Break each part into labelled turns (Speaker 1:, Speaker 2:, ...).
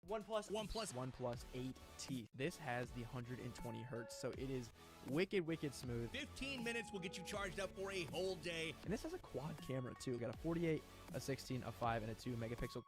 Speaker 1: OnePlus 8T. This has the 120 hertz, so it is wicked smooth.
Speaker 2: 15 minutes will get you charged up for a whole day.
Speaker 1: And this has a quad camera too. We got a 48, a 16, a 5, and a 2 megapixel.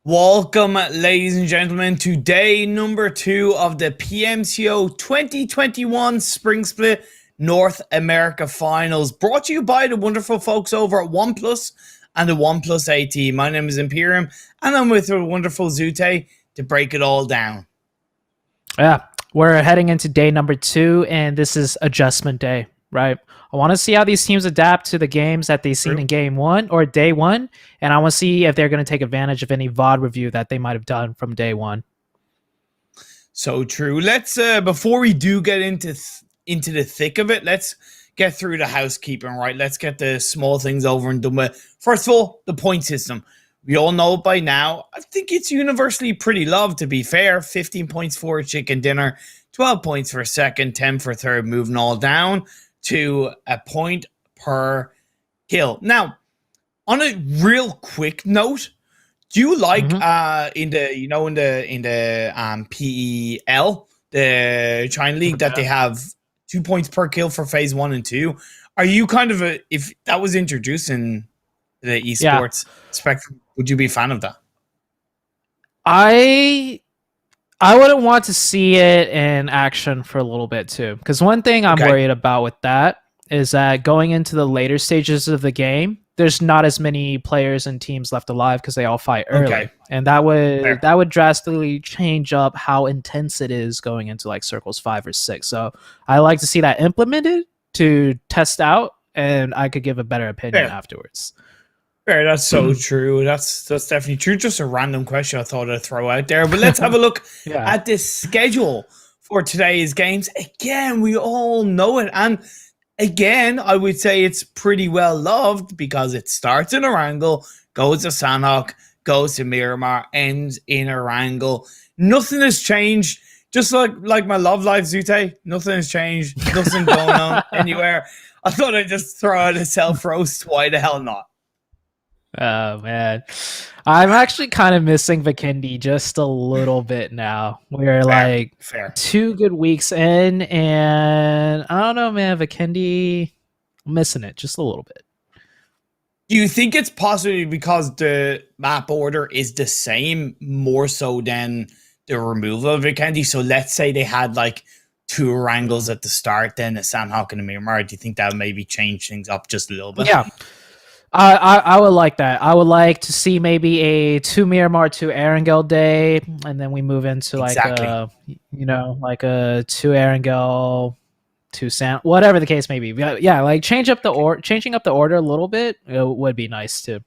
Speaker 3: Welcome, ladies and gentlemen, to day number 2 of the PMCO 2021 Spring Split North America Finals, brought to you by the wonderful folks over at Oneplus and the Oneplus AT. My name is Imperium, and I'm with the wonderful Zute to break it all down.
Speaker 4: Yeah, we're heading into day number 2, and this is adjustment day, right? I want to see how these teams adapt to the games that they've seen in game 1 or day 1, and I want to see if they're going to take advantage of any VOD review that they might have done from day 1.
Speaker 3: So true. Let's before we do get into the thick of it, let's get through the housekeeping, right? Let's get the small things over and done with. First of all, the point system. We all know it by now. I think it's universally pretty loved, to be fair. 15 points for a chicken dinner, 12 points for second, 10 for third, moving all down to a point per kill. Now, on a real quick note, do you like in the PEL, the China League, that they have 2 points per kill for phase 1 and 2? Are you kind of if that was introduced in the esports spectrum, would you be a fan of that?
Speaker 4: I wouldn't want to see it in action for a little bit too, because one thing I'm worried about with that is that going into the later stages of the game, there's not as many players and teams left alive because they all fight early, and that would drastically change up how intense it is going into like circles 5 or 6. So I like to see that implemented to test out, and I could give a better opinion afterwards.
Speaker 3: Fair, that's so true. That's definitely true. Just a random question I thought I'd throw out there. But let's have a look at the schedule for today's games. Again, we all know it. And again, I would say it's pretty well loved because it starts in Erangel, goes to Sanhok, goes to Miramar, ends in Erangel. Nothing has changed. Just like my love life, Zute, nothing has changed. Nothing going on anywhere. I thought I'd just throw out a self-roast. Why the hell not?
Speaker 4: Oh man, I'm actually kind of missing Vikendi just a little bit now. We're like 2 good weeks in, and I don't know, man. Vikendi, I'm missing it just a little bit.
Speaker 3: Do you think it's possibly because the map order is the same more so than the removal of Vikendi? So let's say they had like 2 Erangels at the start, then a Sanhok and a Miramar. Do you think that would maybe change things up just a little bit?
Speaker 4: Yeah. I would like that. I would like to see maybe a 2 Miramar, 2 Erangel day, and then we move into like a 2 Erangel, 2 San, whatever the case may be. Yeah, like changing up the order a little bit, it would be nice too.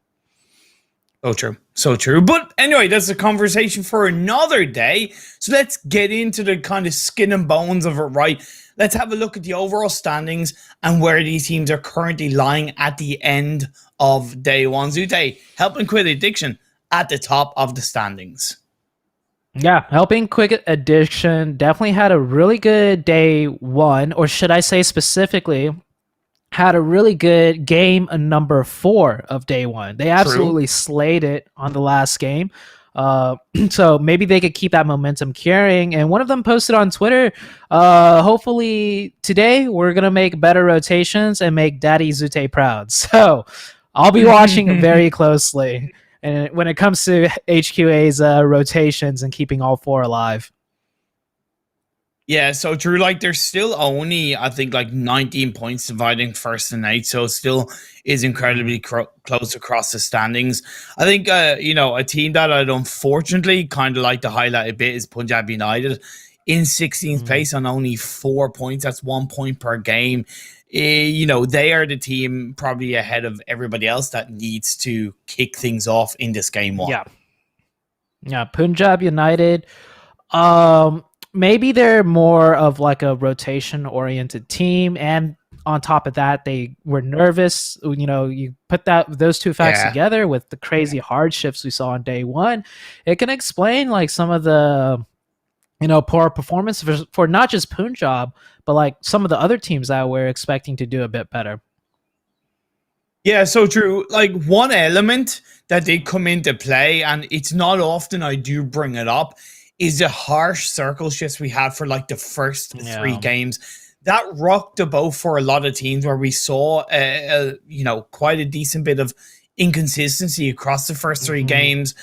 Speaker 3: So true. So true. But anyway, that's a conversation for another day. So let's get into the kind of skin and bones of it, right? Let's have a look at the overall standings and where these teams are currently lying at the end of day 1. Zute, Helping Quit Addiction at the top of the standings.
Speaker 4: Yeah, Helping Quit Addiction definitely had a really good day 1, or should I say specifically, had a really good game number 4 of day 1. They absolutely slayed it on the last game. So maybe they could keep that momentum carrying. And one of them posted on Twitter, hopefully today we're going to make better rotations and make Daddy Zute proud. So I'll be watching very closely. And when it comes to HQA's rotations and keeping all 4 alive.
Speaker 3: Yeah, so true. Like, there's still only, I think, like 19 points dividing first and 8, so it still is incredibly close across the standings. I think, a team that I'd unfortunately kind of like to highlight a bit is Punjab United in 16th place on only 4 points. That's 1 point per game. they are the team probably ahead of everybody else that needs to kick things off in this game one.
Speaker 4: Yeah, Punjab United. Maybe they're more of like a rotation-oriented team, and on top of that, they were nervous. You put those two facts together with the crazy hardships we saw on day one, it can explain like some of the poor performance for not just Punjab, but like some of the other teams that we're expecting to do a bit better.
Speaker 3: Yeah, so true. Like one element that did come into play, and it's not often I do bring it up, is the harsh circle shifts we had for like the first 3 games. That rocked the boat for a lot of teams where we saw, quite a decent bit of inconsistency across the first 3 games,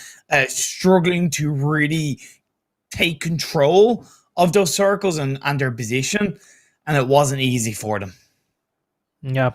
Speaker 3: struggling to really take control of those circles and their position, and it wasn't easy for them.
Speaker 4: Yeah.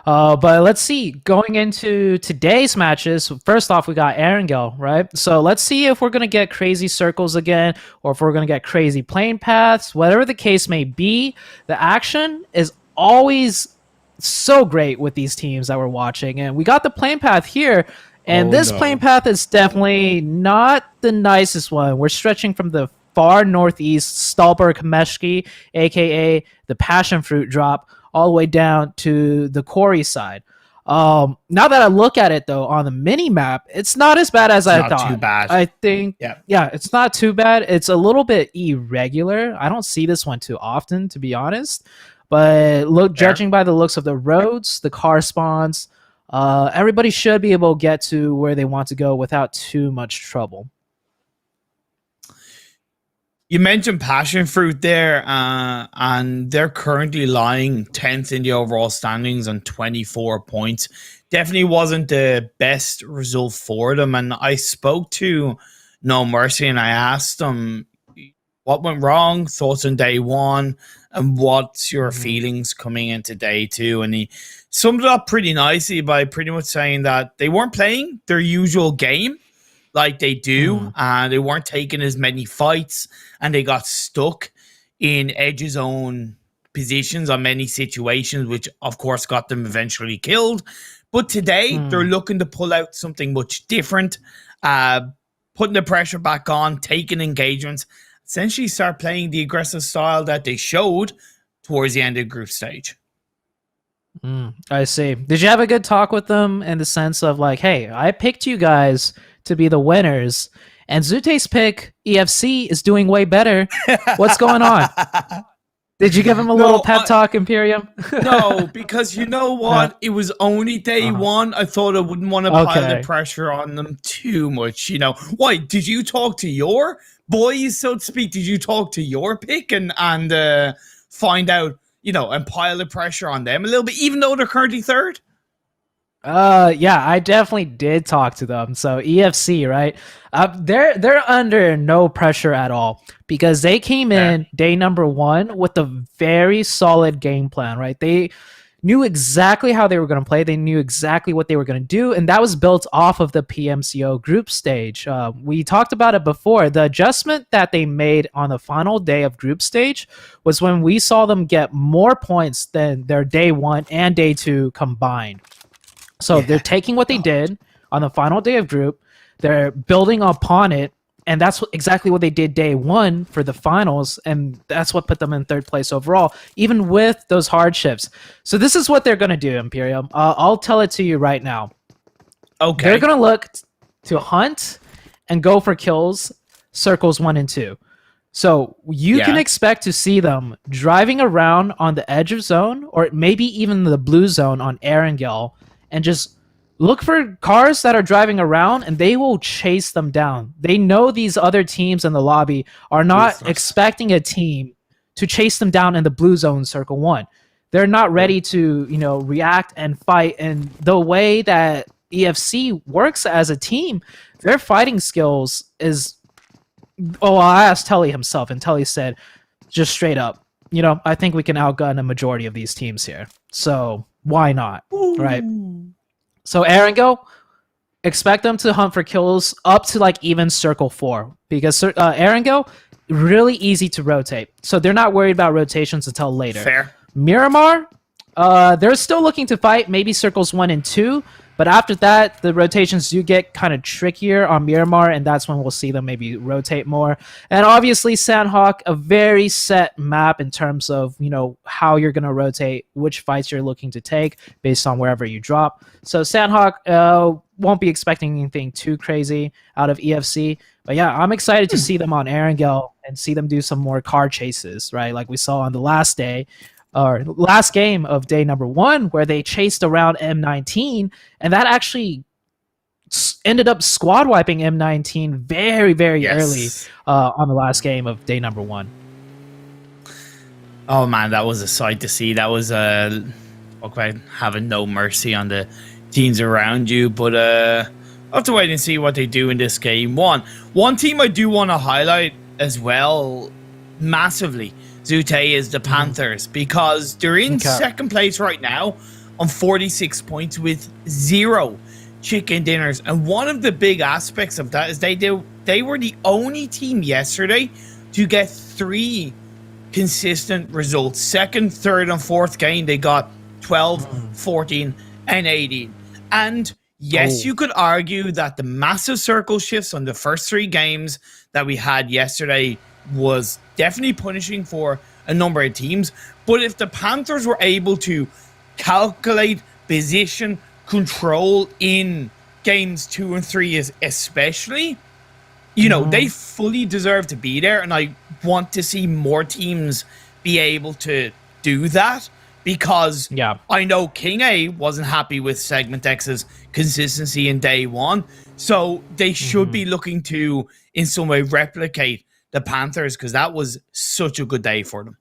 Speaker 4: But let's see, going into today's matches, first off, we got Erangel, right? So let's see if we're going to get crazy circles again, or if we're going to get crazy plane paths. Whatever the case may be, the action is always so great with these teams that we're watching. And we got the plane path here, and plane path is definitely not the nicest one. We're stretching from the far northeast, Stalberg Kameshki, aka the PassionFruit drop, all the way down to the quarry side. Now that I look at it though on the mini map, it's not as bad as I thought.
Speaker 3: Too bad.
Speaker 4: I think it's not too bad. It's a little bit irregular. I don't see this one too often, to be honest. But judging by the looks of the roads, the car spawns, everybody should be able to get to where they want to go without too much trouble.
Speaker 3: You mentioned PassionFruit there, and they're currently lying 10th in the overall standings on 24 points. Definitely wasn't the best result for them. And I spoke to No Mercy and I asked them what went wrong, thoughts on day one, and what's your feelings coming into day two. And he summed it up pretty nicely by pretty much saying that they weren't playing their usual game like they do, and they weren't taking as many fights, and they got stuck in Edge's own positions on many situations, which of course got them eventually killed. But today they're looking to pull out something much different, putting the pressure back on, taking engagements, essentially start playing the aggressive style that they showed towards the end of the group stage.
Speaker 4: I see. Did you have a good talk with them in the sense of like, hey, I picked you guys to be the winners, and Zute's pick, EFC, is doing way better. What's going on? Did you give him a little pep talk, Imperium?
Speaker 3: No, because you know what? It was only day one. I thought I wouldn't want to pile the pressure on them too much. Why? Did you talk to your boys, so to speak? Did you talk to your pick and find out, and pile the pressure on them a little bit, even though they're currently third?
Speaker 4: Yeah, I definitely did talk to them. So EFC, right? They're under no pressure at all because they came in day number one with a very solid game plan, right? They knew exactly how they were going to play. They knew exactly what they were going to do, and that was built off of the PMCO group stage. We talked about it before. The adjustment that they made on the final day of group stage was when we saw them get more points than their day one and day two combined. So they're taking what they did on the final day of group, they're building upon it, and that's exactly what they did day one for the finals, and that's what put them in third place overall, even with those hardships. So this is what they're going to do, Imperium. I'll tell it to you right now. Okay. They're going to look to hunt and go for kills, circles 1 and 2. So you can expect to see them driving around on the edge of zone, or maybe even the blue zone on Erangel, and just look for cars that are driving around, and they will chase them down. They know these other teams in the lobby are not expecting a team to chase them down in the blue zone circle 1. They're not ready to, react and fight. And the way that EFC works as a team, their fighting skills is... Oh, I asked Telly himself, and Telly said, just straight up, I think we can outgun a majority of these teams here. So why not? Right? So Erangel, expect them to hunt for kills up to even circle 4, because Erangel, really easy to rotate. So they're not worried about rotations until later.
Speaker 3: Fair.
Speaker 4: Miramar, They're still looking to fight, maybe circles 1 and 2. But after that, the rotations do get kind of trickier on Miramar, and that's when we'll see them maybe rotate more. And obviously, Sanhok, a very set map in terms of, you know, how you're going to rotate, which fights you're looking to take based on wherever you drop. So Sanhok won't be expecting anything too crazy out of EFC. But yeah, I'm excited to see them on Erangel and see them do some more car chases, right? Like we saw on the last day. Or last game of day number 1, where they chased around M19, and that actually ended up squad wiping M19 very, very early on the last game of day number 1.
Speaker 3: Oh man, that was a sight to see. That was having no mercy on the teams around you. But I'll have to wait and see what they do in this game. One team I do want to highlight as well, massively, Zute, is the Panthers, because they're in second place right now on 46 points with 0 chicken dinners. And one of the big aspects of that is they were the only team yesterday to get 3 consistent results. Second, third, and fourth game, they got 12, 14, and 18. And yes, you could argue that the massive circle shifts on the first 3 games that we had yesterday was definitely punishing for a number of teams. But if the Panthers were able to calculate position control in games 2 and 3 especially, you know, they fully deserve to be there. And I want to see more teams be able to do that, because I know King A wasn't happy with SegmentX's consistency in day 1. So they should be looking to, in some way, replicate the Panthers, because that was such a good day for them.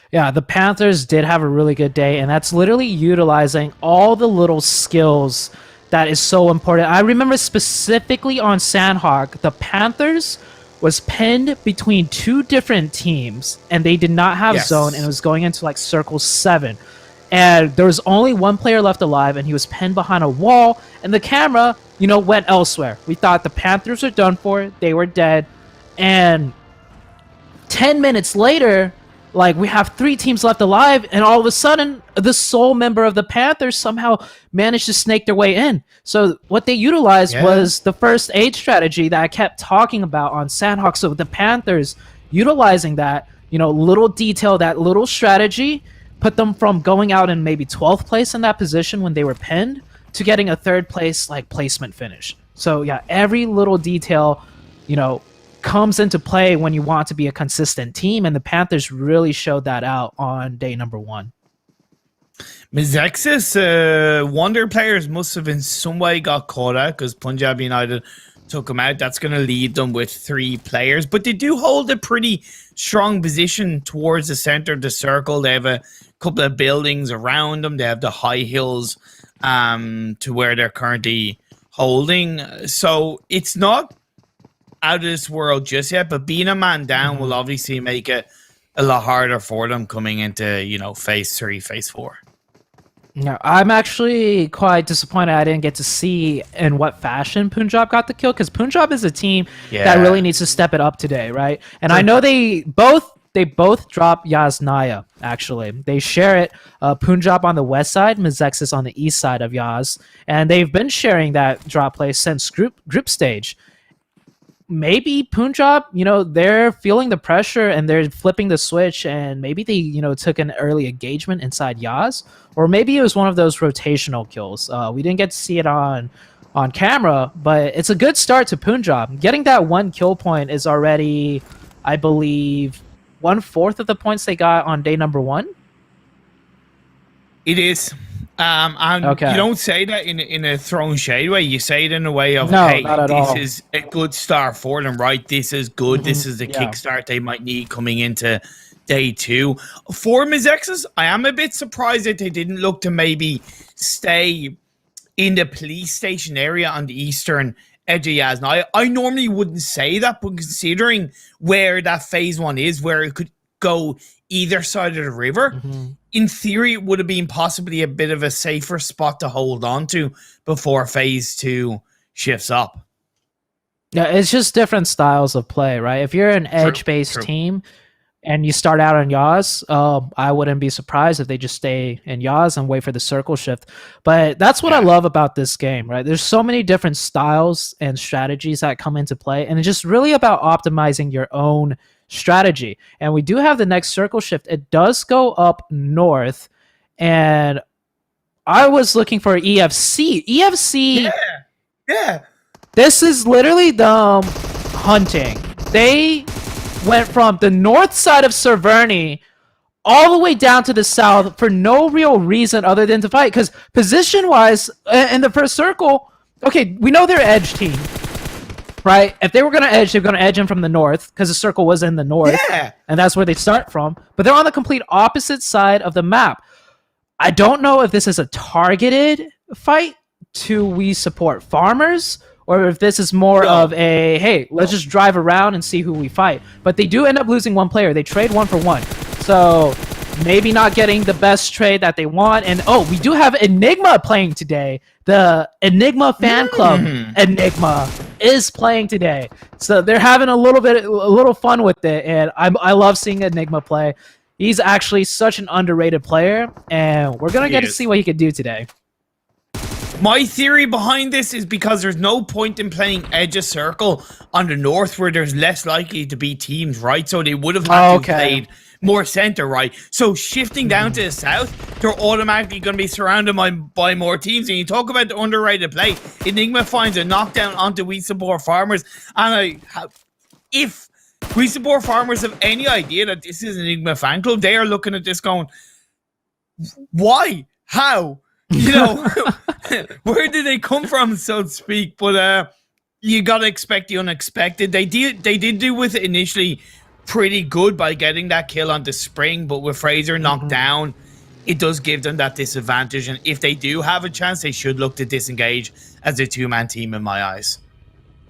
Speaker 4: Yeah, the Panthers did have a really good day, and that's literally utilizing all the little skills that is so important. I remember specifically on Sanhok, the Panthers was pinned between 2 different teams, and they did not have zone, and it was going into like circle 7. And there was only 1 player left alive, and he was pinned behind a wall, and the camera, you know, went elsewhere. We thought the Panthers were done for, they were dead. And 10 minutes later, like, we have 3 teams left alive, and all of a sudden, the sole member of the Panthers somehow managed to snake their way in. So what they utilized was the first aid strategy that I kept talking about on Sanhok. So the Panthers utilizing that, you know, little detail, that little strategy, put them from going out in maybe 12th place in that position when they were pinned to getting a 3rd place, like, placement finish. So yeah, every little detail, you know, comes into play when you want to be a consistent team, and the Panthers really showed that out on day number 1.
Speaker 3: Mezexis, Wonder players must have in some way got caught out because Punjab United took them out. That's going to leave them with 3 players, but they do hold a pretty strong position towards the center of the circle. They have a couple of buildings around them. They have the high hills to where they're currently holding. So it's not out of this world just yet, but being a man down will obviously make it a lot harder for them coming into, you know, phase 3, phase 4.
Speaker 4: Yeah, I'm actually quite disappointed I didn't get to see in what fashion Punjab got the kill, because Punjab is a team that really needs to step it up today, right? And I know they both drop Yaz-Naya, actually. They share it, Punjab on the west side, Mezexis on the east side of Yaz, and they've been sharing that drop play since group stage. Maybe Punjab, you know, they're feeling the pressure and they're flipping the switch, and maybe they, you know, took an early engagement inside Yaz, or maybe it was one of those rotational kills. We didn't get to see it on camera, but it's a good start to Punjab. Getting that 1 kill point is already, I believe, 1/4 of the points they got on day number 1.
Speaker 3: It is. And you don't say that in a throwing shade way. You say it in a way of,
Speaker 4: no,
Speaker 3: hey,
Speaker 4: this
Speaker 3: all is a good start for them, right? This is good. This is the kickstart they might need coming into day 2. For Mezexis, I am a bit surprised that they didn't look to maybe stay in the police station area on the eastern edge of Yaz. Now, I normally wouldn't say that, but considering where that phase 1 is, where it could go either side of the river, in theory, it would have been possibly a bit of a safer spot to hold on to before phase 2 shifts up.
Speaker 4: Yeah, it's just different styles of play, right? If you're an edge-based team, and you start out on Yaz, I wouldn't be surprised if they just stay in Yaz and wait for the circle shift. But that's what I love about this game, right? There's so many different styles and strategies that come into play, and it's just really about optimizing your own strategy. And we do have the next circle shift. It does go up north, and I was looking for EFC. EFC, this is literally them hunting. They went from the north side of Cerverni all the way down to the south for no real reason other than to fight. Because position-wise, in the first circle, okay, we know they're edge team, right? If they were going to edge, they're going to edge them from the north because the circle was in the north, and that's where they start from. But they're on the complete opposite side of the map. I don't know if this is a targeted fight to we support farmers, or if this is more of a, hey, let's just drive around and see who we fight. But they do end up losing one player. They trade 1-for-1. So maybe not getting the best trade that they want. And, oh, we do have Enigma playing today. The Enigma Fan Club Enigma is playing today. So they're having a little fun with it. And I love seeing Enigma play. He's actually such an underrated player. And we're going to get to see what he could do today.
Speaker 3: My theory behind this is because there's no point in playing edge of circle on the north where there's less likely to be teams, right? So they would have had to played more center, right? So shifting down to the south, they're automatically going to be surrounded by more teams. And you talk about the underrated play, Enigma finds a knockdown onto We Support Farmers. And if We Support Farmers have any idea that this is an Enigma fan club, they are looking at this going, why? How? You know, where did they come from, so to speak? But you gotta expect the unexpected. They did do with it initially pretty good by getting that kill on the spring, but with Fraser knocked down, it does give them that disadvantage. And if they do have a chance, they should look to disengage as a two-man team in my eyes.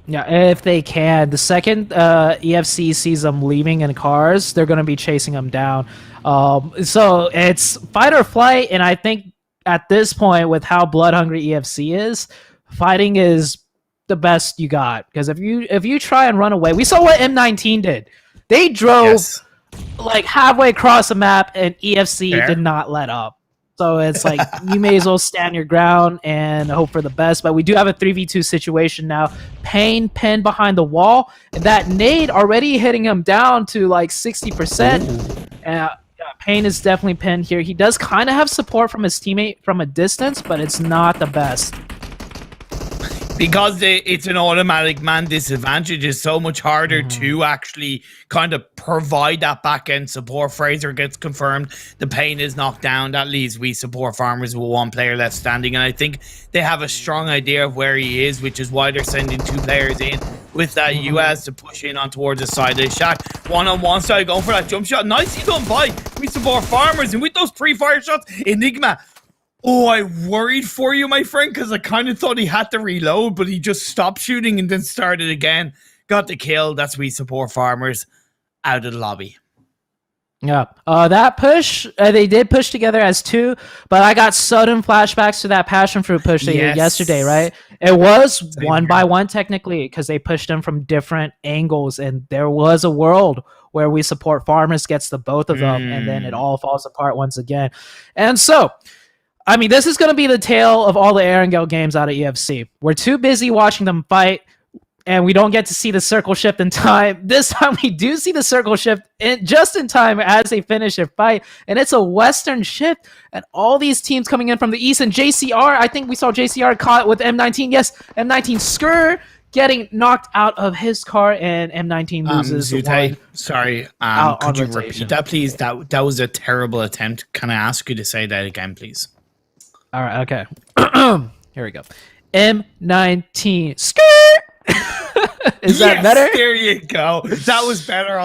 Speaker 4: Yeah, if they can. The second EFC sees them leaving in cars, they're going to be chasing them down. So it's fight or flight, and I think at this point, with how blood hungry EFC is, fighting is the best you got. Because if you try and run away, we saw what M19 did. They drove like halfway across the map, and EFC did not let up. So it's like you may as well stand your ground and hope for the best. But we do have a 3v2 situation now. Payne pinned behind the wall, and that nade already hitting him down to like 60%. And Payne is definitely pinned here. He does kind of have support from his teammate from a distance, but it's not the best.
Speaker 3: Because it's an automatic man disadvantage, it's so much harder to actually kind of provide that back-end support. Fraser gets confirmed. The Payne is knocked down. That leaves We Support Farmers with one player left standing. And I think they have a strong idea of where he is, which is why they're sending two players in with that US to push in on towards the side of the shot. One on one side, going for that jump shot. Nicely done by We Support Farmers. And with those pre-fire shots, Enigma, oh, I worried for you, my friend, because I kind of thought he had to reload, but he just stopped shooting and then started again. Got the kill. That's We Support Farmers out of the lobby.
Speaker 4: Yeah, that push, they did push together as two, but I got sudden flashbacks to that PassionFruit push they did yesterday, right? It was one by one technically because they pushed them from different angles, and there was a world where We Support Farmers gets the both of them, and then it all falls apart once again. And so, I mean, this is going to be the tale of all the Erangel games out of EFC. We're too busy watching them fight, and we don't get to see the circle shift in time. This time, we do see the circle shift just in time as they finish their fight, and it's a Western shift, and all these teams coming in from the East, and JCR, I think we saw JCR caught with M19. Yes, M19 Skur getting knocked out of his car, and M19 loses
Speaker 3: Zute, sorry, could you repeat that, please? That was a terrible attempt. Can I ask you to say that again, please?
Speaker 4: All right, okay. Here we go. M19 skirt. Is that better?
Speaker 3: There you go. That was better.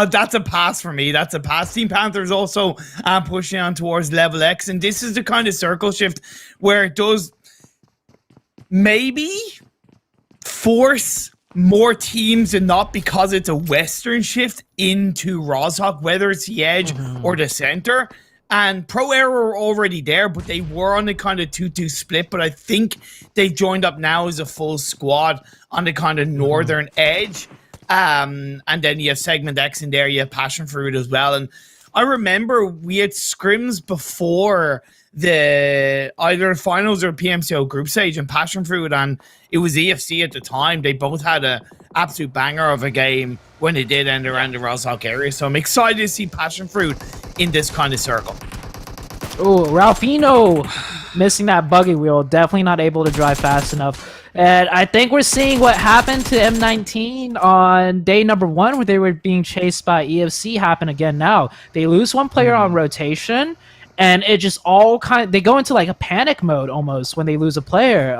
Speaker 3: That's a pass for me. That's a pass. Team Panthers also pushing on towards LeveLx, and this is the kind of circle shift where it does maybe force more teams, and not because it's a Western shift, into Rozhok, whether it's the edge or the center. And Pro Air were already there, but they were on the kind of 2-2 split. But I think they've joined up now as a full squad on the kind of northern edge. And then you have SegmentX in there, you have PassionFruit as well. And I remember we had scrims before either finals or PMCO group stage and PassionFruit, and it was EFC at the time. They both had a absolute banger of a game when they did end around the Rozhok area. So I'm excited to see PassionFruit in this kind of circle.
Speaker 4: Oh, Ralphino missing that buggy wheel. Definitely not able to drive fast enough. And I think we're seeing what happened to M19 on day number 1, where they were being chased by EFC, happen again now. They lose one player on rotation, and it just all they go into like a panic mode almost when they lose a player.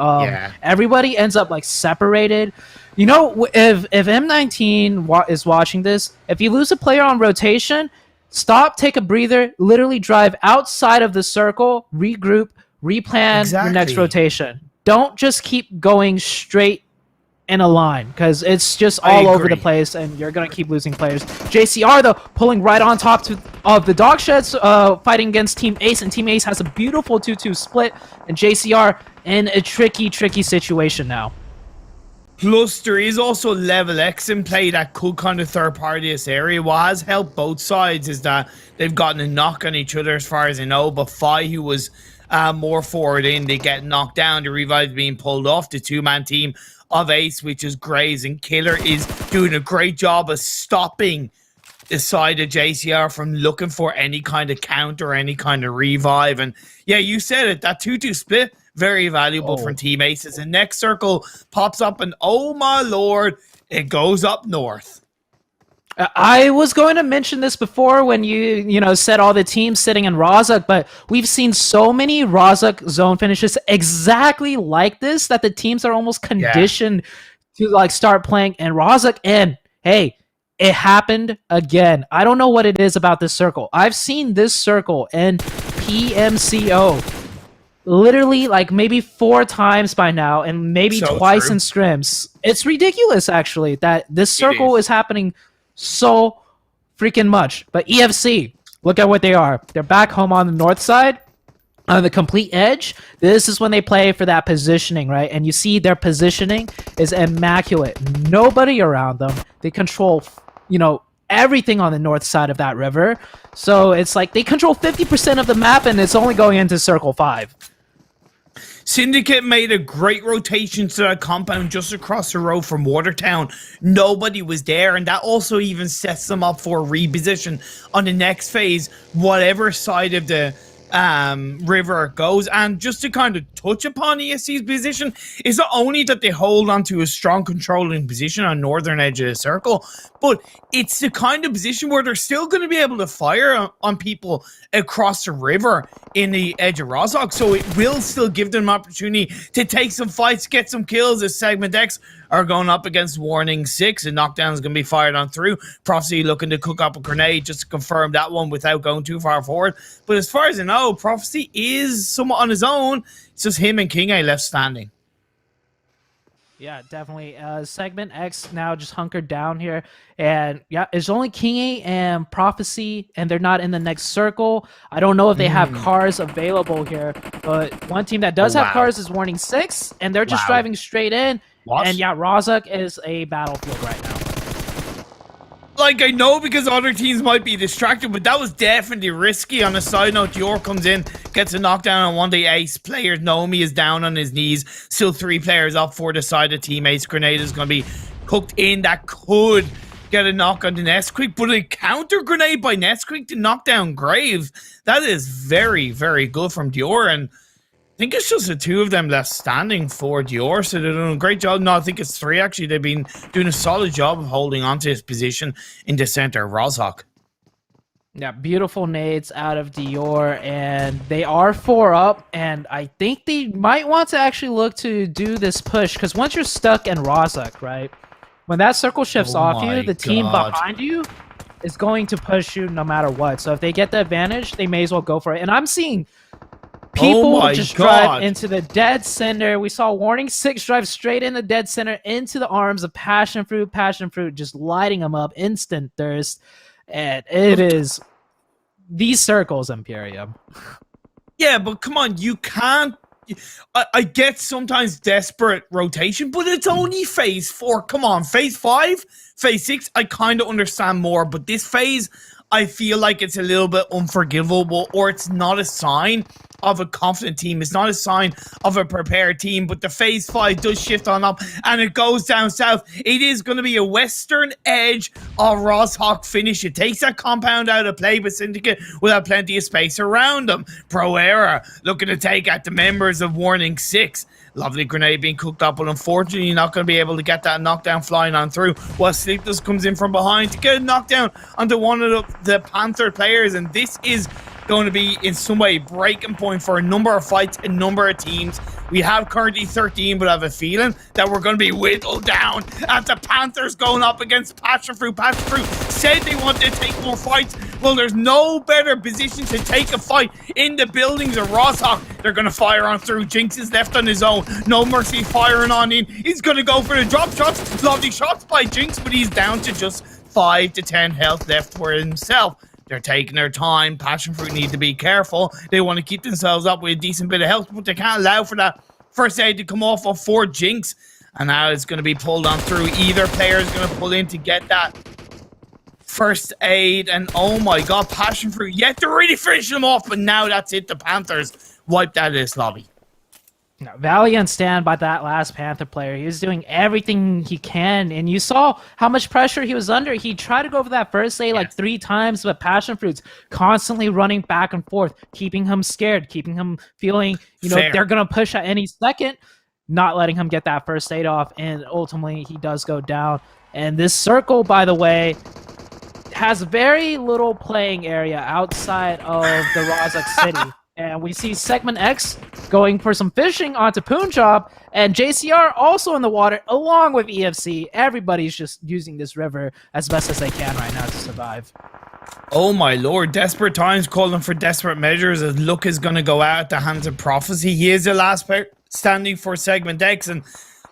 Speaker 4: Everybody ends up like separated. You know, if M19 is watching this, if you lose a player on rotation, stop, take a breather, literally drive outside of the circle, regroup, replan your next rotation. Don't just keep going straight in a line, because it's just all over the place and you're going to keep losing players. JCR, though, pulling right on top of the dog sheds, fighting against Team Ace, and Team Ace has a beautiful 2-2 split, and JCR in a tricky situation now.
Speaker 3: Plus, there is also LeveLx in play that could kind of third-party this area. What has helped both sides is that they've gotten a knock on each other as far as I know, but Fi, who was more forward in, they get knocked down. The revive being pulled off. The two-man team of Ace, which is Graves and Killer, is doing a great job of stopping the side of JCR from looking for any kind of counter or any kind of revive. And yeah, you said it, that 2-2 split, very valuable from Team Aces. And next circle pops up, and oh my lord, it goes up north.
Speaker 4: I was going to mention this before when you said all the teams sitting in Rozhok, but we've seen so many Rozhok zone finishes exactly like this that the teams are almost conditioned to like start playing in Rozhok. And hey, it happened again. I don't know what it is about this circle. I've seen this circle in PMCO literally like maybe 4 times by now, and maybe twice in scrims. It's ridiculous, actually, that this circle is happening so freaking much. But EFC, look at what they are. They're back home on the north side, on the complete edge. This is when they play for that positioning, right? And you see their positioning is immaculate. Nobody around them. They control, everything on the north side of that river. So it's like they control 50% of the map, and it's only going into circle 5.
Speaker 3: Syndicate made a great rotation to that compound just across the road from Watertown. Nobody was there, and that also even sets them up for reposition on the next phase, whatever side of the river it goes. And just to kind of touch upon ESC's position, is not only that they hold onto a strong controlling position on northern edge of the circle, but it's the kind of position where they're still going to be able to fire on people across the river in the edge of Rozhok. So it will still give them an opportunity to take some fights, get some kills, as SegmentX are going up against Warning 6, and knockdown is going to be fired on through. Prophecy looking to cook up a grenade just to confirm that one without going too far forward. But as far as I know, Prophecy is somewhat on his own. It's just him and King A left standing.
Speaker 4: Yeah, definitely. SegmentX now just hunkered down here. And yeah, it's only King A and Prophecy, and they're not in the next circle. I don't know if they have cars available here, but one team that does have cars is Warning 6, and they're just driving straight in. What? And yeah, Rozhok is a battlefield right now.
Speaker 3: Like, I know because other teams might be distracted, but that was definitely risky. On a side note, Dior comes in, gets a knockdown on one of the Ace players. Nomi is down on his knees. Still 3 players up for the side of Team Ace. Grenade is going to be cooked in. That could get a knock on the Nesquik, but a counter grenade by Nesquik to knock down Graves. That is very, very good from Dior. And I think it's just the 2 of them left standing for Dior, so they're doing a great job. No, I think it's 3, actually. They've been doing a solid job of holding on to his position in the center of Rozhok.
Speaker 4: Yeah, beautiful nades out of Dior, and they are 4 up, and I think they might want to actually look to do this push, because once you're stuck in Rozhok, right, when that circle shifts off you, the team behind you is going to push you no matter what. So if they get the advantage, they may as well go for it. And I'm seeing people just drive into the dead center. We saw Warning 6 drive straight in the dead center into the arms of PassionFruit. PassionFruit just lighting them up, instant thirst. And it is these circles, Imperium.
Speaker 3: Yeah, but come on, you can't I get sometimes desperate rotation, but it's only phase 4. Come on, phase 5, phase 6, I kind of understand more, but this phase, I feel like it's a little bit unforgivable, or it's not a sign of a confident team. It's not a sign of a prepared team, but the phase 5 does shift on up and it goes down south. It is going to be a western edge of Rozhok finish. It takes that compound out of play, but Syndicate will have plenty of space around them. Pro Era looking to take out the members of Warning 6. Lovely grenade being cooked up, but unfortunately you're not going to be able to get that knockdown flying on through, while Sleepless comes in from behind to get a knockdown onto one of the Panther players, and this is going to be in some way breaking point for a number of fights, a number of teams. We have currently 13, but I have a feeling that we're going to be whittled down at the Panthers going up against PassionFruit. PassionFruit said they wanted to take more fights. Well, there's no better position to take a fight in the buildings of Rozhok. They're going to fire on through. Jinx is left on his own. No mercy firing on in. He's going to go for the drop shots. Lovely shots by Jinx, but he's down to just 5 to 10 health left for himself. They're taking their time. PassionFruit need to be careful. They want to keep themselves up with a decent bit of health, but they can't allow for that first aid to come off of 4 Jinx. And now it's going to be pulled on through. Either player is going to pull in to get that first aid. And oh my god, PassionFruit yet to really finish them off. But now that's it. The Panthers wiped out of this lobby.
Speaker 4: No, valiant stand by that last Panther player. He was doing everything he can, and you saw how much pressure he was under. He tried to go for that first aid like 3 times, but PassionFruit's constantly running back and forth, keeping him scared, keeping him feeling, you know, they're going to push at any second, not letting him get that first aid off, and ultimately he does go down. And this circle, by the way, has very little playing area outside of the Rozhok city. And we see SegmentX going for some fishing onto Punjab, and JCR also in the water along with EFC. Everybody's just using this river as best as they can right now to survive.
Speaker 3: Oh my lord, desperate times calling for desperate measures as luck is going to go out at the hands of Prophecy. He is the last player standing for SegmentX, and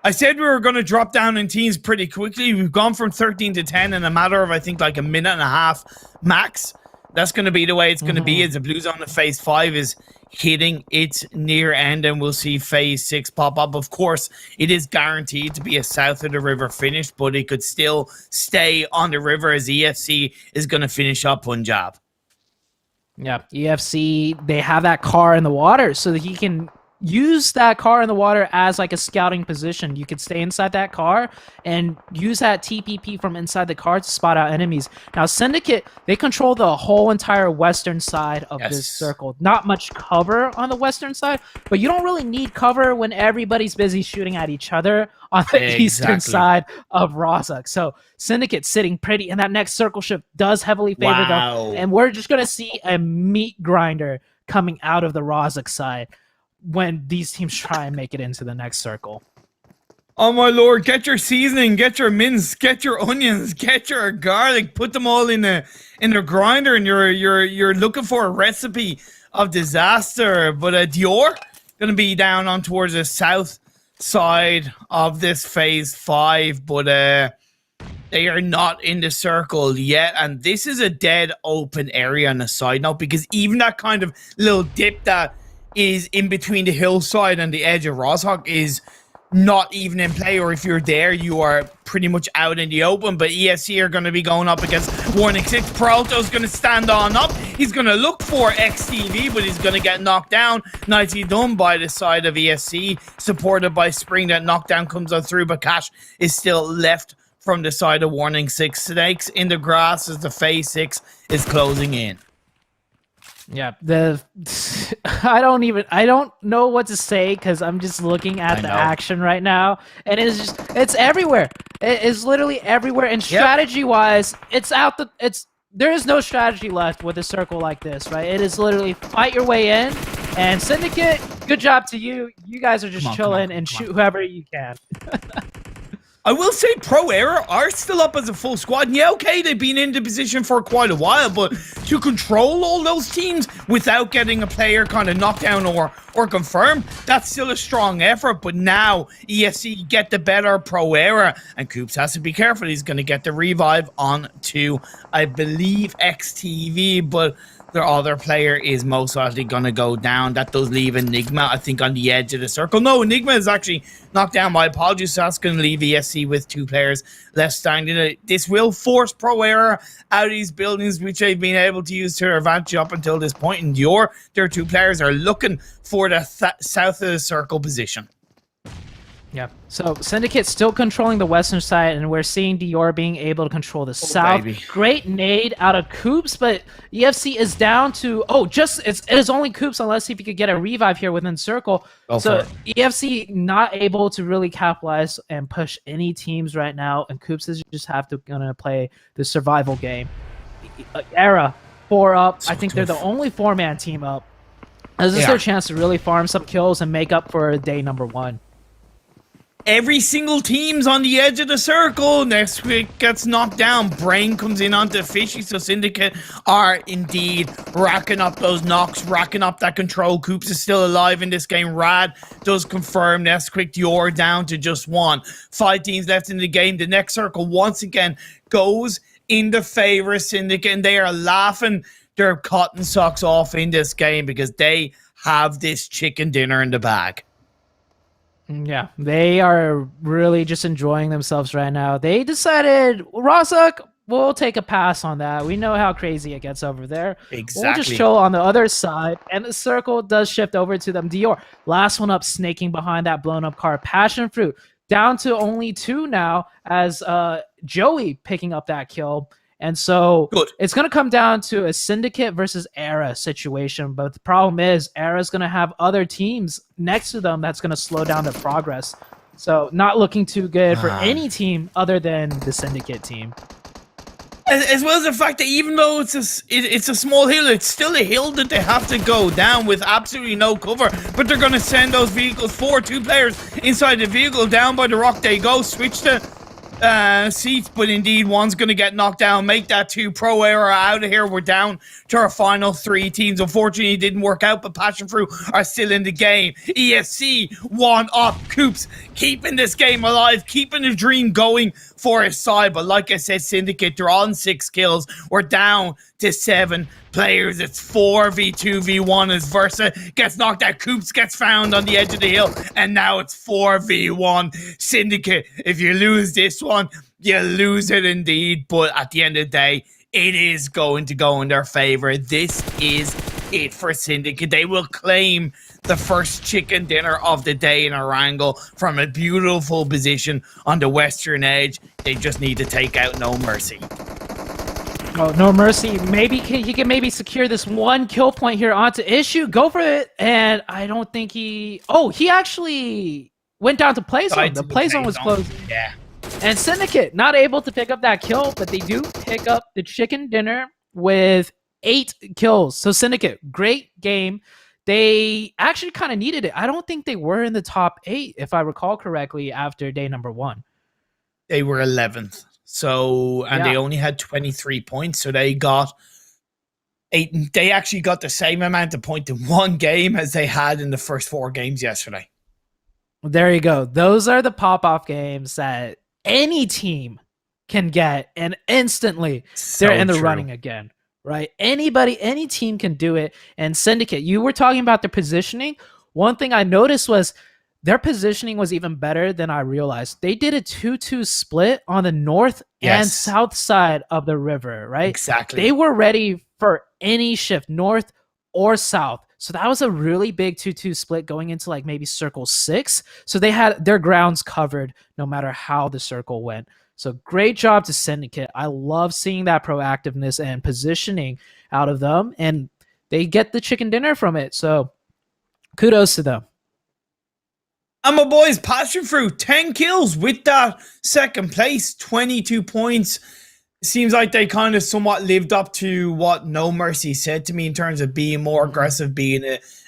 Speaker 3: I said we were going to drop down in teams pretty quickly. We've gone from 13 to 10 in a matter of, I think, like a minute and a half max. That's going to be the way it's going to be as the Blue Zone of phase 5 is hitting its near end, and we'll see phase 6 pop up. Of course, it is guaranteed to be a south of the river finish, but it could still stay on the river as EFC is going to finish up Punjab.
Speaker 4: Yeah, EFC, they have that car in the water so that he can use that car in the water as like a scouting position. You could stay inside that car and use that TPP from inside the car to spot out enemies. Now, Syndicate, they control the whole entire western side of this circle. Not much cover on the western side, but you don't really need cover when everybody's busy shooting at each other on the eastern side of Rozhok. So Syndicate sitting pretty, and that next circle shift does heavily favor them. And we're just going to see a meat grinder coming out of the Rozhok side when these teams try and make it into the next circle.
Speaker 3: Oh my lord, get your seasoning, get your mince, get your onions, get your garlic, put them all in a grinder, and you're looking for a recipe of disaster. But Dior gonna be down on towards the south side of this phase 5, but they are not in the circle yet, and this is a dead open area on the side note, because even that kind of little dip that is in between the hillside and the edge of Rozhok is not even in play, or if you're there, you are pretty much out in the open. But ESC are going to be going up against Warning 6. Peralto's going to stand on up. He's going to look for XTV, but he's going to get knocked down. Nicely done by the side of ESC, supported by Spring. That knockdown comes on through, but Cash is still left from the side of Warning 6. Snakes in the grass as the phase 6 is closing in.
Speaker 4: Yeah, I don't know what to say because I'm just looking at the action right now, and it's everywhere. It is literally everywhere. And strategy wise, there is no strategy left with a circle like this, right? It is literally fight your way in, and Syndicate, good job to you. You guys are just chilling and shoot whoever you can.
Speaker 3: I will say Pro Era are still up as a full squad. And yeah, okay, they've been in the position for quite a while, but to control all those teams without getting a player kind of knocked down or confirmed, that's still a strong effort. But now ESC get the better Pro Era, and Coops has to be careful. He's going to get the revive on to, I believe, XTV, but their other player is most likely going to go down. That does leave Enigma, I think, on the edge of the circle. No, Enigma is actually knocked down. My apologies. So that's going to leave ESC with 2 players left standing. This will force Pro Era out of these buildings, which they've been able to use to their advantage up until this point. And their 2 players are looking for the south of the circle position.
Speaker 4: Yeah. So Syndicate still controlling the western side, and we're seeing Dior being able to control the south.
Speaker 3: Baby.
Speaker 4: Great nade out of Coops, but EFC is down to it is only Coops unless if you could get a revive here within circle. So EFC not able to really capitalize and push any teams right now, and Coops is just gonna play the survival game. Era 4 up. I think they're the only 4-man team up. This is their chance to really farm some kills and make up for day number 1.
Speaker 3: Every single team's on the edge of the circle. Next week gets knocked down. Brain comes in onto Fishy. So Syndicate are indeed racking up those knocks, racking up that control. Coops is still alive in this game. Rad does confirm Nesquik Dior down to just 1. 5 teams left in the game. The next circle once again goes in the favor of Syndicate, and they are laughing their cotton socks off in this game because they have this chicken dinner in the bag.
Speaker 4: Yeah, they are really just enjoying themselves right now. They decided, Rozhok, we'll take a pass on that. We know how crazy it gets over there.
Speaker 3: Exactly.
Speaker 4: We'll just chill on the other side, and the circle does shift over to them. Dior, last one up, snaking behind that blown up car. PassionFruit, down to only 2 now as Joey picking up that kill. And so it's going to come down to a Syndicate versus Era situation. But the problem is Era's going to have other teams next to them that's going to slow down their progress. So not looking too good for any team other than the Syndicate team.
Speaker 3: As well as the fact that even though it's a small hill, it's still a hill that they have to go down with absolutely no cover. But they're going to send those vehicles 2 players inside the vehicle. Down by the rock they go. Switch to seats, but indeed one's going to get knocked down. Make that 2. Pro Era out of here. We're down to our final 3 teams. Unfortunately, it didn't work out, but PassionFruit are still in the game. ESC 1 up. Coops keeping this game alive, keeping the dream going for his side. But like I said, Syndicate, they're on 6 kills. We're down to 7 players. It's 4v2v1 as Versa gets knocked out. Coops gets found on the edge of the hill, and now it's 4v1. Syndicate, if you lose this one, you lose it indeed. But at the end of the day, it is going to go in their favor. This is it for Syndicate. They will claim the first chicken dinner of the day in Erangel from a beautiful position on the western edge. They just need to take out No Mercy.
Speaker 4: Oh, No Mercy. Maybe he can maybe secure this 1 kill point here onto Issue. Go for it. And I don't think he actually went down to play zone. The play zone was closed.
Speaker 3: Yeah.
Speaker 4: And Syndicate not able to pick up that kill, but they do pick up the chicken dinner with 8 kills. So Syndicate, great game. They actually kind of needed it. I don't think they were in the top 8, if I recall correctly, after day number 1.
Speaker 3: They were 11th. So, and they only had 23 points. So they got 8. They actually got the same amount of points in 1 game as they had in the first 4 games yesterday.
Speaker 4: There you go. Those are the pop-off games that any team can get, and instantly they're in the running again, right? Any team can do it. And Syndicate, you were talking about their positioning. One thing I noticed was their positioning was even better than I realized. They did a 2-2 split on the north and south side of the river, right?
Speaker 3: Exactly.
Speaker 4: They were ready for any shift, north or south. So that was a really big 2-2 split going into like maybe circle 6. So they had their grounds covered no matter how the circle went. So great job to Syndicate. I love seeing that proactiveness and positioning out of them, and they get the chicken dinner from it. So kudos to them.
Speaker 3: And my boys, PassionFruit, 10 kills with that second place, 22 points. Seems like they kind of somewhat lived up to what No Mercy said to me in terms of being more aggressive, being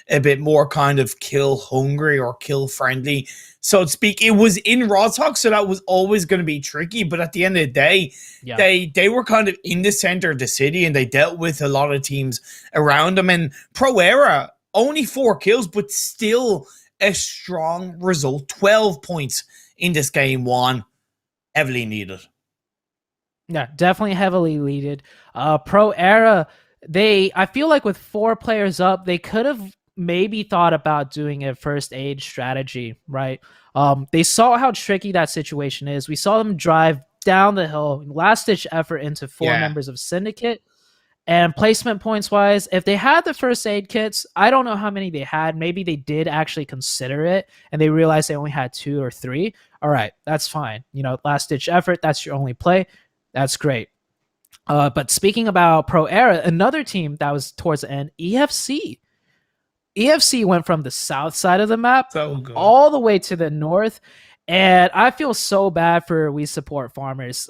Speaker 3: a bit more kind of kill hungry or kill friendly, so to speak. It was in Rozhok, so that was always going to be tricky. But at the end of the day, they were kind of in the center of the city, and they dealt with a lot of teams around them. And Pro Era, only 4 kills, but still a strong result. 12 points in this game 1. Heavily needed.
Speaker 4: Yeah, definitely heavily needed. Pro Era, I feel like with 4 players up, they could have maybe thought about doing a first aid strategy, right? They saw how tricky that situation is. We saw them drive down the hill, last ditch effort into 4 members of Syndicate. And placement points wise, if they had the first aid kits, I don't know how many they had. Maybe they did actually consider it and they realized they only had 2 or 3. All right, that's fine. You know, last ditch effort, that's your only play. That's great. But speaking about Pro Era, another team that was towards the end, EFC. EFC went from the south side of the map all the way to the north. And I feel so bad for We Support Farmers.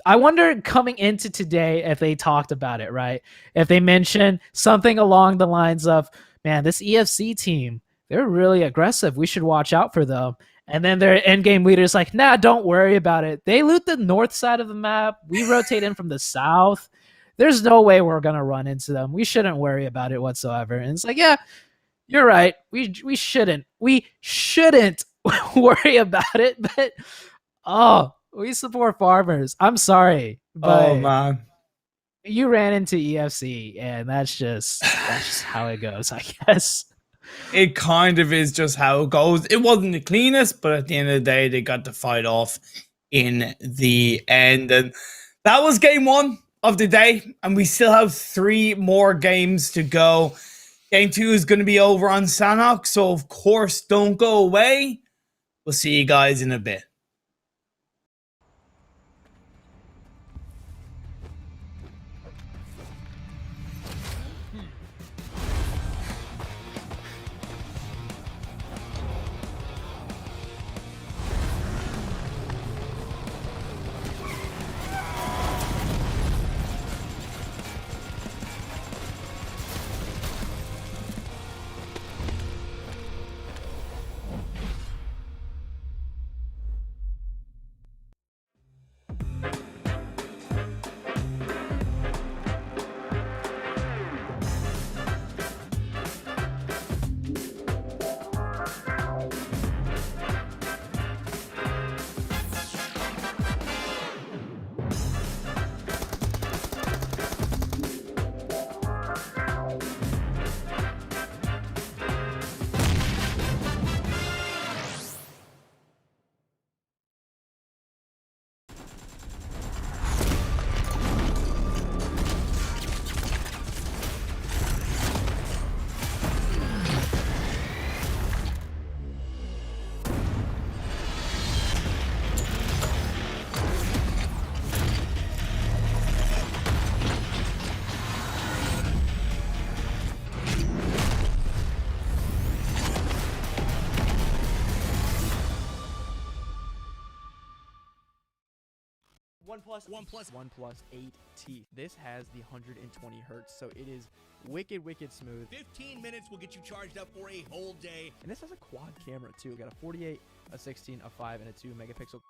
Speaker 4: I wonder coming into today if they talked about it, right? If they mentioned something along the lines of, man, this EFC team, they're really aggressive. We should watch out for them. And then their endgame leader's like, nah, don't worry about it. They loot the north side of the map. We rotate in from the south. There's no way we're going to run into them. We shouldn't worry about it whatsoever. And it's like, yeah, you're right. We shouldn't. We shouldn't worry about it. But, We Support Farmers. I'm sorry. But
Speaker 3: man.
Speaker 4: You ran into EFC, and that's just how it goes, I guess.
Speaker 3: It kind of is just how it goes. It wasn't the cleanest, but at the end of the day, they got the fight off in the end. And that was game 1 of the day. And we still have 3 more games to go. Game 2 is going to be over on Sanhok. So, of course, don't go away. We'll see you guys in a bit.
Speaker 1: OnePlus 8T. This has the 120 hertz, so it is wicked smooth.
Speaker 2: 15 minutes will get you charged up for a whole day.
Speaker 1: And this has a quad camera too. We got a 48, a 16, a 5, and a 2 megapixel.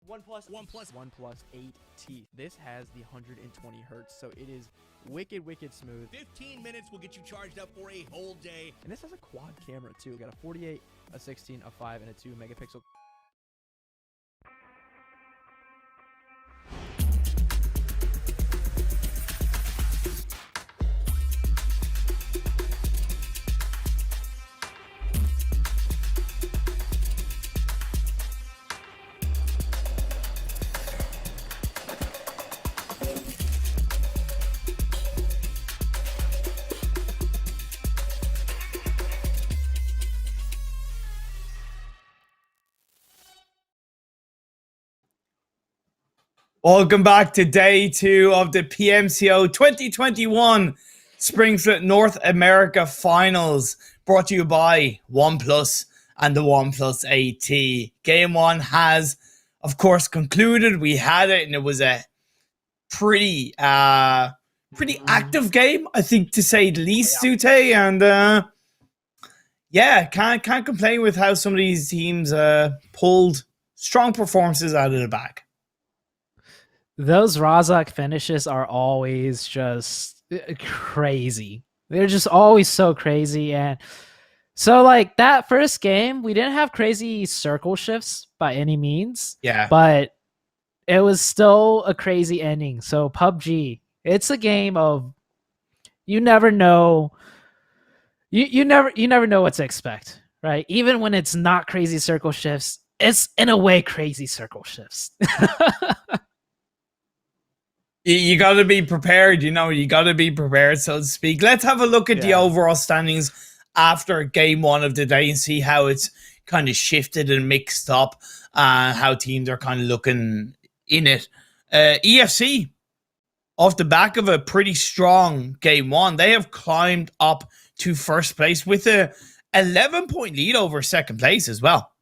Speaker 1: OnePlus 8T. This has the 120 hertz, so it is wicked smooth.
Speaker 2: 15 minutes will get you charged up for a whole day.
Speaker 1: And this has a quad camera too. We got a 48, a 16, a 5, and a 2 megapixel.
Speaker 3: Welcome back to day 2 of the PMCO 2021 Springfield North America Finals, brought to you by Oneplus and the Oneplus 8T. Game 1 has, of course, concluded. We had it, and it was a pretty active game, I think, to say the least, Sute. And yeah, can't complain with how some of these teams pulled strong performances out of the bag.
Speaker 4: Those Rozhok finishes are always just crazy. They're just always so crazy. And so, like, that first game, we didn't have crazy circle shifts by any means.
Speaker 3: Yeah.
Speaker 4: But it was still a crazy ending. So, PUBG, it's a game of you never know. You never know what to expect, right? Even when it's not crazy circle shifts, it's in a way crazy circle shifts.
Speaker 3: You got to be prepared, you got to be prepared, so to speak. Let's have a look at the overall standings after game 1 of the day and see how it's kind of shifted and mixed up, how teams are kind of looking in it. EFC, off the back of a pretty strong game 1, they have climbed up to first place with a 11-point lead over second place as well.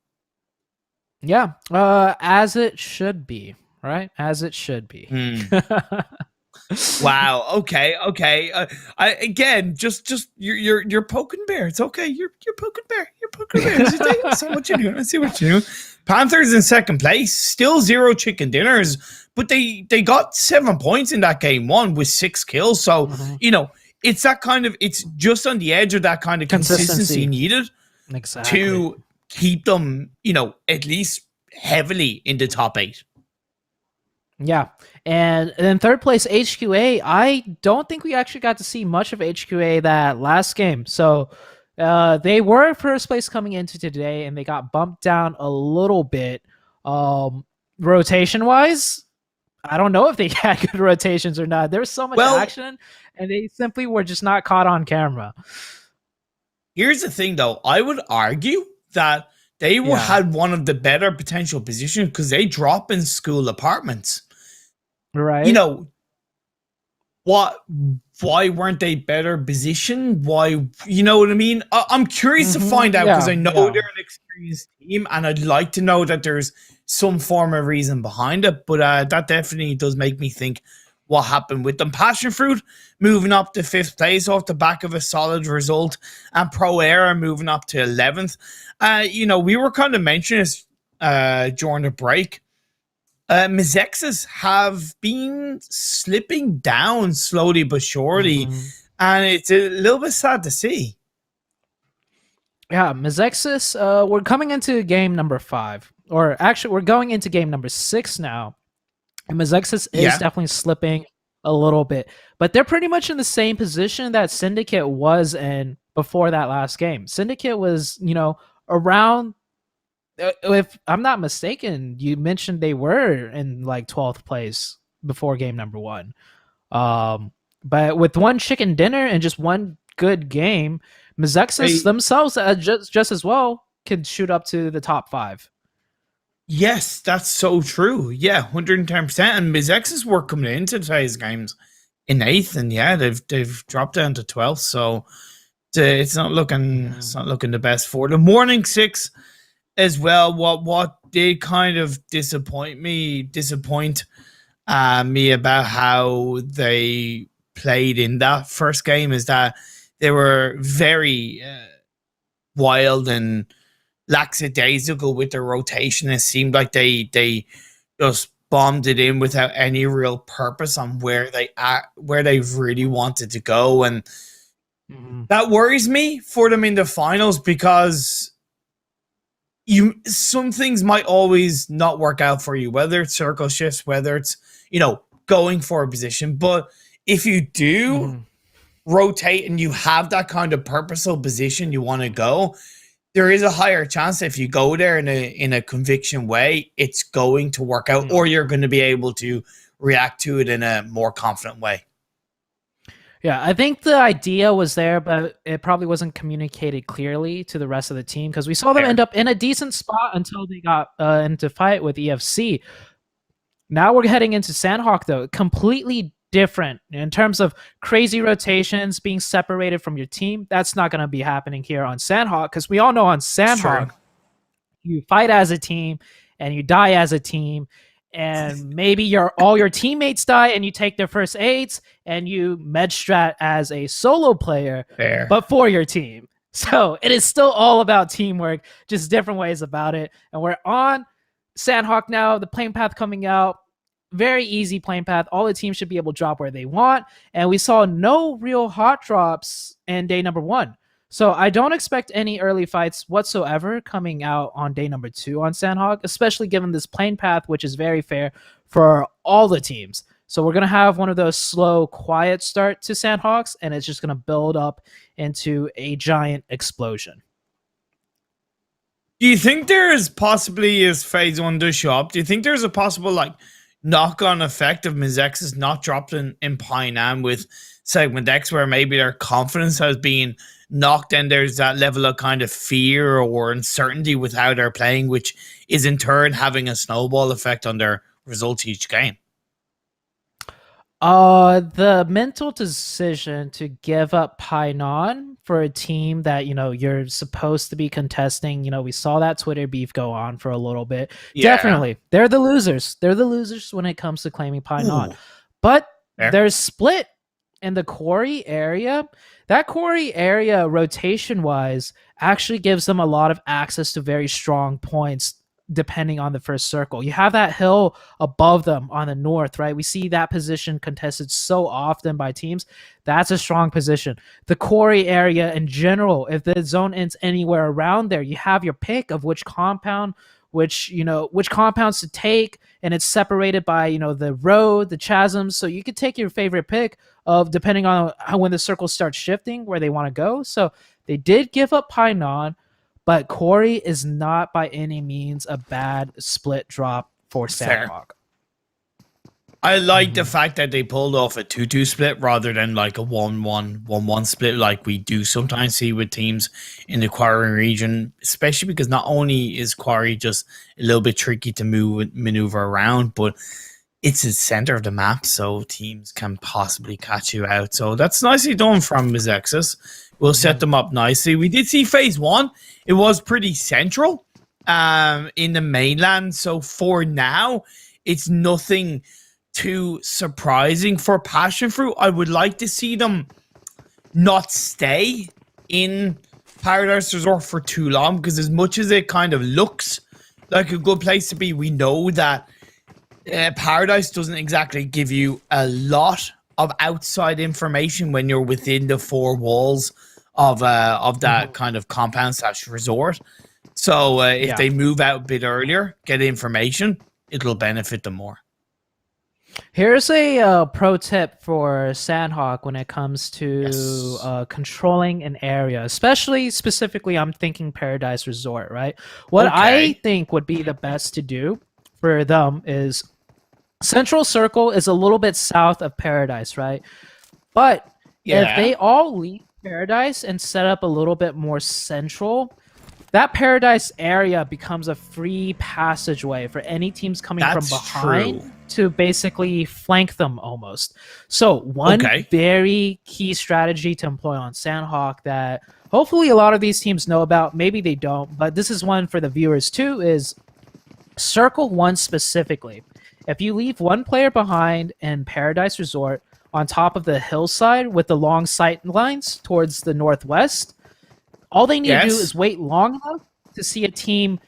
Speaker 4: Yeah, as it should be. Right, as it should be.
Speaker 3: Wow. Okay. Again, just you're poking bear. It's okay. You're poking bear. You're poking bear. I see what you're doing. I see what you're doing. Panthers in second place, still 0 chicken dinners, but they got 7 points in that game 1 with 6 kills. So it's that kind of, it's just on the edge of that kind of consistency needed to keep them, at least heavily in the top 8.
Speaker 4: Yeah, and then third place HQA. I don't think we actually got to see much of HQA that last game. So they were first place coming into today, and they got bumped down a little bit. Rotation wise, I don't know if they had good rotations or not. There was so much action, and they simply were just not caught on camera.
Speaker 3: Here's the thing, though. I would argue that they had one of the better potential positions because they drop in school apartments.
Speaker 4: Right.
Speaker 3: Why weren't they better positioned? Why, you know what I mean? I'm curious to find out because I know they're an experienced team, and I'd like to know that there's some form of reason behind it. But that definitely does make me think what happened with them. PassionFruit moving up to 5th place off the back of a solid result, and Pro Era moving up to 11th. We were kind of mentioning this during the break. Mezexis have been slipping down slowly but surely, and it's a little bit sad to see.
Speaker 4: Yeah, Mezexis, we're coming into game number 5, or actually we're going into game number 6 now, and Mezexis is definitely slipping a little bit, but they're pretty much in the same position that Syndicate was in before that last game. Syndicate was, around, if I'm not mistaken, you mentioned they were in like 12th place before game number 1. But with one chicken dinner and just one good game, Mezexis themselves just as well could shoot up to the top 5.
Speaker 3: Yes, that's so true. Yeah, 110%. And Mezexis were coming into today's games in 8th, and they've dropped down to 12th. So it's not looking the best for them. Morning 6 as well. What did kind of disappoint me about how they played in that first game is that they were very wild and lackadaisical with their rotation. It seemed like they just bombed it in without any real purpose on where they really wanted to go, and that worries me for them in the finals, because some things might always not work out for you, whether it's circle shifts, whether it's, going for a position. But if you do rotate and you have that kind of purposeful position you want to go, there is a higher chance if you go there in a conviction way, it's going to work out, or you're going to be able to react to it in a more confident way.
Speaker 4: Yeah, I think the idea was there, but it probably wasn't communicated clearly to the rest of the team, because we saw them end up in a decent spot until they got into fight with EFC. Now we're heading into Sanhok, though. Completely different in terms of crazy rotations, being separated from your team. That's not going to be happening here on Sanhok, because we all know on Sanhok, you fight as a team and you die as a team. And maybe all your teammates die and you take their first aids and you med strat as a solo player, but for your team. So it is still all about teamwork, just different ways about it. And we're on Sanhok now, the plane path coming out. Very easy plane path. All the teams should be able to drop where they want. And we saw no real hot drops in day number 1. So I don't expect any early fights whatsoever coming out on day number 2 on Sanhok, especially given this plane path, which is very fair for all the teams. So we're going to have one of those slow, quiet start to Sanhoks, and it's just going to build up into a giant explosion.
Speaker 3: Do you think there is possibly, as phase 1 does show up, do you think there's a possible knock-on effect of Mezexis not dropped in Painan with SegmentX, where maybe their confidence has been knocked and there's that level of kind of fear or uncertainty with how they're playing, which is in turn having a snowball effect on their results each game?
Speaker 4: The mental decision to give up Painan for a team that, you're supposed to be contesting, we saw that Twitter beef go on for a little bit. Yeah. Definitely. They're the losers. They're the losers when it comes to claiming Painan. But they're split in the quarry area. That quarry area, rotation-wise, actually gives them a lot of access to very strong points depending on the first circle. You have that hill above them on the north, right? We see that position contested so often by teams. That's a strong position. The quarry area in general, if the zone ends anywhere around there, you have your pick of which compound, which compounds to take, and it's separated by, the road, the chasms. So you could take your favorite pick of, depending on when the circles start shifting, where they want to go. So they did give up Painan, but Quarry is not by any means a bad split drop for Sanhok.
Speaker 3: I like the fact that they pulled off a 2-2 split rather than like a 1-1 split like we do sometimes see with teams in the Quarry region, especially because not only is Quarry just a little bit tricky to maneuver around, but it's the center of the map, so teams can possibly catch you out. So that's nicely done from Mezexis. We'll set them up nicely. We did see phase 1. It was pretty central in the mainland. So for now, it's nothing too surprising for PassionFruit. I would like to see them not stay in Paradise Resort for too long, because as much as it kind of looks like a good place to be, we know that Paradise doesn't exactly give you a lot of outside information when you're within the 4 walls of that kind of compound / resort. So if they move out a bit earlier, get information, it'll benefit them more.
Speaker 4: Here's a pro tip for Sanhok when it comes to controlling an area, specifically I'm thinking Paradise Resort, right? What I think would be the best to do for them is Central Circle is a little bit south of Paradise, right? But if they all leave Paradise and set up a little bit more central, that Paradise area becomes a free passageway for any teams coming from behind to basically flank them almost. So one very key strategy to employ on Sanhok that hopefully a lot of these teams know about, maybe they don't, but this is one for the viewers too, is Circle 1 specifically. If you leave one player behind in Paradise Resort on top of the hillside with the long sight lines towards the northwest, all they need to do is wait long enough to see a team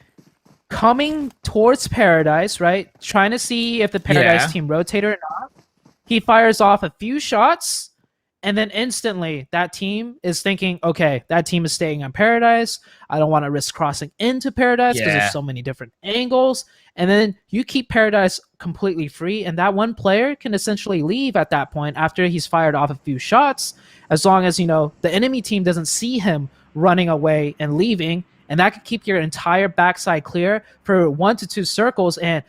Speaker 4: coming towards Paradise, right? Trying to see if the Paradise team rotate or not. He fires off a few shots, and then instantly that team is thinking, okay, that team is staying on Paradise. I don't want to risk crossing into Paradise because there's so many different angles. And then you keep Paradise completely free, and that one player can essentially leave at that point after he's fired off a few shots, as long as, you know, the enemy team doesn't see him running away and leaving, and that could keep your entire backside clear for 1 to 2 circles. And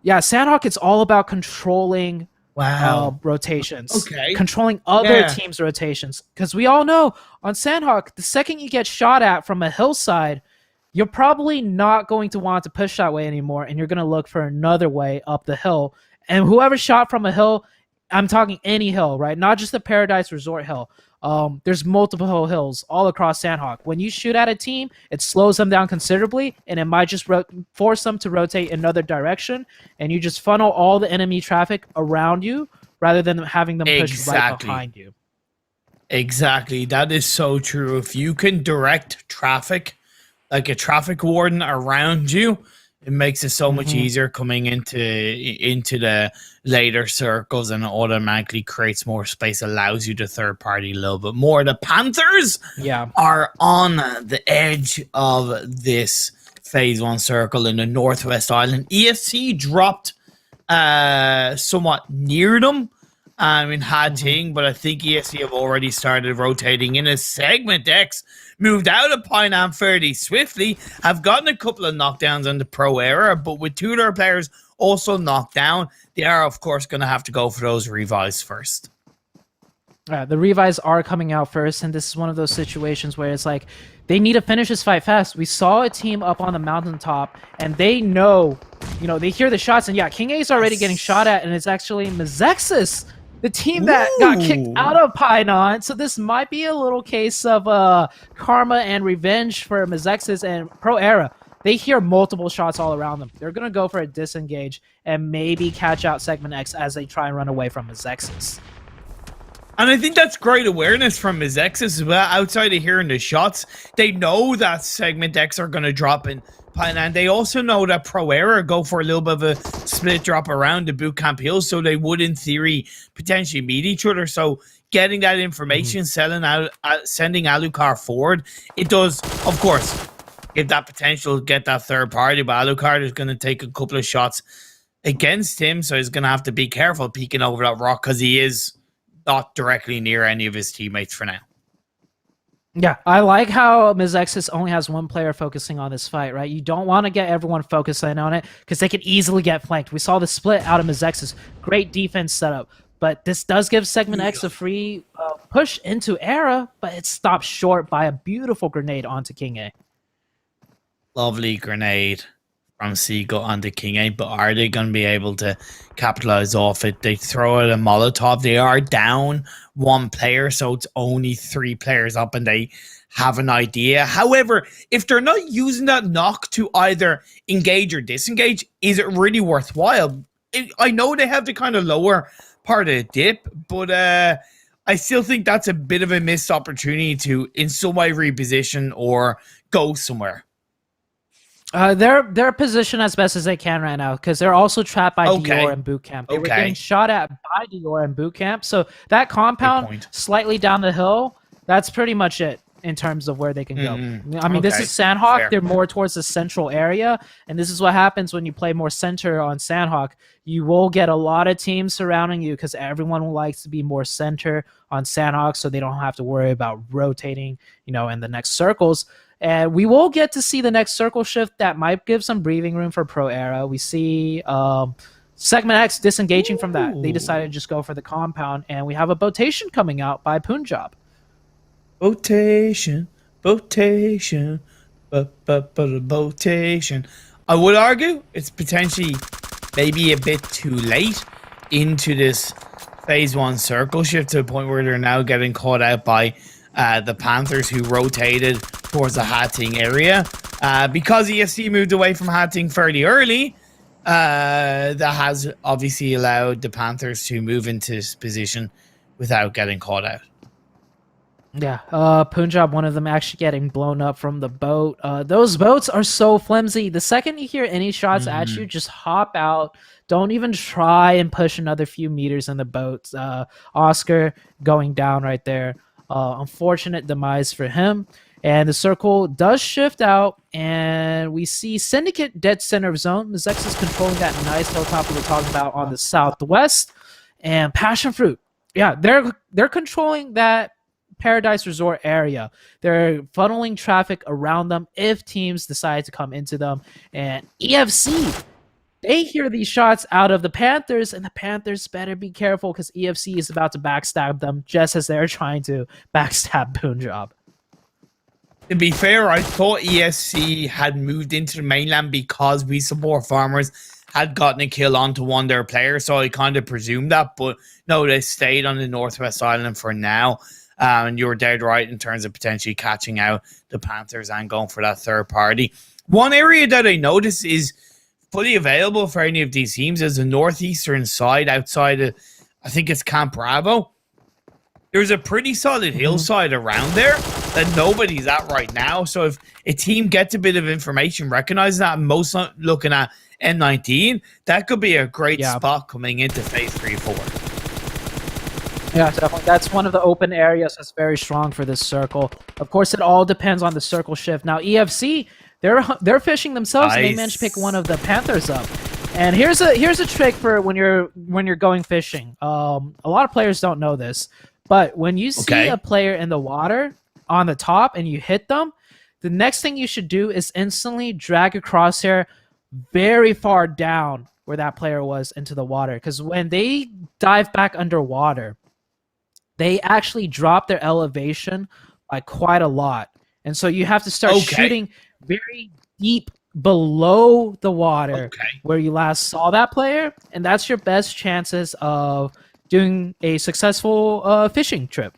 Speaker 4: yeah, Sanhok, it's all about controlling rotations, controlling other teams' rotations, because we all know on Sanhok, the second you get shot at from a hillside, you're probably not going to want to push that way anymore, and you're going to look for another way up the hill. And whoever shot from a hill, I'm talking any hill, right? Not just the Paradise Resort hill. There's multiple hills all across Sanhok. When you shoot at a team, it slows them down considerably, and it might just force them to rotate another direction, and you just funnel all the enemy traffic around you rather than having them push right behind you.
Speaker 3: Exactly. That is so true. If you can direct traffic, like a traffic warden around you, it makes it so much easier coming into the later circles, and it automatically creates more space, allows you to third party a little bit more. The Panthers are on the edge of this phase 1 circle in the Northwest Island. ESC dropped somewhat near them in Hating, but I think ESC have already started rotating in. A SegmentX moved out of Painan fairly swiftly, have gotten a couple of knockdowns on the pro era, but with 2 of their players also knocked down, they are, of course, going to have to go for those revives first.
Speaker 4: The revives are coming out first, and this is one of those situations where it's like, they need to finish this fight fast. We saw a team up on the mountaintop, and they know, you know, they hear the shots, and yeah, King A is already getting shot at, and it's actually Mezexis, the team that got kicked out of Painan. So this might be a little case of karma and revenge for Mezexis and Pro Era. They hear multiple shots all around them. They're going to go for a disengage and maybe catch out SegmentX as they try and run away from Mezexis.
Speaker 3: And I think that's great awareness from Mezexis as well. Outside of hearing the shots, they know that SegmentX are going to drop in Painan. They also know that Pro Era go for a little bit of a split drop around the bootcamp hills, so they would, in theory, potentially meet each other. So getting that information, sending Alucard forward, it does, of course, give that potential, get that third party, but Alucard is going to take a couple of shots against him, so he's going to have to be careful peeking over that rock, because he is not directly near any of his teammates for now.
Speaker 4: Yeah, I like how Mezexis only has 1 player focusing on this fight, right? You don't want to get everyone focusing on it, because they could easily get flanked. We saw the split out of Mezexis. Great defense setup. But this does give SegmentX a free push into Era, but it's stopped short by a beautiful grenade onto King A.
Speaker 3: Lovely grenade from Seagull onto King A, but are they going to be able to capitalize off it? They throw out a Molotov. They are down 1 player, so it's only 3 players up, and they have an idea. However, if they're not using that knock to either engage or disengage, is it really worthwhile? I know they have the kind of lower part of the dip, but I still think that's a bit of a missed opportunity to in some way reposition or go somewhere.
Speaker 4: They're positioned as best as they can right now, because they're also trapped by Dior and Bootcamp. They were getting shot at by Dior and Bootcamp, so that compound slightly down the hill, that's pretty much it in terms of where they can go. I mean, this is Sanhok. Fair. They're more towards the central area, and this is what happens when you play more center on Sanhok. You will get a lot of teams surrounding you, because everyone likes to be more center on Sanhok, so they don't have to worry about rotating, you know, in the next circles. And we will get to see the next circle shift that might give some breathing room for Pro Era. We see SegmentX disengaging from that. They decided to just go for the compound, and we have a botation coming out by Punjab.
Speaker 3: Botation. I would argue it's potentially maybe a bit too late into this phase 1 circle shift, to the point where they're now getting caught out by the Panthers, who rotated towards the Hating area. Because ESC moved away from Hating fairly early, that has obviously allowed the Panthers to move into this position without getting caught out.
Speaker 4: Yeah, Punjab, one of them actually getting blown up from the boat. Those boats are so flimsy. The second you hear any shots at you, just hop out. Don't even try and push another few meters in the boat. Oscar going down right there. Unfortunate demise for him. And the circle does shift out, and we see Syndicate dead center of zone. Mezexis controlling that nice hilltop we were talking about on the southwest. And PassionFruit, yeah, they're controlling that Paradise Resort area. They're funneling traffic around them if teams decide to come into them. And EFC, they hear these shots out of the Panthers, and the Panthers better be careful because EFC is about to backstab them just as they're trying to backstab Punjab.
Speaker 3: To be fair, I thought ESC had moved into the mainland because We Support Farmers had gotten a kill onto one of their players, so I kind of presumed that. But no, they stayed on the Northwest Island for now. And you were dead right in terms of potentially catching out the Panthers and going for that third party. One area that I noticed is fully available for any of these teams is the northeastern side outside of, I think it's Camp Bravo. There's a pretty solid hillside around there that nobody's at right now. So if a team gets a bit of information, recognizes that, and most looking at M19, that could be a great spot coming into phase 3-4.
Speaker 4: Yeah, definitely. That's one of the open areas that's very strong for this circle. Of course, it all depends on the circle shift. Now, EFC, they're fishing themselves, and they managed to pick one of the Panthers up. And here's a trick for when you're going fishing. A lot of players don't know this, but when you see a player in the water on the top and you hit them, the next thing you should do is instantly drag a crosshair very far down where that player was into the water. Because when they dive back underwater, they actually drop their elevation by quite a lot. And so you have to start shooting very deep below the water where you last saw that player. And that's your best chances of doing a successful fishing trip.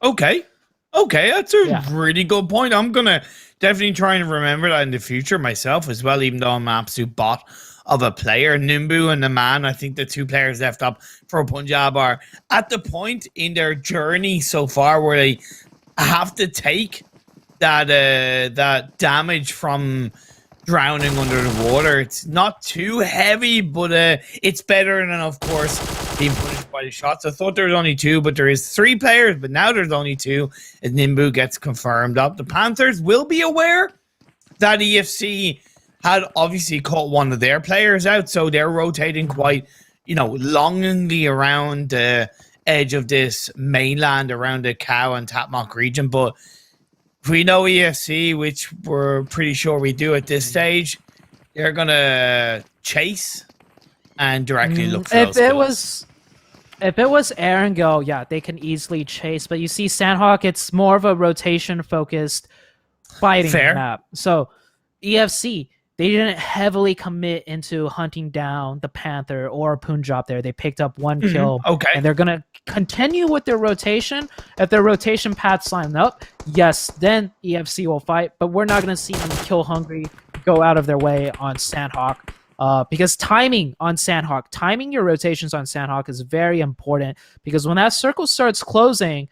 Speaker 3: Okay, that's a really good point. I'm going to definitely try and remember that in the future myself as well, even though I'm an absolute bot of a player. Nimbu and the man, I think the two players left up for Punjab are at the point in their journey so far where they have to take that damage from drowning under the water. It's not too heavy, but it's better than, of course, being punished by the shots. I thought there was only two, but there is three players, but now there's only two as Nimbu gets confirmed up. The Panthers will be aware that EFC had obviously caught one of their players out, so they're rotating quite, longingly around the edge of this mainland around the Cow and Tapmock region. But if we know EFC, which we're pretty sure we do at this stage, they're going to chase and directly look for those kills.
Speaker 4: If it was Erangel, yeah, they can easily chase. But you see Sanhok, it's more of a rotation-focused fighting map. So EFC, they didn't heavily commit into hunting down the Panther or Punjab there. They picked up one kill. And they're going to continue with their rotation. If their rotation paths line up, yes, then EFC will fight. But we're not going to see them kill hungry, go out of their way on Sanhok. Because timing your rotations on Sanhok is very important. Because when that circle starts closing,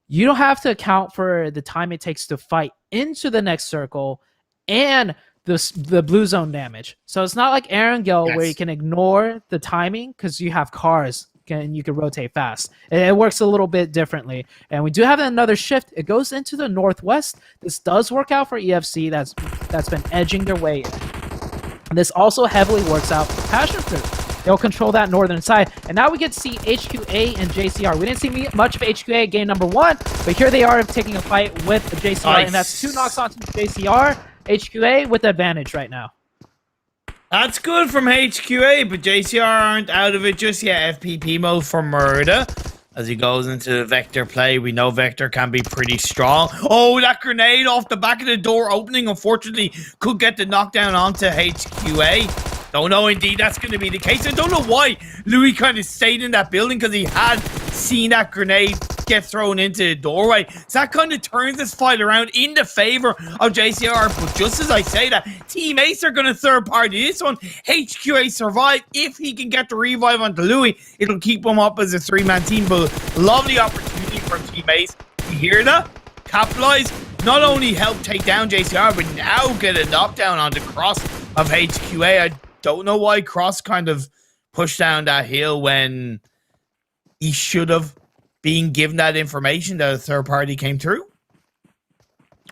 Speaker 4: you don't have to account for the time it takes to fight into the next circle and the blue zone damage. So it's not like Erangel where you can ignore the timing because you have cars and you can rotate fast. It works a little bit differently. And we do have another shift. It goes into the northwest. This does work out for EFC. That's been edging their way in. And this also heavily works out for PassionFruit. They'll control that northern side. And now we get to see HQA and JCR. We didn't see much of HQA game number one, but here they are taking a fight with the JCR. And that's 2 knocks onto the JCR. HQA with advantage right now.
Speaker 3: That's good from HQA, but JCR aren't out of it just yet. FPP mode for Murda as he goes into the Vector play. We know Vector can be pretty strong. Oh, that grenade off the back of the door opening, unfortunately, could get the knockdown onto HQA. Don't know, indeed, that's going to be the case. I don't know why Louis kind of stayed in that building because he had seen that grenade get thrown into the doorway. So that kind of turns this fight around in the favor of JCR. But just as I say that, Team Ace are going to third party this one. HQA survive. If he can get the revive onto Louis, it'll keep him up as a 3-man team. But lovely opportunity from Team Ace You hear that? Capitalize. Not only help take down JCR, but now get a knockdown on the Cross of HQA. I don't know why Cross kind of pushed down that hill when he should have been given that information that a third party came through.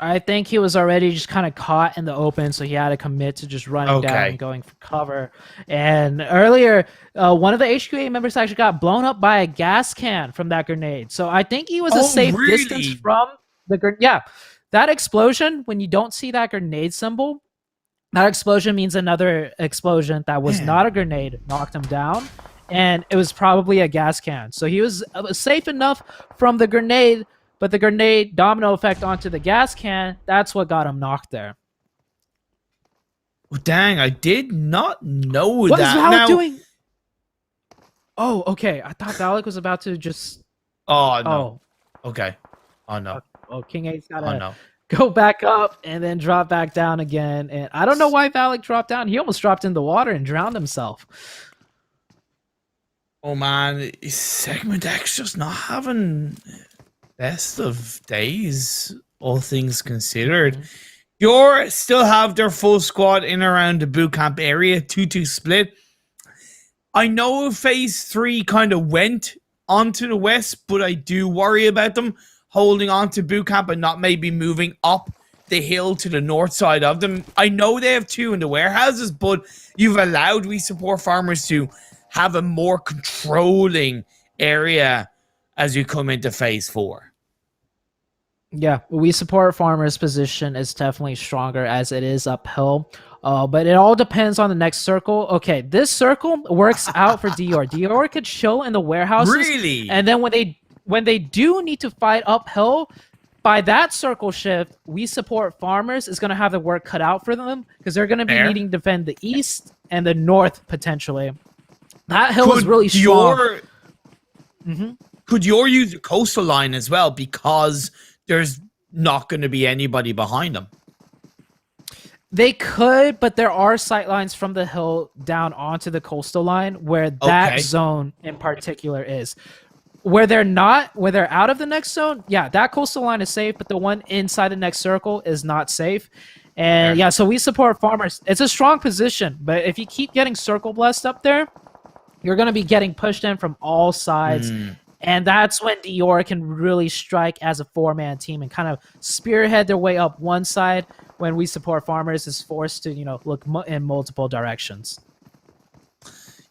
Speaker 4: I think he was already just kind of caught in the open, so he had to commit to just running down and going for cover. And earlier, one of the HQA members actually got blown up by a gas can from that grenade. So I think he was a safe distance from the grenade. Yeah, that explosion, when you don't see that grenade symbol, that explosion means another explosion that was not a grenade knocked him down. And it was probably a gas can. So he was safe enough from the grenade, but the grenade domino effect onto the gas can, that's what got him knocked there.
Speaker 3: Oh, dang, I did not know
Speaker 4: what
Speaker 3: that.
Speaker 4: What is Valak doing? Oh, okay. I thought Valak was about to just...
Speaker 3: Oh, no. Oh. Okay. Oh, no.
Speaker 4: Oh, King 8's got to go back up and then drop back down again. And I don't know why Valak dropped down. He almost dropped in the water and drowned himself.
Speaker 3: Oh, man. SegmentX just not having... best of days, all things considered. Dior still have their full squad in around the boot camp area, 2-2 split. I know phase 3 kind of went onto the west, but I do worry about them holding on to boot camp and not maybe moving up the hill to the north side of them. I know they have 2 in the warehouses, but you've allowed We Support Farmers to have a more controlling area as you come into phase 4.
Speaker 4: Yeah, We Support Farmers' position is definitely stronger as it is uphill. But it all depends on the next circle. Okay, this circle works out for Dior. Dior could chill in the warehouses.
Speaker 3: Really?
Speaker 4: And then when they do need to fight uphill, by that circle shift, We Support Farmers is going to have the work cut out for them because they're going to be needing to defend the east and the north potentially. That hill is really strong.
Speaker 3: Could Dior use the coastal line as well because there's not going to be anybody behind them?
Speaker 4: They could, but there are sight lines from the hill down onto the coastal line where that zone in particular is. Where they're out of the next zone, yeah, that coastal line is safe, but the one inside the next circle is not safe. And yeah, so We Support Farmers. It's a strong position, but if you keep getting circle blessed up there, you're going to be getting pushed in from all sides. And that's when Dior can really strike as a 4-man team and kind of spearhead their way up one side when We Support Farmers is forced to, look in multiple directions.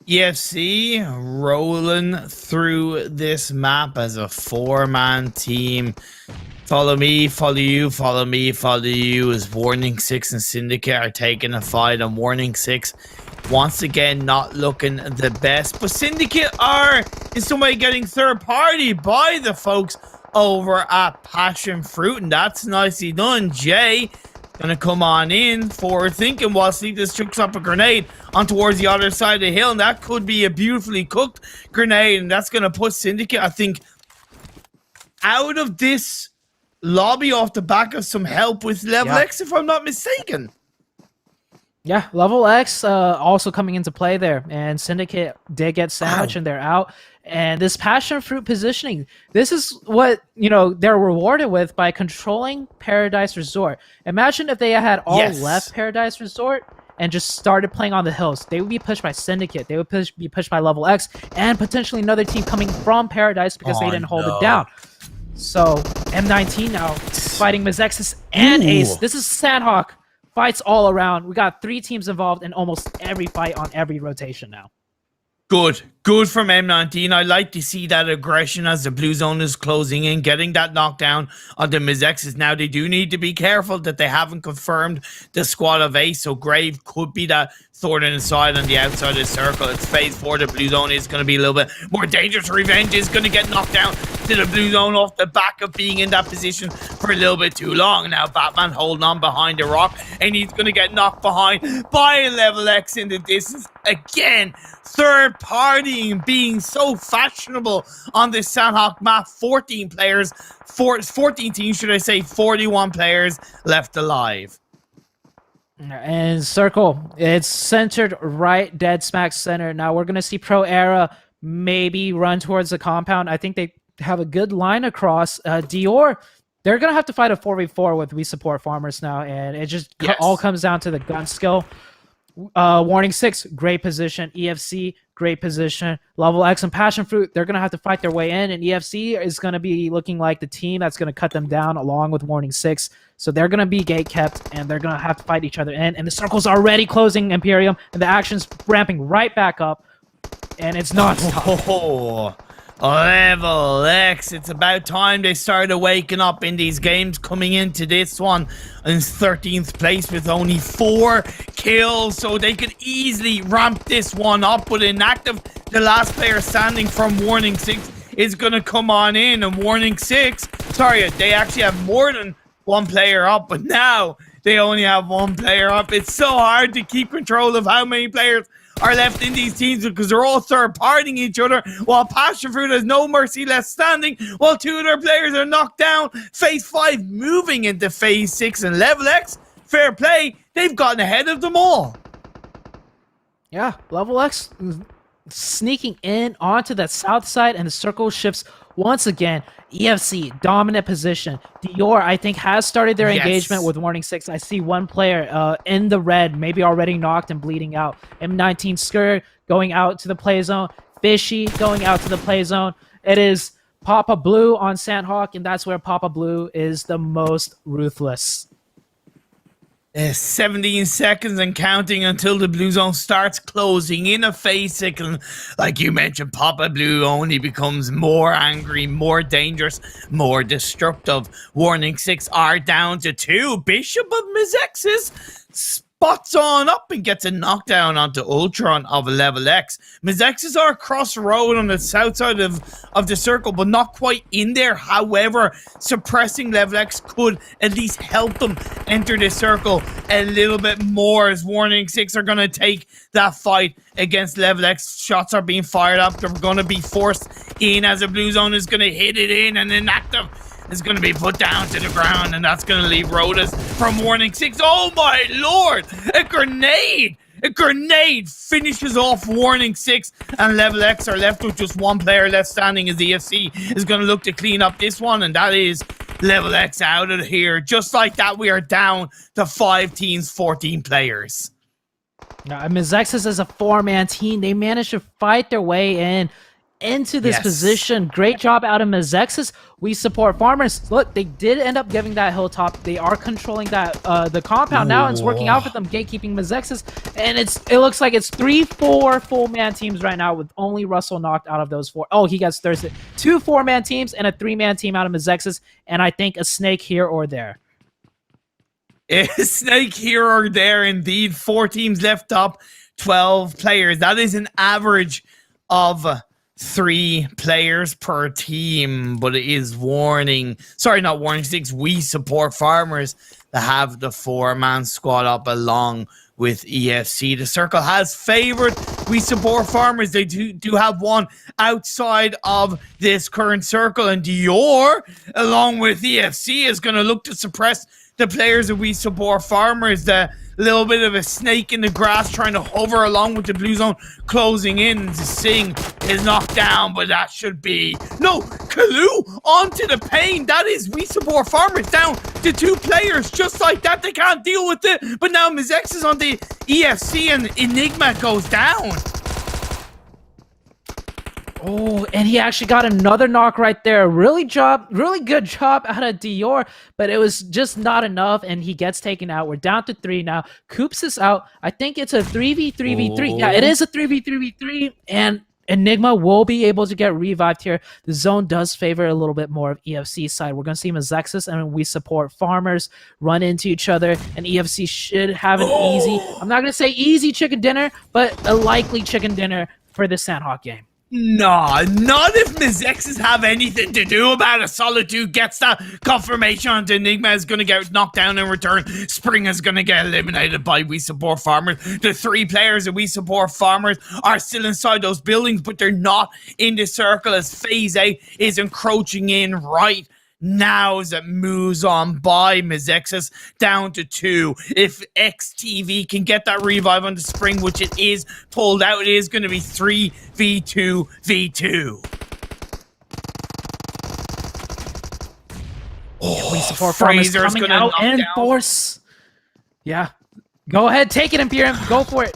Speaker 3: EFC rolling through this map as a 4-man team. Follow me, follow you, follow me, follow you as Warning 6 and Syndicate are taking a fight on Warning 6. Once again, not looking the best. But Syndicate are in some way getting third party by the folks over at PassionFruit. And that's nicely done. Jay gonna come on in forward thinking while Sleepless chucks up a grenade on towards the other side of the hill. And that could be a beautifully cooked grenade. And that's gonna put Syndicate, I think, out of this lobby off the back of some help with LeveLx, if I'm not mistaken.
Speaker 4: Yeah, LeveLx also coming into play there, and Syndicate did get sandwiched and they're out. And this PassionFruit positioning, this is what they're rewarded with by controlling Paradise Resort. Imagine if they had all left Paradise Resort and just started playing on the hills. They would be pushed by Syndicate. They would be pushed by LeveLx and potentially another team coming from Paradise because they didn't hold it down. So M19 now fighting Mezexis and Ace. This is Sanhok. Fights all around. We got 3 teams involved in almost every fight on every rotation now. Good from M19. I like to see that aggression as the blue zone is closing in, getting that knockdown on the Mezexis. Now they do need to be careful that they haven't confirmed the squad of Ace, so Grave could be that thorn in the side on the outside of the circle. It's phase 4. The blue zone is going to be a little bit more dangerous. Revenge is going to get knocked down to the blue zone off the back of being in that position for a little bit too long. Now Batman holding on behind the rock, and he's going to get knocked behind by a LeveLx in the distance. Again, third partying being so fashionable on this Sanhok map. 14 players, 14 teams, should I say, 41 players left alive. And circle, it's centered right dead smack center. Now we're going to see Pro Era maybe run towards the compound. I think they have a good line across. Dior, they're going to have to fight a 4v4 with We Support Farmers now, and it just all comes down to the gun skill. Warning 6, great position. EFC, great position. LeveLx and PassionFruit, they're going to have to fight their way in, and EFC is going to be looking like the team that's going to cut them down along with Warning 6. So they're going to be gate kept, and they're going to have to fight each other in, and the circle's already closing Imperium, and the action's ramping right back up, and it's non-stop.
Speaker 3: LeveLx, it's about time they started waking up in these games. Coming into this one in 13th place with only 4 kills, so they could easily ramp this one up. But inactive, the last player standing from Warning 6 is going to come on in, and Warning 6, sorry, they actually have more than 1 player up, but now they only have 1 player up. It's so hard to keep control of how many players are left in these teams because they're all third-partying each other, while PassionFruit has no mercy left standing, while 2 of their players are knocked down. Phase 5 moving into Phase 6, and LeveLx, fair play, they've gotten ahead of them all.
Speaker 4: Yeah, LeveLx sneaking in onto that south side, and the circle shifts once again. EFC, dominant position. Dior, I think, has started their engagement with Warning 6. I see 1 player in the red, maybe already knocked and bleeding out. M19 Skir going out to the play zone. Fishy going out to the play zone. It is Papa Blue on Sanhok, and that's where Papa Blue is the most ruthless.
Speaker 3: 17 seconds and counting until the blue zone starts closing in a Phase 6. And like you mentioned, Papa Blue only becomes more angry, more dangerous, more destructive. Warning 6 are down to 2. Bishop of Mezexis spots on up and gets a knockdown onto Ultron of LeveLx. Mezexis are across the road on the south side of the circle, but not quite in there. However, suppressing LeveLx could at least help them enter the circle a little bit more, as Warning 6 are going to take that fight against LeveLx. Shots are being fired up. They're going to be forced in as the blue zone is going to hit it in, and inactive is going to be put down to the ground, and that's going to leave Rodas from Warning 6. Oh my lord! A grenade! A grenade finishes off Warning 6, and LeveLx are left with just 1 player left standing, as the EFC is going to look to clean up this one, and that is LeveLx out of here. Just like that, we are down to 5 teams, 14 players.
Speaker 4: Now, Mezexis is a 4-man team. They managed to fight their way into this position. Great job out of Mezexis. We Support Farmers. Look, they did end up giving that hilltop. They are controlling that the compound now, and it's working out for them, gatekeeping Mezexis. And it looks like it's 3-4 full-man teams right now, with only Russell knocked out of those 4. Oh, he gets Thursday. 2 4-man teams and a 3-man team out of Mezexis, and I think a snake here or there.
Speaker 3: A snake here or there, indeed. 4 teams left up, 12 players. That is an average of 3 players per team, but it is Warning 6, We Support Farmers that have the 4-man squad up along with EFC. The circle has favored We Support Farmers. They do have 1 outside of this current circle, and Dior, along with EFC, is going to look to suppress the players of We Support Farmers. The little bit of a snake in the grass trying to hover along with the blue zone closing in. The Sing is knocked down, but that should be... No, Kalu onto the pain. That is We Support Farmers down to 2 players. Just like that, they can't deal with it. But now Mezexis is on the EFC, and Enigma goes down.
Speaker 4: Oh, and he actually got another knock right there. Really good job out of Dior, but it was just not enough, and he gets taken out. We're down to 3 now. Coops is out. I think it's a 3v3v3. Yeah, it is a 3v3v3, and Enigma will be able to get revived here. The zone does favor a little bit more of EFC's side. We're going to see Mezexis and We Support Farmers run into each other, and EFC should have an easy, I'm not going to say easy chicken dinner, but a likely chicken dinner for the Sanhok game.
Speaker 3: Nah, not if Mezexis have anything to do about it. Solitude gets that confirmation onto Enigma is going to get knocked down in return. Spring is going to get eliminated by We Support Farmers. The 3 players of We Support Farmers are still inside those buildings, but they're not in the circle as Phase 8 is encroaching in right now as it moves on by Mezexis down to 2. If XTV can get that revive on the Spring, which it is pulled out, it is going to be 3v2v2.
Speaker 4: We support farmers
Speaker 3: Fraser's
Speaker 4: coming
Speaker 3: gonna
Speaker 4: out
Speaker 3: knock
Speaker 4: in
Speaker 3: down.
Speaker 4: force. Yeah. Go ahead, take it, Imperium. Go for it.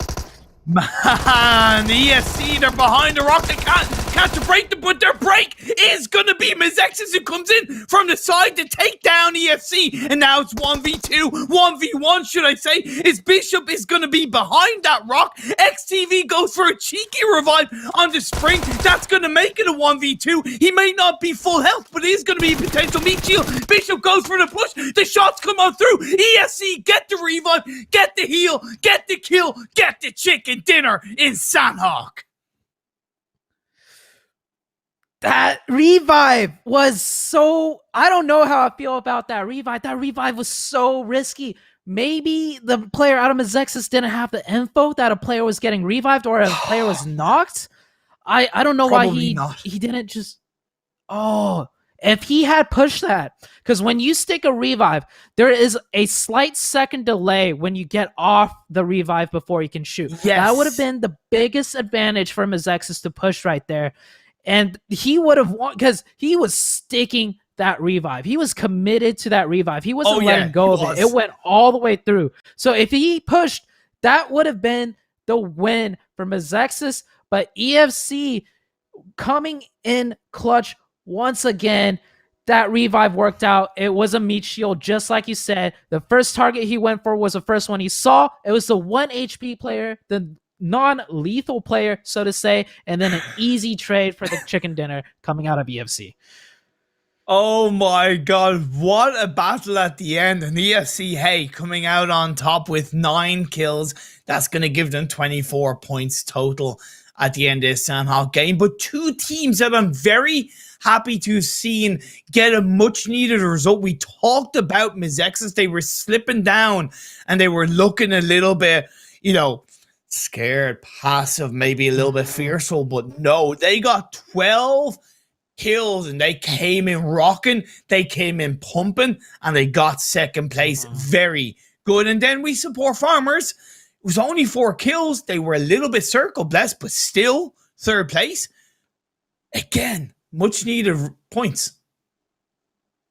Speaker 3: Man, the ESC, they're behind the rock. They can't catch a break, but their break is going to be Mezexis, who comes in from the side to take down ESC. And now it's 1v2, 1v1, should I say. His Bishop is going to be behind that rock. XTV goes for a cheeky revive on the spring. That's going to make it a 1v2. He may not be full health, but it is going to be a potential meat shield. Bishop goes for the push. The shots come on through. ESC, get the revive, get the heal, get the kill, get the chicken dinner in Sanhok.
Speaker 4: That revive was so... I don't know how I feel about that revive. That revive was so risky. Maybe the player out of Mezexis didn't have the info that a player was getting revived or a player was knocked. I don't know
Speaker 3: Probably
Speaker 4: why he didn't just... Oh, if he had pushed that, because when you stick a revive, there is a slight second delay when you get off the revive before you can shoot.
Speaker 3: Yes.
Speaker 4: That would have been the biggest advantage for Mezexis to push right there. And he would have won because he was sticking that revive. He was committed to that revive. He wasn't letting go of it. It went all the way through. So if he pushed, that would have been the win for Mezexis. But EFC coming in clutch once again. That revive worked out. It was a meat shield, just like you said. The first target he went for was the first one he saw. It was the 1 HP player, the non-lethal player, so to say, and then an easy trade for the chicken dinner coming out of EFC.
Speaker 3: Oh my god, what a battle at the end. And EFC, hey, coming out on top with 9 kills. That's going to give them 24 points total at the end of this Sanhok game. But 2 teams that I'm very happy to have seen get a much needed result. We talked about Mezexis. They were slipping down and they were looking a little bit, scared, passive, maybe a little bit fearful, but no, they got 12 kills and they came in rocking, they came in pumping, and they got second place. Very good. And then we support farmers. It was only 4 kills. They were a little bit circle blessed, but still third place. Again, much needed points.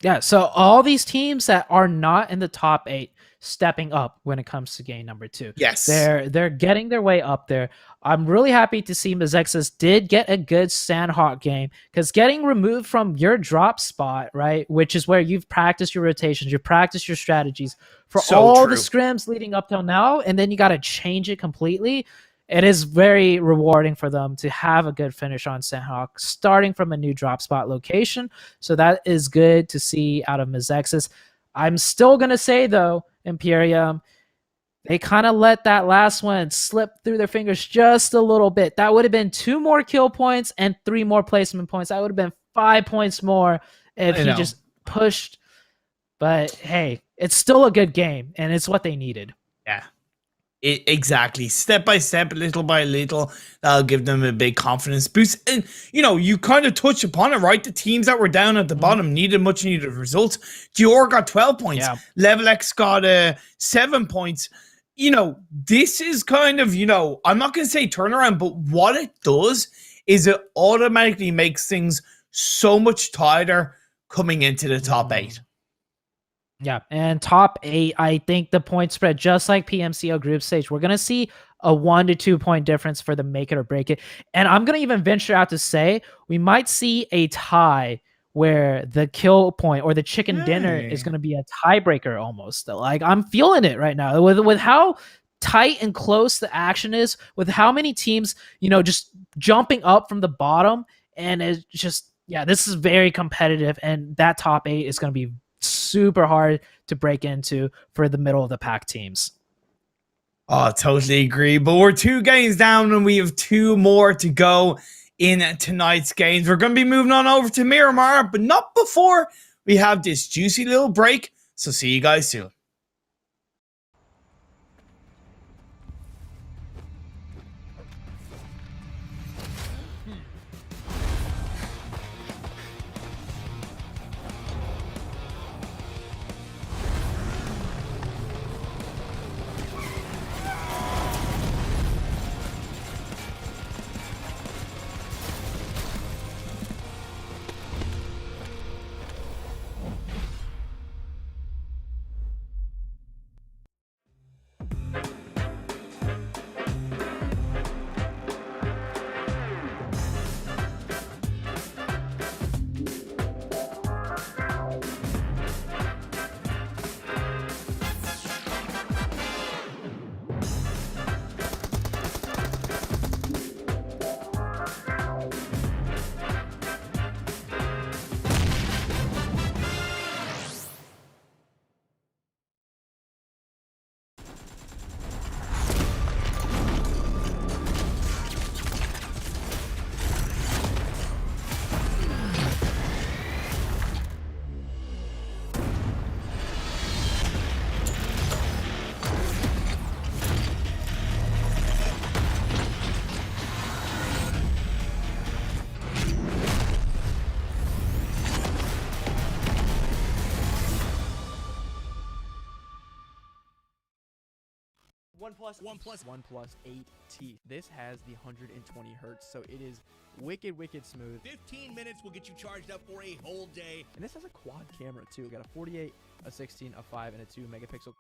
Speaker 4: Yeah, so all these teams that are not in the top 8 stepping up when it comes to game number 2.
Speaker 3: Yes.
Speaker 4: They're getting their way up there. I'm really happy to see Mezexis did get a good Sanhok game, because getting removed from your drop spot, right, which is where you've practiced your rotations, you've practiced your strategies for all the scrims leading up till now, and then you got to change it completely. It is very rewarding for them to have a good finish on Sanhok, starting from a new drop spot location. So that is good to see out of Mezexis. I'm still going to say, though, Imperium, they kind of let that last one slip through their fingers just a little bit. That would have been 2 more kill points and 3 more placement points. That would have been 5 points more if he just pushed. But hey, it's still a good game, and it's what they needed.
Speaker 3: Yeah. Exactly. Step by step, little by little, that'll give them a big confidence boost. And, you kind of touch upon it, right? The teams that were down at the bottom needed much needed results. Dior got 12 points. Yeah. LeveLx got 7 points. This is kind of, I'm not going to say turnaround, but what it does is it automatically makes things so much tighter coming into the top 8.
Speaker 4: Yeah, and top 8, I think the point spread, just like PMCO group stage, we're going to see a 1 to 2 point difference for the make it or break it. And I'm going to even venture out to say we might see a tie where the kill point or the chicken dinner is going to be a tiebreaker almost. Like, I'm feeling it right now with how tight and close the action is, with how many teams, just jumping up from the bottom. And it's just, this is very competitive. And that top 8 is going to be super hard to break into for the middle of the pack teams.
Speaker 3: Oh, totally agree. But we're 2 games down and we have 2 more to go in tonight's games. We're going to be moving on over to Miramar, but not before we have this juicy little break. So see you guys soon.
Speaker 2: OnePlus
Speaker 1: 8T. This has the 120 hertz, so it is wicked smooth.
Speaker 2: 15 minutes will get you charged up for a whole day.
Speaker 1: And this has a quad camera too. Got a 48, a 16, a 5, and a 2 megapixel.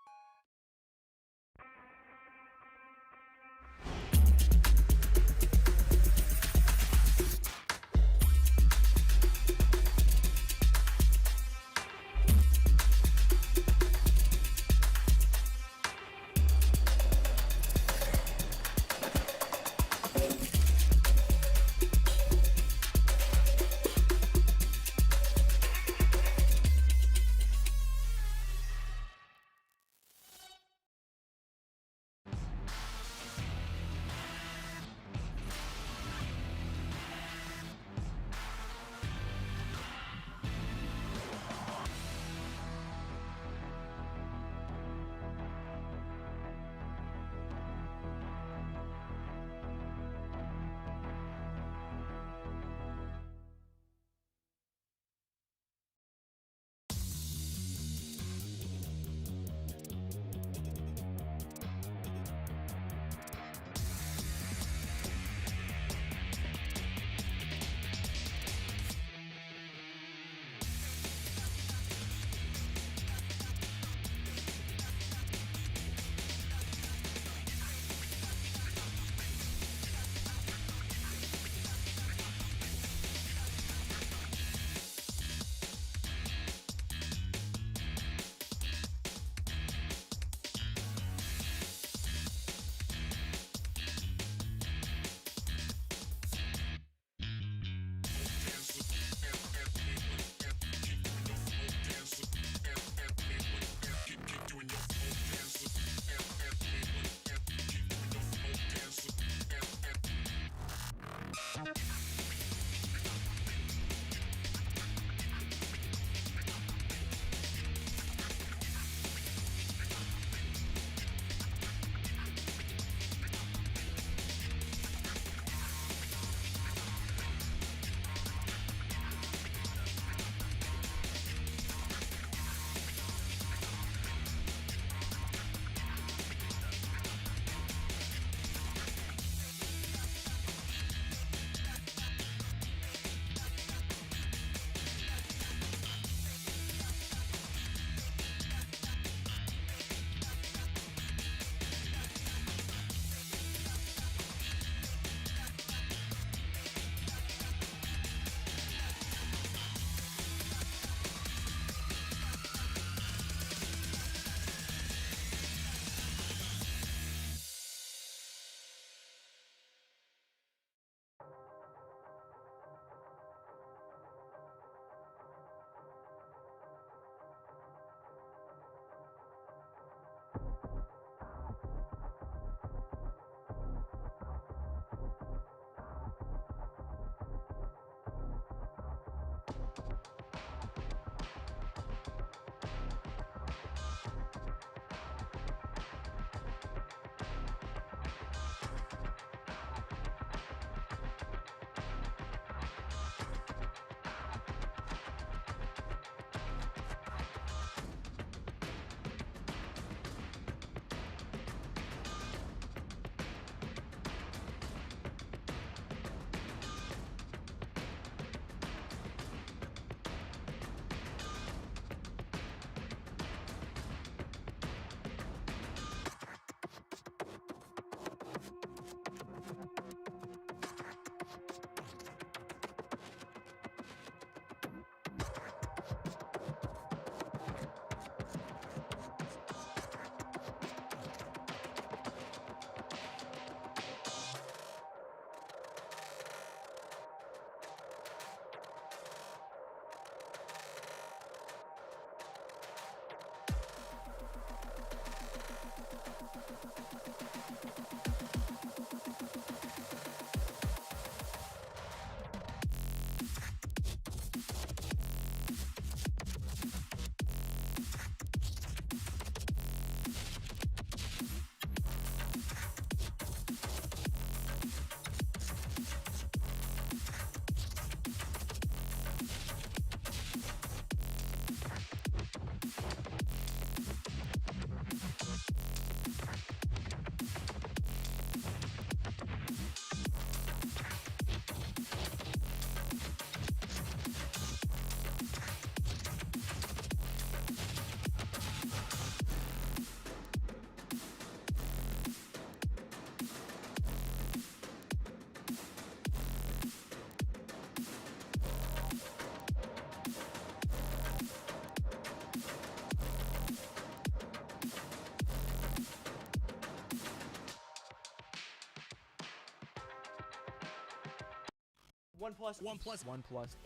Speaker 1: OnePlus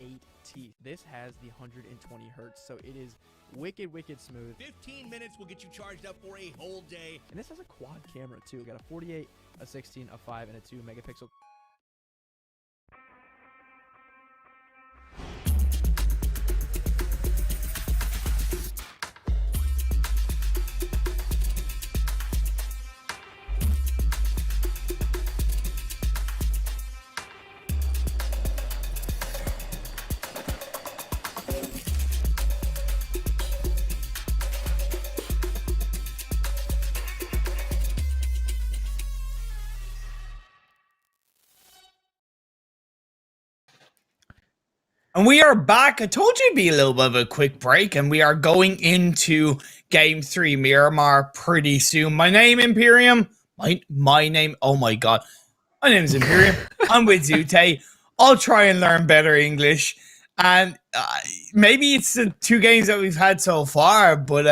Speaker 1: 8T. This has the 120 hertz, so it is wicked smooth.
Speaker 2: 15 minutes will get you charged up for a whole day.
Speaker 1: And this has a quad camera too. Got a 48, a 16, a 5, and a 2 megapixel.
Speaker 3: And we are back. I told you it'd be a little bit of a quick break, and we are going into Game 3 Miramar pretty soon. My name, Imperium. My name, oh my god. My name is Imperium. I'm with Zute. I'll try and learn better English. And maybe it's the 2 games that we've had so far, but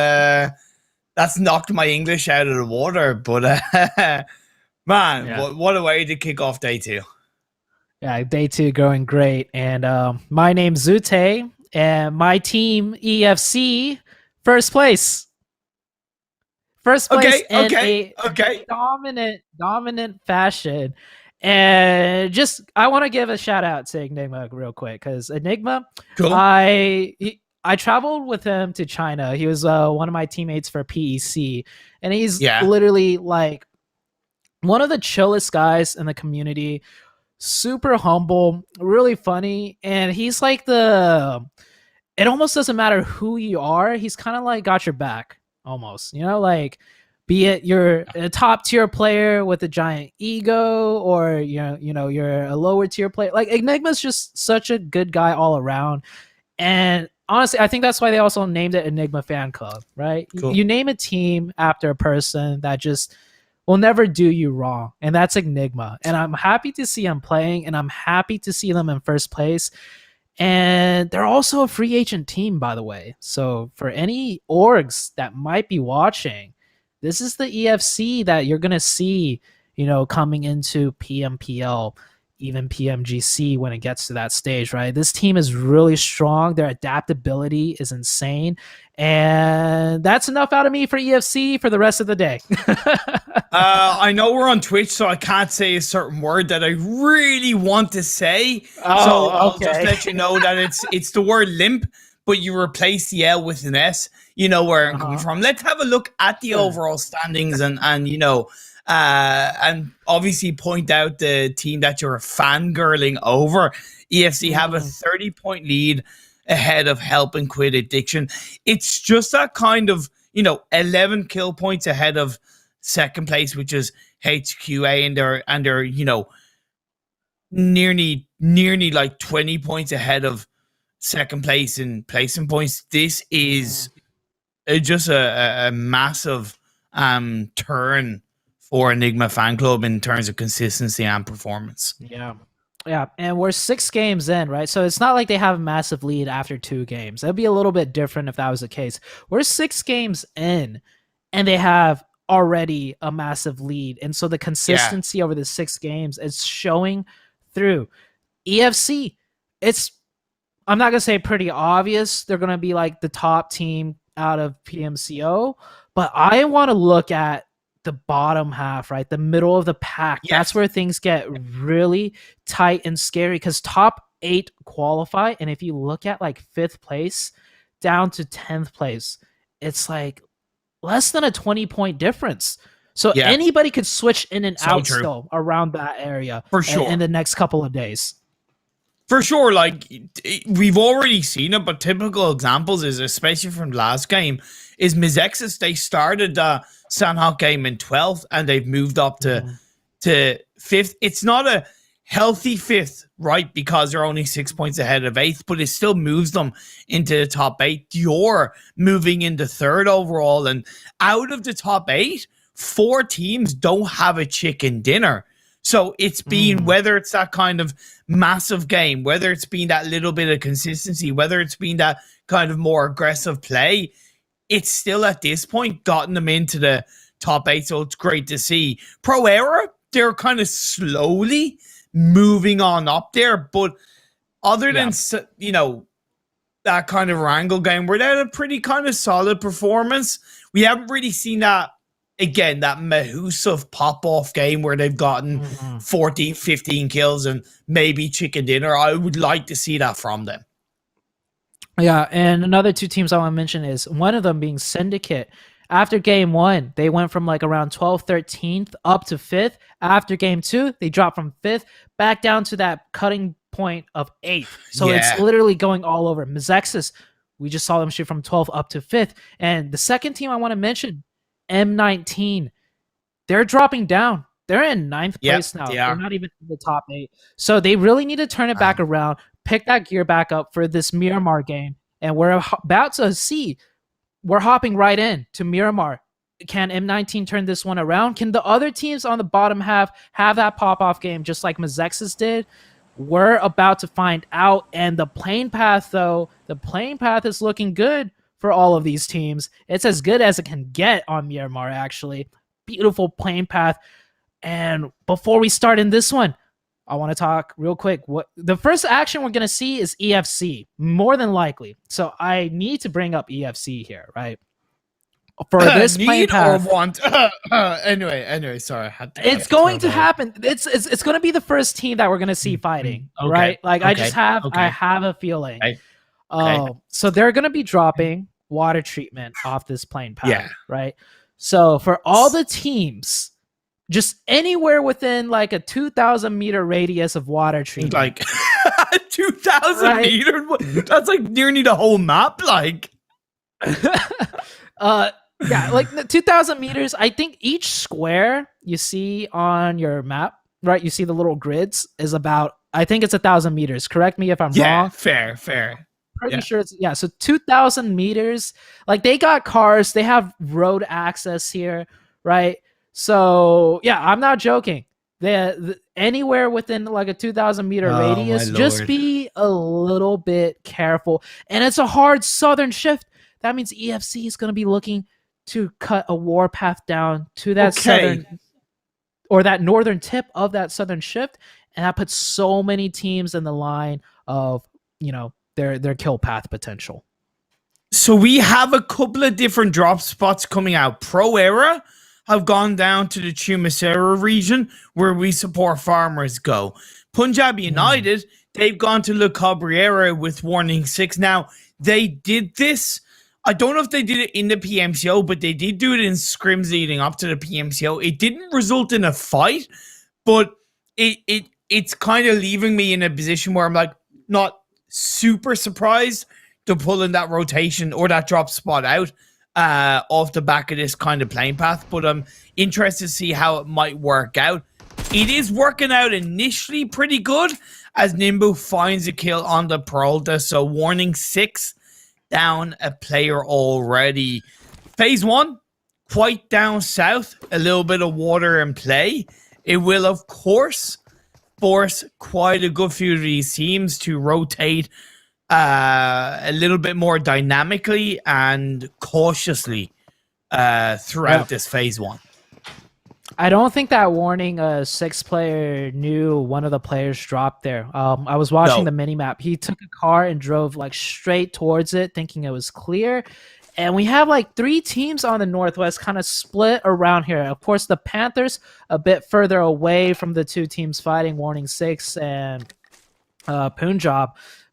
Speaker 3: that's knocked my English out of the water. But man, yeah. What a way to kick off day 2.
Speaker 4: Yeah, day 2 going great. And my name's Zute, and my team, EFC, first place. First place in a dominant fashion. And just, I want to give a shout out to Enigma real quick, because Enigma, cool. I traveled with him to China. He was one of my teammates for PEC, and he's literally like one of the chillest guys in the community. Super humble, really funny, and he's like it almost doesn't matter who you are, he's kind of like got your back almost, you know, like be it you're a top tier player with a giant ego, or you know you're a lower tier player. Like Enigma's just such a good guy all around. And honestly, I think that's why they also named it Enigma Fan Club, right? Cool. You name a team after a person that just will never do you wrong, and that's Enigma. And I'm happy to see them playing, and I'm happy to see them in first place. And they're also a free agent team, by the way. So for any orgs that might be watching, this is the EFC that you're going to see, you know, coming into PMPL, even PMGC when it gets to that stage, right? This team is really strong. Their adaptability is insane. And that's enough out of me for EFC for the rest of the day.
Speaker 3: I know we're on Twitch, so I can't say a certain word that I really want to say. So I'll just let you know that it's the word limp, but you replace the L with an S. You know where I'm coming from. Let's have a look at the overall standings and you know, and obviously point out the team that you're fangirling over. EFC have a 30-point lead ahead of Help and Quit Addiction. It's just that kind of, you know, 11 kill points ahead of second place, which is HQA, and they're you know, nearly like 20 points ahead of second place in placing points. This is just a massive turn for Enigma Fan Club in terms of consistency and performance.
Speaker 4: Yeah, and we're 6 games in, right? So it's not like they have a massive lead after 2 games. That'd be a little bit different if that was the case. We're 6 games in, and they have already a massive lead. And so the consistency over the 6 games is showing through. EFC, I'm not going to say pretty obvious. They're going to be like the top team out of PMCO, but I want to look at the bottom half, right? The middle of the pack. That's where things get really tight and scary, because top 8 qualify. And if you look at like 5th place down to 10th place, it's like less than a 20-point difference. So anybody could switch in and out still around that area
Speaker 3: for sure
Speaker 4: in the next couple of days.
Speaker 3: For sure, like we've already seen it, but typical examples is, especially from last game, is Mezexis. They started the Sanhok game in 12th, and they've moved up to 5th. It's not a healthy 5th, right? Because they're only 6 points ahead of 8th, but it still moves them into the top 8. Dior moving into 3rd overall, and out of the top 8, 4 teams don't have a chicken dinner. So it's been, whether it's that kind of massive game, whether it's been that little bit of consistency, whether it's been that kind of more aggressive play, it's still at this point gotten them into the top 8. So it's great to see. Pro Era, they're kind of slowly moving on up there. But other than, you know, that kind of Erangel game where they had a pretty kind of solid performance, we haven't really seen that, again, that Mahusive pop-off game where they've gotten 14, 15 kills and maybe chicken dinner. I would like to see that from them.
Speaker 4: Yeah, and another two teams I want to mention is one of them being Syndicate. After game 1, they went from like around 12th, 13th up to 5th. After game 2, they dropped from 5th back down to that cutting point of 8th. So it's literally going all over. Mezexis, we just saw them shoot from 12th up to 5th. And the second team I want to mention, M19, they're dropping down. They're in 9th place now. They're not even in the top 8. So they really need to turn it back around, pick that gear back up for this Miramar game. And we're about to see, we're hopping right in to Miramar. Can M19 turn this one around? Can the other teams on the bottom have that pop-off game just like Mezexis did? We're about to find out. And the playing path, though, the playing path is looking good for all of these teams. It's as good as it can get on Miramar, actually. Beautiful playing path. And before we start in this one, I want to talk real quick. What the first action we're going to see is EFC, more than likely. So I need to bring up EFC here, right? For this playing path,
Speaker 3: or want. Anyway, sorry.
Speaker 4: It's going to happen. It's going to be the first team that we're going to see fighting, right? Like I have a feeling. So they're going to be dropping water treatment off this playing path, right? So for all the teams, just anywhere within like a 2,000 meter radius of water treatment.
Speaker 3: Like 2,000 meters? That's like nearly the whole map, like.
Speaker 4: Yeah, like 2,000 meters. I think each square you see on your map, right? You see the little grids is about, I think it's 1,000 meters. Correct me if I'm wrong.
Speaker 3: Fair.
Speaker 4: Pretty sure it's, so 2,000 meters. Like they got cars, they have road access here, right? So yeah, I'm not joking. Anywhere within like a 2,000 meter radius, just be a little bit careful. And it's a hard southern shift. That means EFC is going to be looking to cut a warpath down to that southern or that northern tip of that southern shift, and that puts so many teams in the line of, you know, their kill path potential.
Speaker 3: So we have a couple of different drop spots coming out. Pro Era have gone down to the TeamJCR region where we support farmers go. Punjab United, they've gone to Le Cabrera with Warning 6. Now, they did this. I don't know if they did it in the PMCO, but they did do it in scrims leading up to the PMCO. It didn't result in a fight, but it's kind of leaving me in a position where I'm like not super surprised to pull in that rotation or that drop spot out off the back of this kind of playing path. But I'm interested to see how it might work out. It is working out initially pretty good as Nimbu finds a kill on the Peralta. So Warning 6. Down a player already. Phase 1, quite down south, a little bit of water in play. It will, of course, force quite a good few of these teams to rotate a little bit more dynamically and cautiously throughout this Phase 1.
Speaker 4: I don't think that Warning 6 player knew one of the players dropped there. I was watching the minimap. He took a car and drove like straight towards it, thinking it was clear. And we have like 3 teams on the northwest kind of split around here. Of course, the Panthers a bit further away from the 2 teams fighting, Warning 6 and Punjab.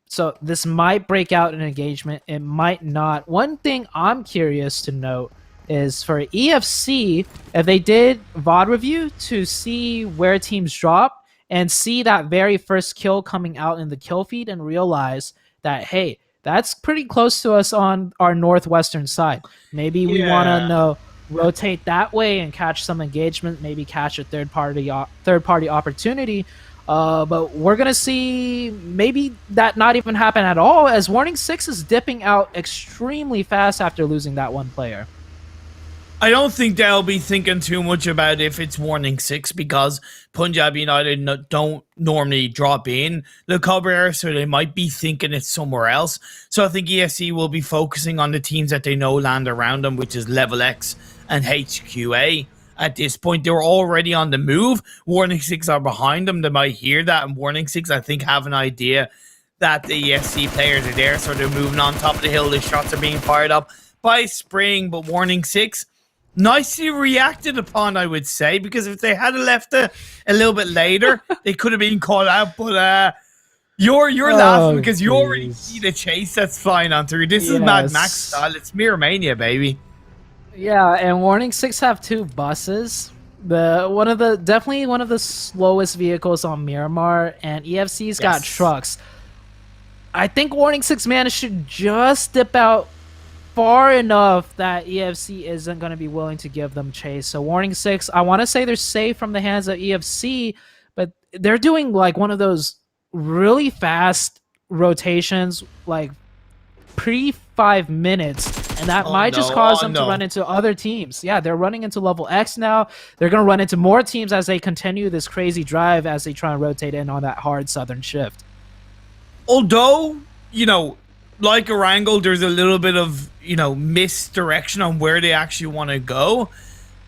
Speaker 4: So this might break out an engagement. It might not. One thing I'm curious to note is for EFC, if they did VOD review to see where teams drop and see that very first kill coming out in the kill feed and realize that, hey, that's pretty close to us on our northwestern side. Maybe we want to rotate that way and catch some engagement, maybe catch a third party opportunity. But we're going to see maybe that not even happen at all, as Warning 6 is dipping out extremely fast after losing that one player.
Speaker 3: I don't think they'll be thinking too much about if it's Warning 6 because Punjab United don't normally drop in the Cabrera, so they might be thinking it's somewhere else. So I think ESC will be focusing on the teams that they know land around them, which is LeveLx and HQA. at this point. They were already on the move. Warning 6 are behind them. They might hear that, and Warning 6, I think, have an idea that the ESC players are there, so they're moving on top of the hill. The shots are being fired up by Spring, but Warning 6 nicely reacted upon, I would say, because if they had left a little bit later, they could have been caught out. But you're laughing because you already see the chase that's flying on through. This is Mad Max style. It's Miramania, baby.
Speaker 4: Yeah, and Warning 6 have 2 buses. Definitely one of the slowest vehicles on Miramar, and EFC's got trucks. I think Warning 6 managed to just dip out far enough that EFC isn't going to be willing to give them chase. So Warning 6, I want to say they're safe from the hands of EFC, but they're doing like one of those really fast rotations, like pre-5 minutes, and that might just cause them to run into other teams. Yeah, they're running into LeveLx now. They're going to run into more teams as they continue this crazy drive as they try and rotate in on that hard southern shift.
Speaker 3: Although, like Erangel, there's a little bit of, misdirection on where they actually want to go.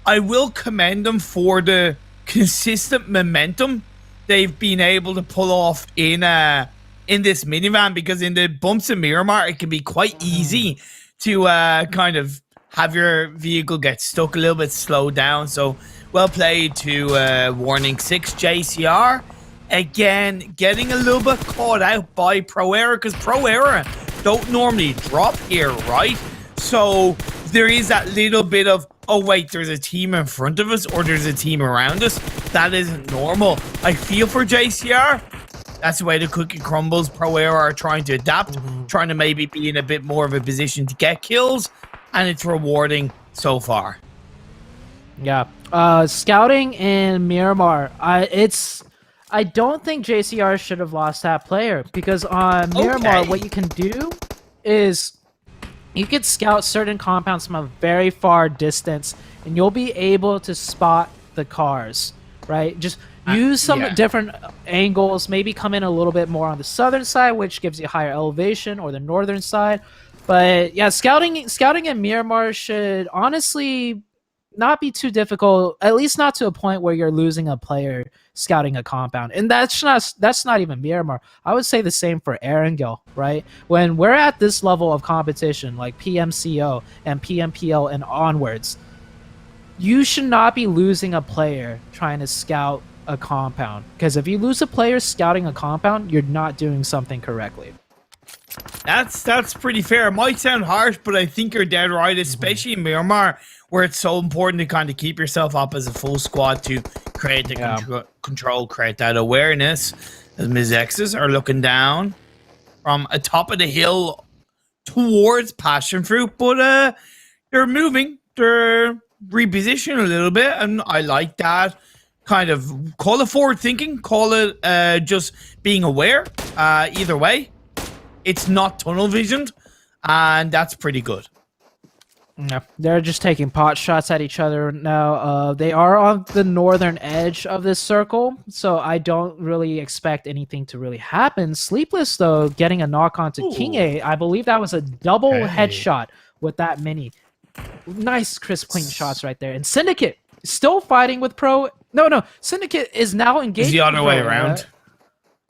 Speaker 3: I will commend them for the consistent momentum they've been able to pull off in this minivan, because in the bumps in Miramar, it can be quite easy to kind of have your vehicle get stuck a little bit, slowed down. So well played to Warning 6 JCR. Again, getting a little bit caught out by Pro Era, because Pro Era don't normally drop here, right? So there is that little bit of, oh wait, there's a team in front of us or there's a team around us. That isn't normal. I feel for JCR. That's the way the cookie crumbles. Pro Era are trying to adapt, trying to maybe be in a bit more of a position to get kills, and it's rewarding so far.
Speaker 4: Yeah. Scouting in Miramar, I don't think JCR should have lost that player, because on Miramar, what you can do is you can scout certain compounds from a very far distance, and you'll be able to spot the cars, right? Just use some different angles, maybe come in a little bit more on the southern side, which gives you higher elevation, or the northern side. But yeah, scouting in Miramar should honestly not be too difficult, at least not to a point where you're losing a player scouting a compound. And that's not even Miramar. I would say the same for Erangel, right? When we're at this level of competition, like PMCO and PMPL and onwards, you should not be losing a player trying to scout a compound, because if you lose a player scouting a compound, you're not doing something correctly.
Speaker 3: That's pretty fair. It might sound harsh, but I think you're dead right, especially in Miramar, where it's so important to kind of keep yourself up as a full squad to create the control, create that awareness. As Mezexis are looking down from atop of the hill towards PassionFruit, but they're moving, they're repositioning a little bit, and I like that. Kind of call it forward thinking, call it just being aware. Either way, it's not tunnel visioned, and that's pretty good.
Speaker 4: No, they're just taking pot shots at each other now. They are on the northern edge of this circle, so I don't really expect anything to really happen. Sleepless, though, getting a knock on to King A. I believe that was a double headshot with that mini. Nice, crisp, clean shots right there. And Syndicate still fighting with Pro. No, Syndicate is now engaged.
Speaker 3: It's the other way around.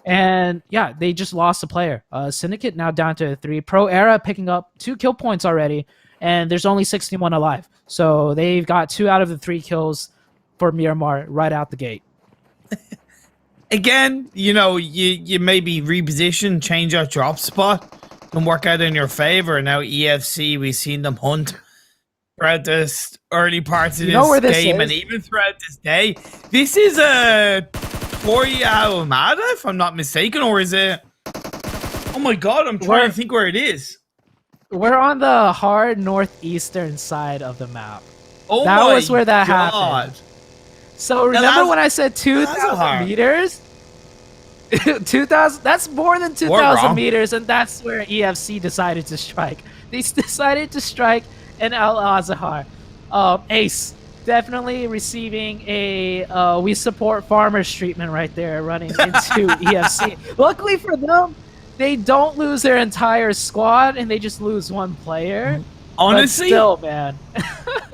Speaker 4: And yeah, they just lost a player. Syndicate now down to 3. Pro Era picking up 2 kill points already, and there's only 61 alive. So they've got 2 out of the 3 kills for Miramar right out the gate.
Speaker 3: Again, you maybe reposition, change your drop spot, and work out in your favor. Now EFC, we've seen them hunt throughout this early parts of this game, and even throughout this day. This is a Toria Almada, if I'm not mistaken, or is it? Oh my god, I'm trying to think where it is.
Speaker 4: We're on the hard northeastern side of the map.
Speaker 3: Oh,
Speaker 4: that was where that happened. So remember when I said 2,000 meters? 2,000. That's more than 2,000 meters, and that's where EFC decided to strike. They decided to strike in Al Azhar. Ace definitely receiving a we support farmers treatment right there, running into EFC. Luckily for them, they don't lose their entire squad, and they just lose 1 player.
Speaker 3: Honestly,
Speaker 4: but still, man.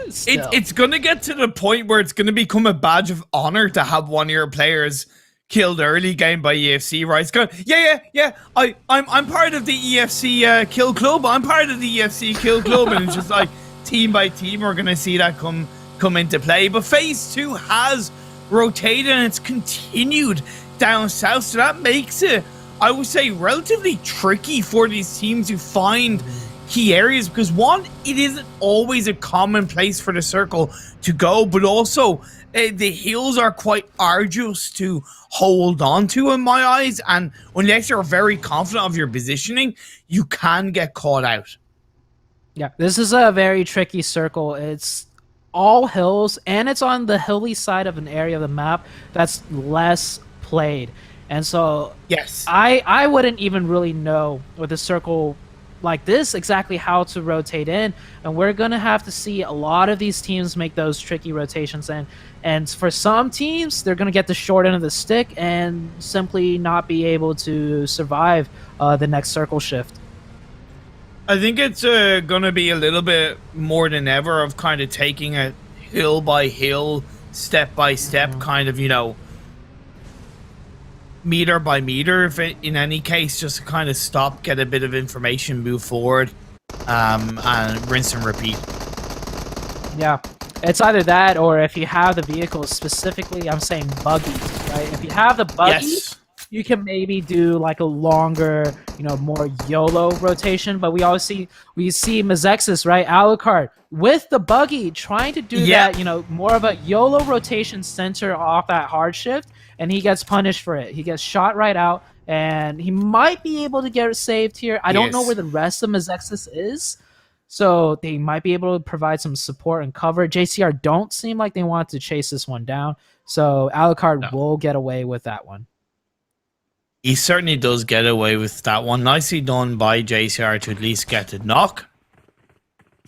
Speaker 3: It's going to get to the point where it's going to become a badge of honor to have one of your players killed early game by EFC, right? It's going, yeah. I'm part of the EFC kill club. I'm part of the EFC kill club, and it's just like team by team, we're going to see that come into play. But phase 2 has rotated and it's continued down south, so that makes it, I would say, relatively tricky for these teams to find key areas, because one, it isn't always a common place for the circle to go, but also the hills are quite arduous to hold on to in my eyes, and unless you're very confident of your positioning, you can get caught out.
Speaker 4: Yeah, this is a very tricky circle. It's all hills, and it's on the hilly side of an area of the map that's less played. And so
Speaker 3: yes,
Speaker 4: I wouldn't even really know with a circle like this exactly how to rotate in, and we're gonna have to see a lot of these teams make those tricky rotations, and for some teams they're gonna get the short end of the stick and simply not be able to survive the next circle shift.
Speaker 3: I think it's gonna be a little bit more than ever of kind of taking it hill by hill, step by step, kind of, you know, meter by meter, if it, in any case, just to kind of stop, get a bit of information, move forward, and rinse and repeat.
Speaker 4: Yeah, it's either that, or if you have the vehicles, specifically I'm saying buggies, right? If you have the buggies, you can maybe do like a longer, you know, more YOLO rotation. But we see Mezexis, right, Alucard with the buggy trying to do that, you know, more of a YOLO rotation center off that hard shift, and he gets punished for it. He gets shot right out, and he might be able to get saved here. I don't know where the rest of Mezexis is, so they might be able to provide some support and cover. JCR don't seem like they want to chase this one down, so Alucard will get away with that one.
Speaker 3: He certainly does get away with that one. Nicely done by JCR to at least get the knock.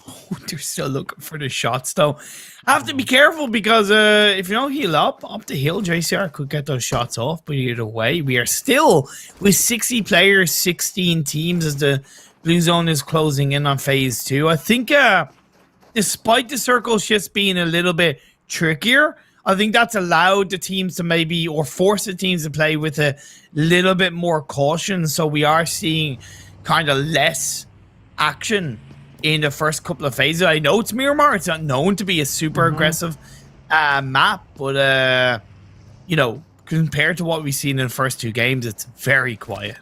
Speaker 3: Oh, they're still looking for the shots, though. Have to be careful, because if you don't heal up the hill, JCR could get those shots off. But either way, we are still with 60 players, 16 teams as the blue zone is closing in on phase 2. I think despite the circle shifts being a little bit trickier, I think that's allowed the teams to maybe, or force the teams to play with a little bit more caution. So we are seeing kind of less action in the first couple of phases. I know it's Miramar. It's not known to be a super aggressive map, but, you know, compared to what we've seen in the first 2 games, it's very quiet.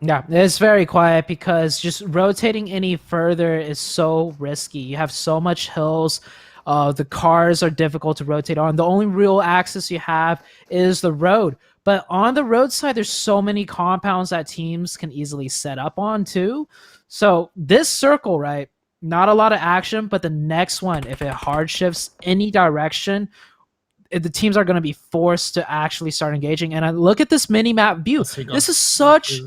Speaker 4: Yeah, it's very quiet because just rotating any further is so risky. You have so much hills. The cars are difficult to rotate on. The only real access you have is the road. But on the roadside, there's so many compounds that teams can easily set up on too. So this circle, right, not a lot of action, but the next one, if it hard shifts any direction, the teams are going to be forced to actually start engaging. And I look at this mini-map view. This is such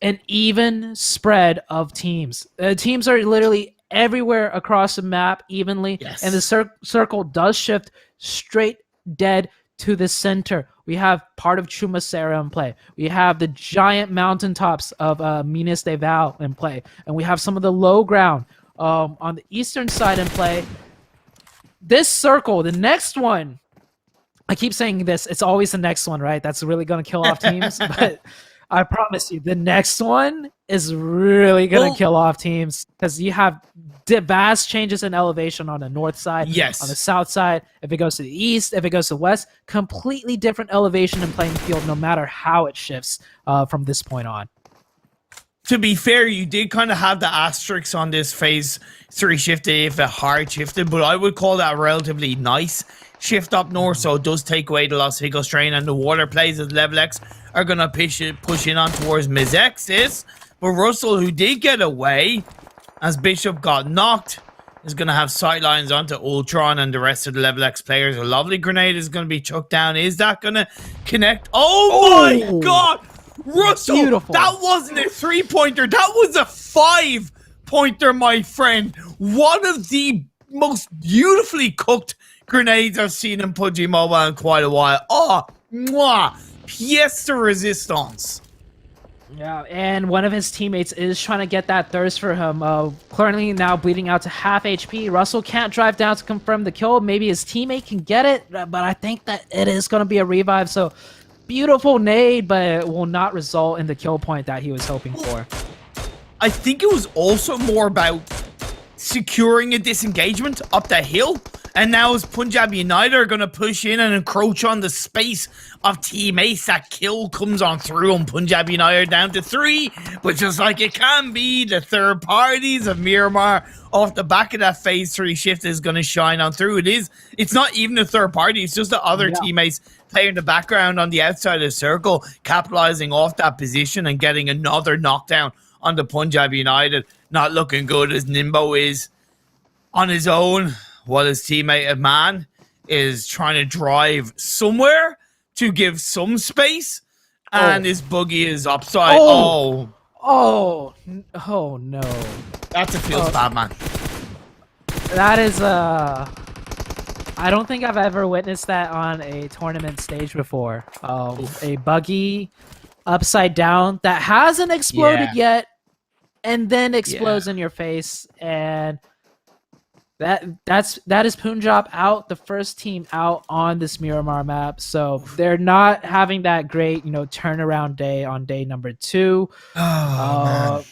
Speaker 4: an even spread of teams. Teams are literally everywhere across the map evenly, and the circle does shift straight dead to the center. We have part of Chumacera in play. We have the giant mountaintops of Minas de Val in play, and we have some of the low ground on the eastern side in play. This circle, the next one, I keep saying this, it's always the next one, right? That's really going to kill off teams, but I promise you, the next one is really going to kill off teams, because you have vast changes in elevation on the north side, on the south side. If it goes to the east, if it goes to the west, completely different elevation and playing field, no matter how it shifts from this point on.
Speaker 3: To be fair, you did kind of have the asterisks on this phase 3 shift if it hard shifted, but I would call that a relatively nice shift up north, so it does take away the Los Higos strain, and the water plays as LeveLx are going to push in on towards Mezexis. But Russell, who did get away as Bishop got knocked, is going to have sightlines onto Ultron and the rest of the LeveLx players. A lovely grenade is going to be chucked down. Is that going to connect? Oh my God! Russell, beautiful. That wasn't a 3-pointer. That was a 5-pointer, my friend. One of the most beautifully cooked grenades I've seen in Pubg Mobile in quite a while. Oh, mwah! Pièce de resistance.
Speaker 4: Yeah, and one of his teammates is trying to get that thirst for him. Currently now bleeding out to half HP. Russell can't drive down to confirm the kill. Maybe his teammate can get it, but I think that it is going to be a revive. So beautiful nade, but it will not result in the kill point that he was hoping for.
Speaker 3: I think it was also more about securing a disengagement up the hill. And now as Punjab United are going to push in and encroach on the space of teammates, that kill comes on through and Punjab United down to 3. But just like it can be, the third parties of Miramar off the back of that phase 3 shift is going to shine on through. It's not even a third party. It's just the other teammates playing in the background on the outside of the circle, capitalizing off that position and getting another knockdown on the Punjab United. Not looking good as Nimbo is on his own, while his teammate Man is trying to drive somewhere to give some space, and his buggy is upside. Oh
Speaker 4: no.
Speaker 3: That's a feels bad, man.
Speaker 4: That is I don't think I've ever witnessed that on a tournament stage before. A buggy upside down that hasn't exploded yet, and then explodes in your face, and that is Punjab out, the first team out on this Miramar map. So they're not having that great, turnaround day on day number 2. But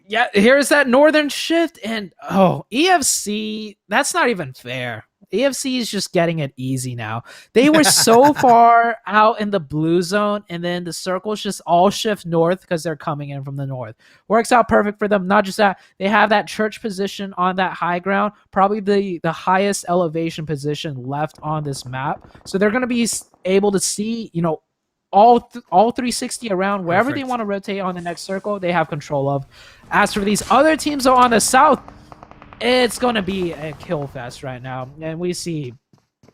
Speaker 4: yeah, here's that northern shift, and EFC, that's not even fair. EFC is just getting it easy now. They were so far out in the blue zone, and then the circles just all shift north because they're coming in from the north. Works out perfect for them. Not just that, they have that church position on that high ground, probably the highest elevation position left on this map. So they're going to be able to see, all 360 around wherever they want to rotate on the next circle. They have control of. As for these other teams on the south, it's going to be a kill fest right now. And we see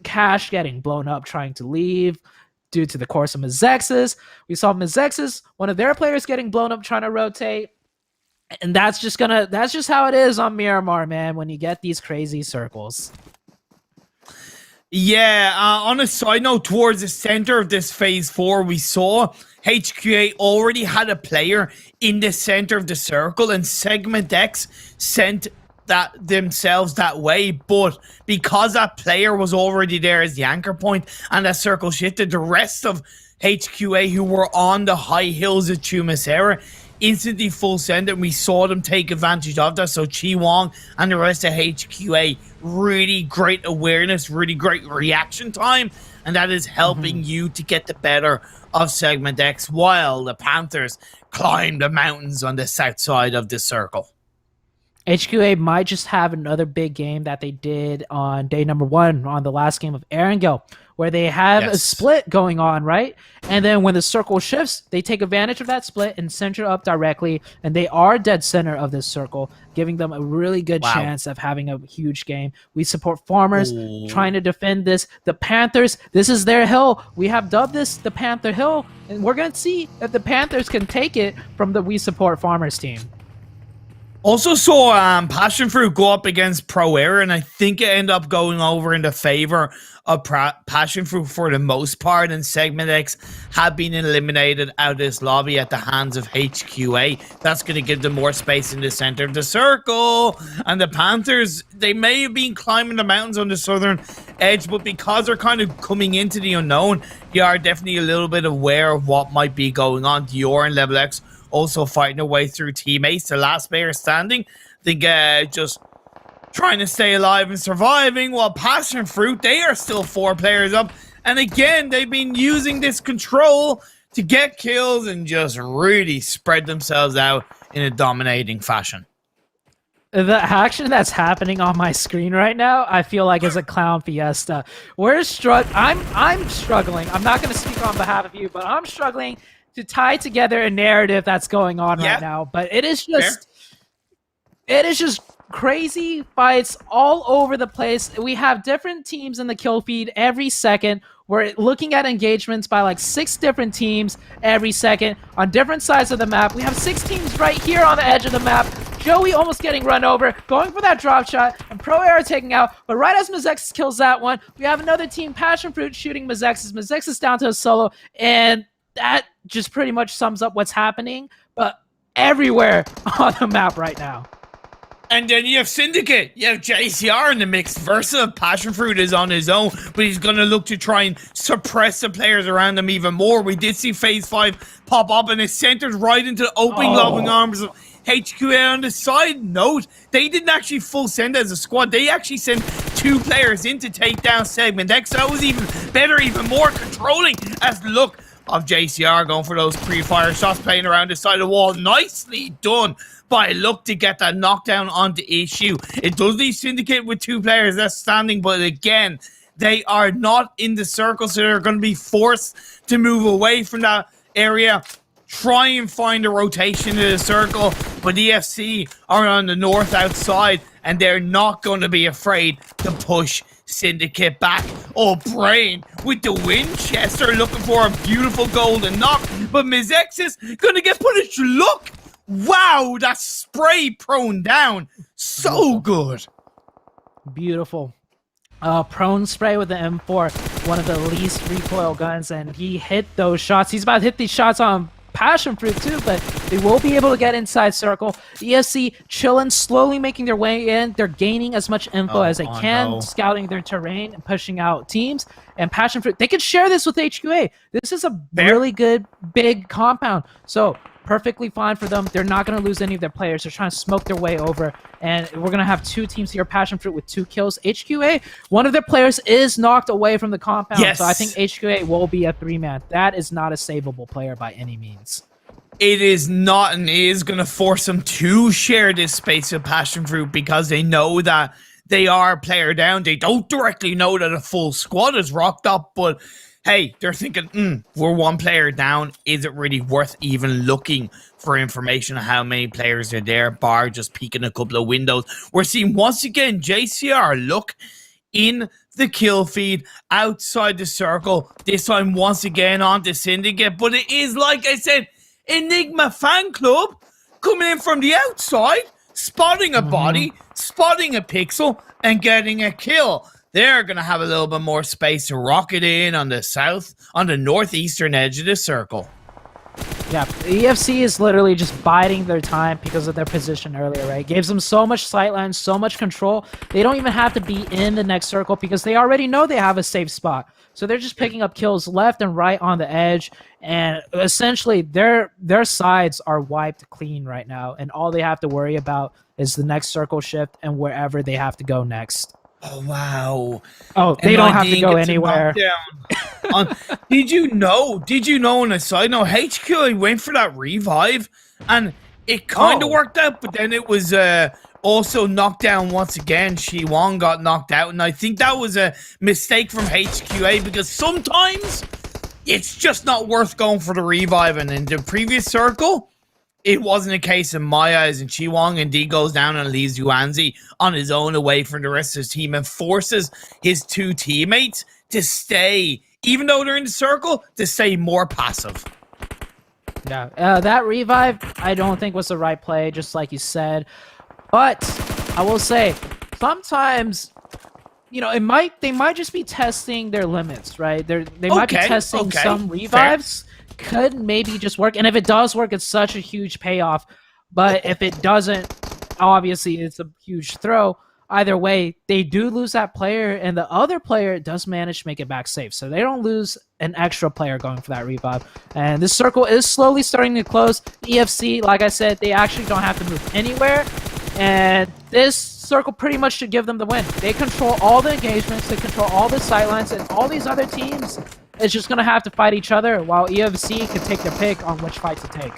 Speaker 4: Cash getting blown up trying to leave due to the course of Mezexis. We saw Mezexis, one of their players, getting blown up trying to rotate. And that's just how it is on Miramar, man, when you get these crazy circles.
Speaker 3: Yeah, on a side note, towards the center of this phase 4, we saw HQA already had a player in the center of the circle, and SegmentX sent themselves that way, but because that player was already there as the anchor point and that circle shifted, the rest of HQA who were on the high hills of TeamJCR instantly full send, and we saw them take advantage of that. So Chi Wong and the rest of HQA, really great awareness, really great reaction time, and that is helping you to get the better of SegmentX while the Panthers climb the mountains on the south side of the circle.
Speaker 4: HQA might just have another big game that they did on day number 1 on the last game of Erangel, where they have a split going on, right? And then when the circle shifts, they take advantage of that split and center up directly, and they are dead center of this circle, giving them a really good chance of having a huge game. We support Farmers trying to defend this. The Panthers, this is their hill. We have dubbed this the Panther Hill, and we're going to see if the Panthers can take it from the We Support Farmers team.
Speaker 3: Also saw PassionFruit go up against Pro Era, and I think it ended up going over in the favor of PassionFruit for the most part, and SegmentX have been eliminated out of this lobby at the hands of HQA. That's going to give them more space in the center of the circle. And the Panthers, they may have been climbing the mountains on the southern edge, but because they're kind of coming into the unknown, they are definitely a little bit aware of what might be going on. Dior and LeveLx also fighting their way through teammates. The last player standing, I think just trying to stay alive and surviving, while PassionFruit, they are still 4 players up. And again, they've been using this control to get kills and just really spread themselves out in a dominating fashion.
Speaker 4: The action that's happening on my screen right now, I feel like is a clown fiesta. I'm struggling. I'm not going to speak on behalf of you, but I'm struggling to tie together a narrative that's going on right now. But it is just crazy fights all over the place. We have different teams in the kill feed every second. We're looking at engagements by like 6 different teams every second on different sides of the map. We have 6 teams right here on the edge of the map. Joey almost getting run over, going for that drop shot, and Pro Era taking out. But right as Mezexis kills that one, we have another team, PassionFruit, shooting Mezexis. Mezexis down to a solo, and just pretty much sums up what's happening, but everywhere on the map right now.
Speaker 3: And then you have Syndicate, you have JCR in the mix. Versa, PassionFruit is on his own, but he's going to look to try and suppress the players around him even more. We did see Phase 5 pop up, and it's centered right into the opening loving arms of HQA. On the side note, they didn't actually full send as a squad. They actually sent 2 players in to take down SegmentX. That was even better, even more controlling as the look of JCR going for those pre-fire shots, playing around the side of the wall. Nicely done by Look to get that knockdown onto Issue. It does leave Syndicate with 2 players that's standing, but again, they are not in the circle, so they're going to be forced to move away from that area, try and find a rotation in the circle, but EFC are on the north outside, and they're not going to be afraid to push Syndicate back. Oh, Brain with the Winchester looking for a beautiful golden knock, but Mezexis going to get punished. Look! Wow, that spray prone down. So good.
Speaker 4: Beautiful. Prone spray with the M4, one of the least recoil guns, and he hit those shots. He's about to hit these shots on PassionFruit too, but they will be able to get inside circle. EFC chilling, slowly making their way in. They're gaining as much info as they can, scouting their terrain and pushing out teams. And PassionFruit, they could share this with HQA. This is a really good, big compound. So perfectly fine for them. They're not going to lose any of their players. They're trying to smoke their way over. And we're going to have 2 teams here. PassionFruit with 2 kills. HQA, one of their players is knocked away from the compound. Yes. So I think HQA will be a 3-man. That is not a savable player by any means.
Speaker 3: It is not, and it is going to force them to share this space with PassionFruit because they know that they are a player down. They don't directly know that a full squad is rocked up, but hey, they're thinking, we're 1 player down. Is it really worth even looking for information on how many players are there, bar just peeking a couple of windows? We're seeing, once again, JCR look in the kill feed outside the circle. This time, once again, on the Syndicate. But it is, like I said, Enigma Fan Club coming in from the outside, spotting a body, spotting a pixel, and getting a kill. They're going to have a little bit more space to rocket in on the northeastern edge of the circle.
Speaker 4: Yeah, EFC is literally just biding their time because of their position earlier, right? Gives them so much sightline, so much control. They don't even have to be in the next circle because they already know they have a safe spot. So they're just picking up kills left and right on the edge, and essentially their sides are wiped clean right now, and all they have to worry about is the next circle shift and wherever they have to go next.
Speaker 3: Oh, wow.
Speaker 4: Oh, they don't have to go anywhere.
Speaker 3: Did you know on a side note, HQA went for that revive, and it kind of worked out, but then it was also knocked down once again. Shiwon got knocked out, and I think that was a mistake from HQA because sometimes it's just not worth going for the revive. And in the previous circle, it wasn't a case in my eyes, and Chiwang indeed goes down and leaves Yuanzi on his own away from the rest of his team and forces his 2 teammates to stay, even though they're in the circle, to stay more passive.
Speaker 4: Yeah, that revive I don't think was the right play, just like you said. But I will say, sometimes, you know, they might just be testing their limits, right? They might be testing some revives. Fair. Could maybe just work, and if it does work, it's such a huge payoff. But if it doesn't, obviously it's a huge throw. Either way, they do lose that player, and the other player does manage to make it back safe, so they don't lose an extra player going for that revive. And this circle is slowly starting to close. EFC, like I said, they actually don't have to move anywhere, and this circle pretty much should give them the win. They control all the engagements, they control all the sightlines, and all these other teams is just going to have to fight each other, while EFC can take their pick on which fight to take.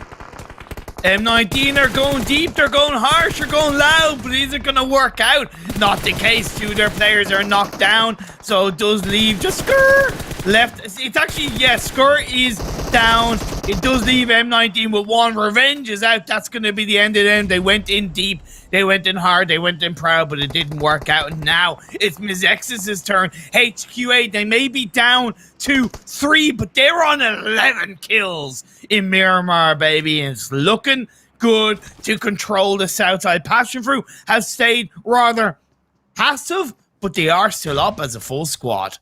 Speaker 3: M19 are going deep, they're going harsh, they're going loud, but is it going to work out? Not the case. 2 of their players are knocked down, so it does leave just Skur left. It's actually, yes, Skur is down. It does leave M19 with 1. Revenge is out. That's going to be the end of them. They went in deep, they went in hard, they went in proud, but it didn't work out. And now it's Mezexis' turn. HQA, they may be down to 3, but they're on 11 kills in Miramar, baby, and it's looking good to control the south side. PassionFruit has stayed rather passive, but they are still up as a full squad.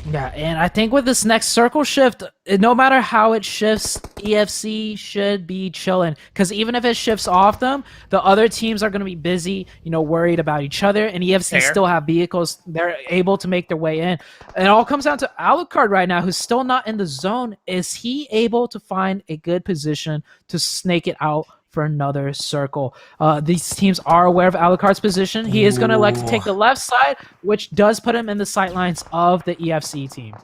Speaker 4: Yeah, and I think with this next circle shift, no matter how it shifts, EFC should be chilling. Because even if it shifts off them, the other teams are going to be busy, worried about each other. And EFC still have vehicles. They're able to make their way in. And it all comes down to Alucard right now, who's still not in the zone. Is he able to find a good position to snake it out for another circle? These teams are aware of Alucard's position. He is going to like to take the left side, which does put him in the sight lines of the EFC team.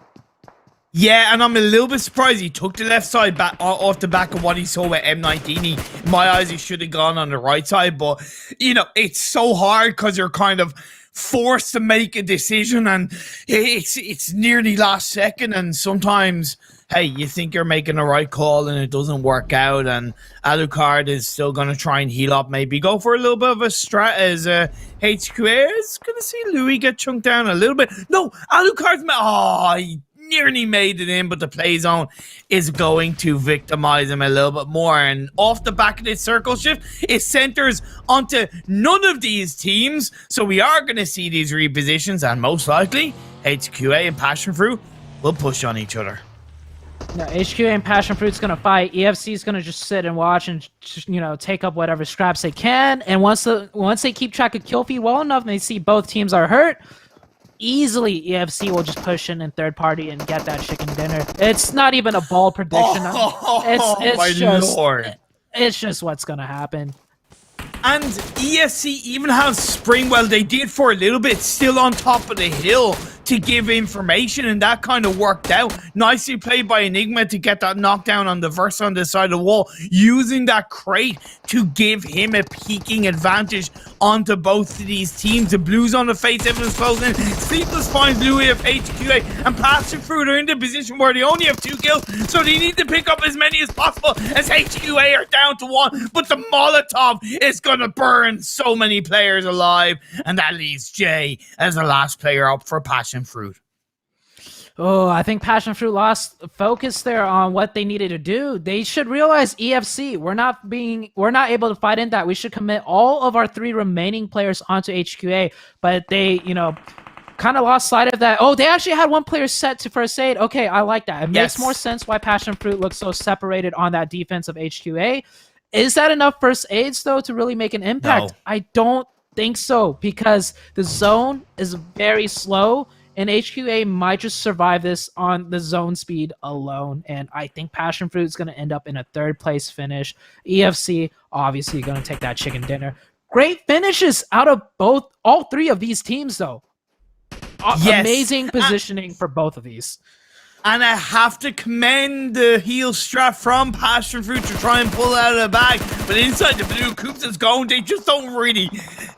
Speaker 3: Yeah, and I'm a little bit surprised he took the left side back off the back of what he saw with M19. In my eyes, he should have gone on the right side, but it's so hard because you're kind of forced to make a decision, and it's nearly last second, and sometimes, hey, you think you're making the right call and it doesn't work out, and Alucard is still going to try and heal up, maybe go for a little bit of a strat as HQA is going to see Louis get chunked down a little bit. No, Alucard's he nearly made it in, but the play zone is going to victimize him a little bit more, and off the back of this circle shift, it centers onto none of these teams, so we are going to see these repositions, and most likely HQA and PassionFruit will push on each other.
Speaker 4: Now, HQA and PassionFruit's going to fight. EFC is going to just sit and watch and just, take up whatever scraps they can. And once they keep track of kill feed well enough and they see both teams are hurt, easily EFC will just push in third party and get that chicken dinner. It's not even a bold prediction. It's just what's going to happen.
Speaker 3: And EFC even has Springwell. They did for a little bit, still on top of the hill to give information, and that kind of worked out. Nicely played by Enigma to get that knockdown on the verse on the side of the wall, using that crate to give him a peaking advantage onto both of these teams. The Blues on the face, everyone's closing in. Sleepless finds Louis of HQA, and PassionFruit are in the position where they only have 2 kills, so they need to pick up as many as possible as HQA are down to 1, but the Molotov is gonna burn so many players alive, and that leaves Jay as the last player up for PassionFruit.
Speaker 4: Oh, I think PassionFruit lost focus there on what they needed to do. They should realize EFC, we're not able to fight in that. We should commit all of our 3 remaining players onto HQA, but they, kind of lost sight of that. Oh, they actually had 1 player set to first aid. Okay, I like that. It makes more sense why PassionFruit looks so separated on that defense of HQA. Is that enough first aids, though, to really make an impact? No. I don't think so, because the zone is very slow, and HQA might just survive this on the zone speed alone. And I think PassionFruit is going to end up in a 3rd place finish. EFC, obviously, going to take that chicken dinner. Great finishes out of all 3 of these teams, though. Amazing positioning for both of these.
Speaker 3: And I have to commend the heel strat from PassionFruit to try and pull it out of the bag. But inside the blue, Coops is going. They just don't really,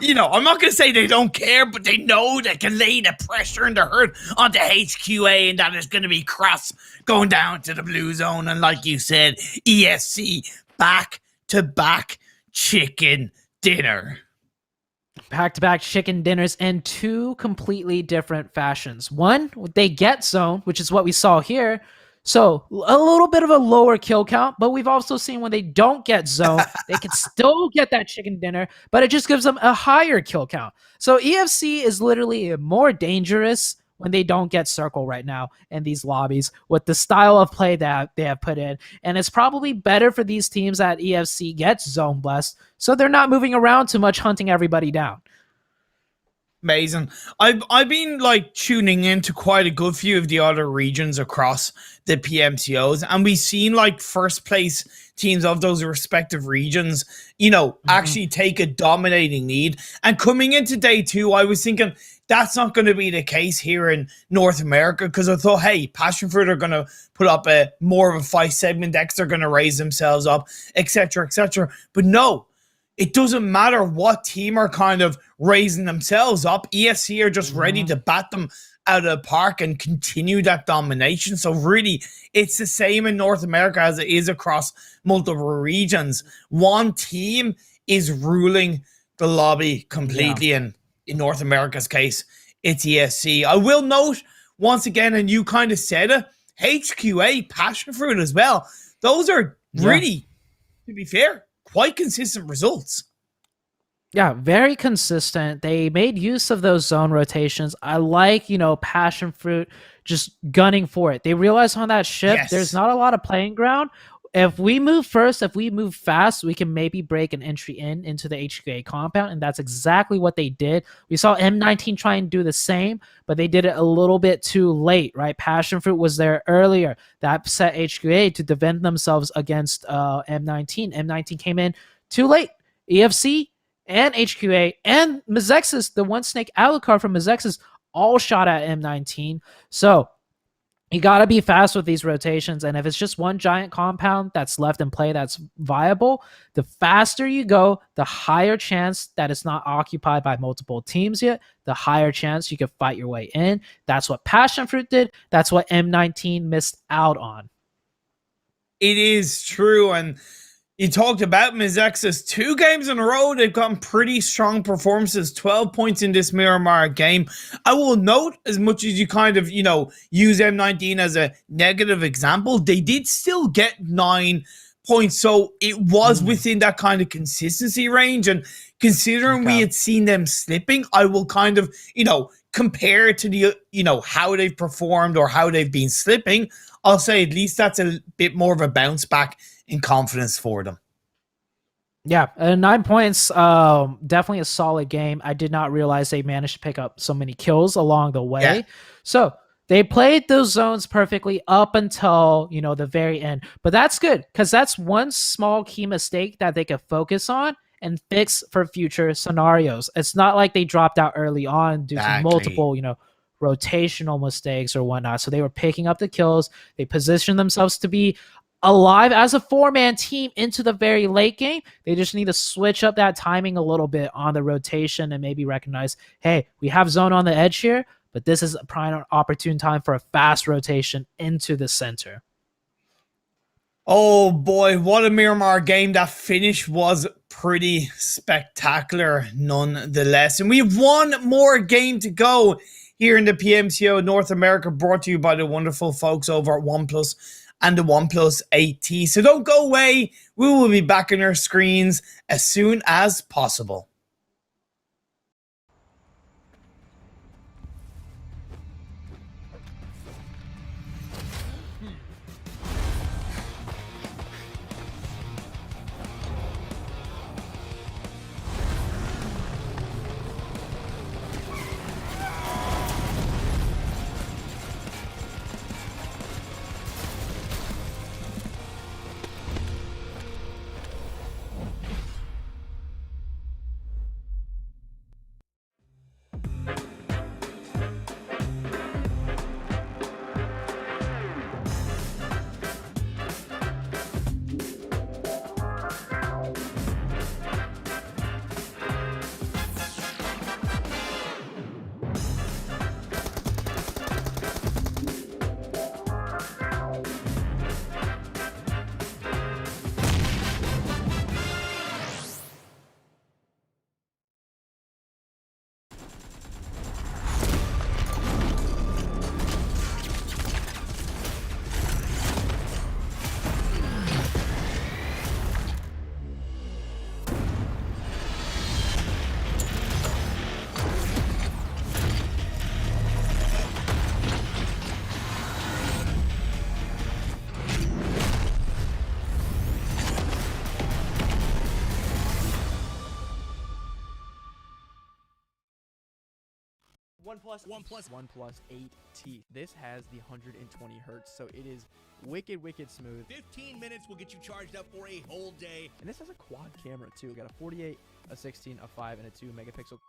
Speaker 3: I'm not going to say they don't care, but they know they can lay the pressure and the hurt onto HQA, and that is going to be crass going down to the blue zone. And like you said, ESC back-to-back chicken dinner.
Speaker 4: Back-to-back chicken dinners in 2 completely different fashions. One, they get zone, which is what we saw here. So a little bit of a lower kill count, but we've also seen when they don't get zone, they can still get that chicken dinner, but it just gives them a higher kill count. So EFC is literally more dangerous when they don't get circle right now in these lobbies with the style of play that they have put in. And it's probably better for these teams that EFC gets zone blessed, so they're not moving around too much hunting everybody down.
Speaker 3: Amazing. I've been tuning into quite a good few of the other regions across the PMCOs, and we've seen first place teams of those respective regions, actually take a dominating lead. And coming into day 2, I was thinking that's not going to be the case here in North America, because I thought, hey, PassionFruit are going to put up a more of a fight. SegmentX, they're going to raise themselves up, etc., etc. But no, it doesn't matter what team are kind of raising themselves up. ESC are just ready to bat them out of the park and continue that domination. So really, it's the same in North America as it is across multiple regions. One team is ruling the lobby completely, and in North America's case, it's ESC. I will note, once again, and you kind of said it, HQA, PassionFruit as well. Those are really, to be fair, quite consistent results.
Speaker 4: Yeah, very consistent. They made use of those zone rotations. I like, PassionFruit just gunning for it. They realize on that shift, there's
Speaker 3: Yes.
Speaker 4: not a lot of playing ground. If we move first, if we move fast, we can maybe break an entry into the HQA compound, and that's exactly what they did. We saw M19 try and do the same, but they did it a little bit too late, right? PassionFruit was there earlier. That set HQA to defend themselves against M19. M19 came in too late. EFC and HQA and Mezexis, the one snake Alucard from Mezexis, all shot at M19. So you got to be fast with these rotations. And if it's just one giant compound that's left in play that's viable, the faster you go, the higher chance that it's not occupied by multiple teams yet, the higher chance you can fight your way in. That's what PassionFruit did. That's what M19 missed out on.
Speaker 3: It is true. And you talked about Mezexis 2 games in a row. They've gotten pretty strong performances, 12 points in this Miramar game. I will note, as much as you kind of, use M19 as a negative example, they did still get 9 points. So it was within that kind of consistency range. And considering we had seen them slipping, I will kind of, compare it to the, how they've performed or how they've been slipping. I'll say at least that's a bit more of a bounce back in confidence for them.
Speaker 4: Yeah, 9 points, definitely a solid game. I did not realize they managed to pick up so many kills along the way. Yeah. So they played those zones perfectly up until, the very end. But that's good, because that's one small key mistake that they could focus on and fix for future scenarios. It's not like they dropped out early on due to multiple, rotational mistakes or whatnot. So they were picking up the kills. They positioned themselves to be alive as a 4-man team into the very late game. They just need to switch up that timing a little bit on the rotation and maybe recognize, hey, we have zone on the edge here, but this is a prime opportune time for a fast rotation into the center.
Speaker 3: Oh boy, what a Miramar game. That finish was pretty spectacular nonetheless. And we have one more game to go here in the PMCO North America, brought to you by the wonderful folks over at Oneplus and the OnePlus 8T. So don't go away. We will be back on your screens as soon as possible.
Speaker 1: OnePlus 8T. This has the 120 hertz, so it is wicked smooth.
Speaker 2: 15 minutes will get you charged up for a whole day.
Speaker 1: And this has a quad camera too. Got a 48, a 16, a 5, and a 2 megapixel.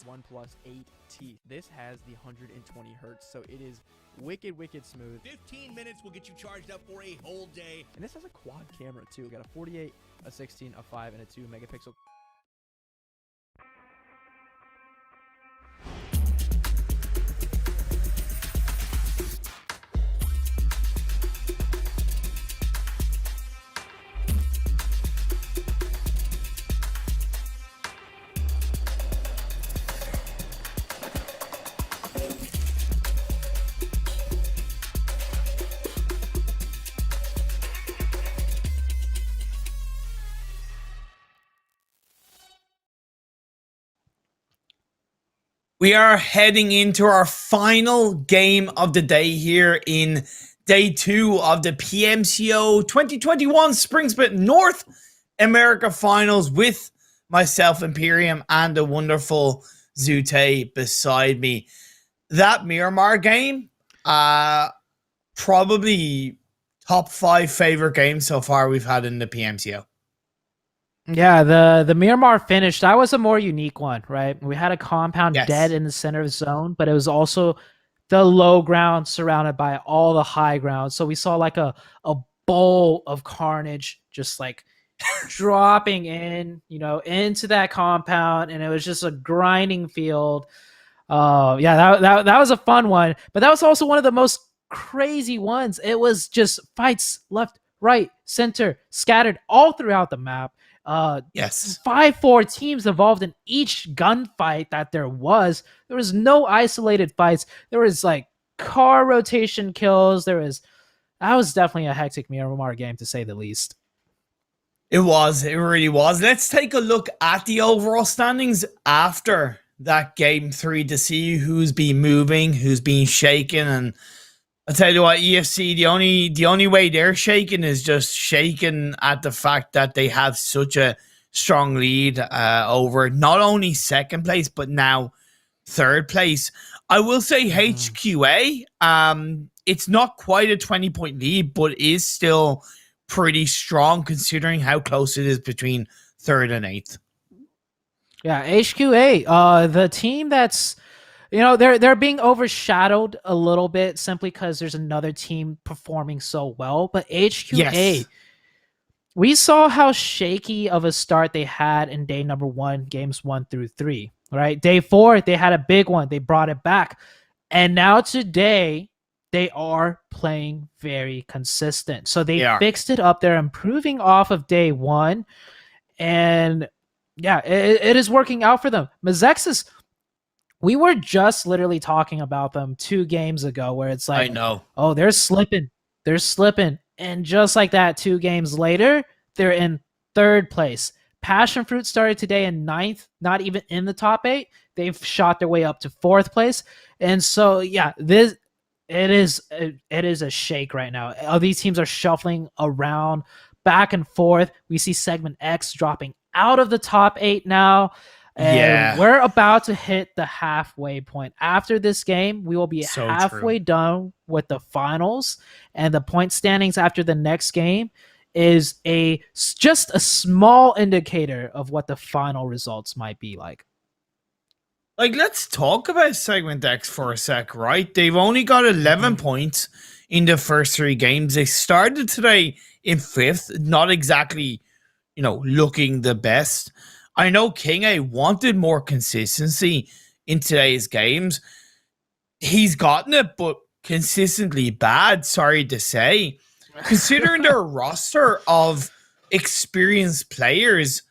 Speaker 1: OnePlus 8T. This has the 120 hertz, so it is wicked smooth.
Speaker 2: 15 minutes will get you charged up for a whole day.
Speaker 1: And this has a quad camera too. Got a 48, a 16, a 5, and a 2 megapixel.
Speaker 3: We are heading into our final game of the day here in day 2 of the PMCO 2021 Spring Split North America Finals with myself, Imperium, and the wonderful Zute beside me. That Miramar game, probably top 5 favorite games so far we've had in the PMCO.
Speaker 4: Yeah, the Miramar finish, that was a more unique one, right? We had a compound dead in the center of the zone, but it was also the low ground surrounded by all the high ground. So we saw like a bowl of carnage just like dropping in, into that compound, and it was just a grinding field. Yeah, that was a fun one, but that was also one of the most crazy ones. It was just fights left, right, center, scattered all throughout the map. 5-4 teams involved in each gunfight that there was. There was no isolated fights. There was like car rotation kills. That was definitely a hectic Miramar game, to say the least.
Speaker 3: It really was. Let's take a look at the overall standings after that game 3 to see who's been moving, who's been shaken. And I'll tell you what, EFC, the only way they're shaking is just shaking at the fact that they have such a strong lead over not only second place, but now third place. I will say HQA, it's not quite a 20-point lead, but is still pretty strong considering how close it is between third and eighth.
Speaker 4: Yeah, HQA, the team that's, they're being overshadowed a little bit simply because there's another team performing so well. But HQA, we saw how shaky of a start they had in day number 1, games 1 through 3, right? Day 4, they had a big one. They brought it back. And now today, they are playing very consistent. So they fixed it up. They're improving off of day 1. And yeah, it is working out for them. Mezexis, we were just literally talking about them 2 games ago where it's like,
Speaker 3: I know.
Speaker 4: Oh, they're slipping. And just like that, 2 games later, they're in third place. PassionFruit started today in 9th, not even in the top 8. They've shot their way up to 4th place. And so, yeah, it is a shake right now. All these teams are shuffling around back and forth. We see SegmentX dropping out of the top 8 now. And we're about to hit the halfway point. After this game, we will be halfway done with the finals, and the point standings after the next game is just a small indicator of what the final results might be like.
Speaker 3: Like, let's talk about SegmentX for a sec, right? They've only got 11 points in the first 3 games. They started today in 5th, not exactly, looking the best. I know King A wanted more consistency in today's games. He's gotten it, but consistently bad, sorry to say. Considering their roster of experienced players,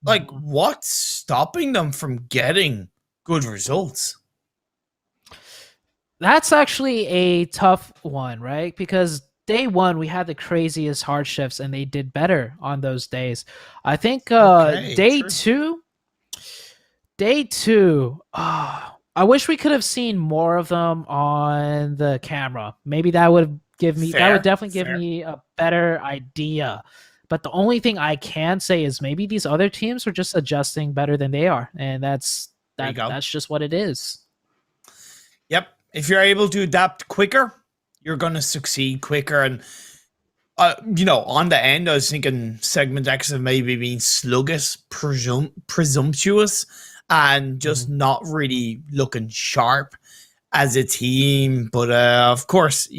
Speaker 3: like, what's stopping them from getting good results?
Speaker 4: That's actually a tough one, right? Because day 1, we had the craziest hardships, and they did better on those days. I think day two, I wish we could have seen more of them on the camera. Maybe that would definitely give me a better idea. But the only thing I can say is maybe these other teams are just adjusting better than they are, and that's just what it is.
Speaker 3: Yep. If you're able to adapt quicker, you're going to succeed quicker. And, on the end, I was thinking SegmentX have maybe been sluggish, presumptuous, and just not really looking sharp as a team. But, of course,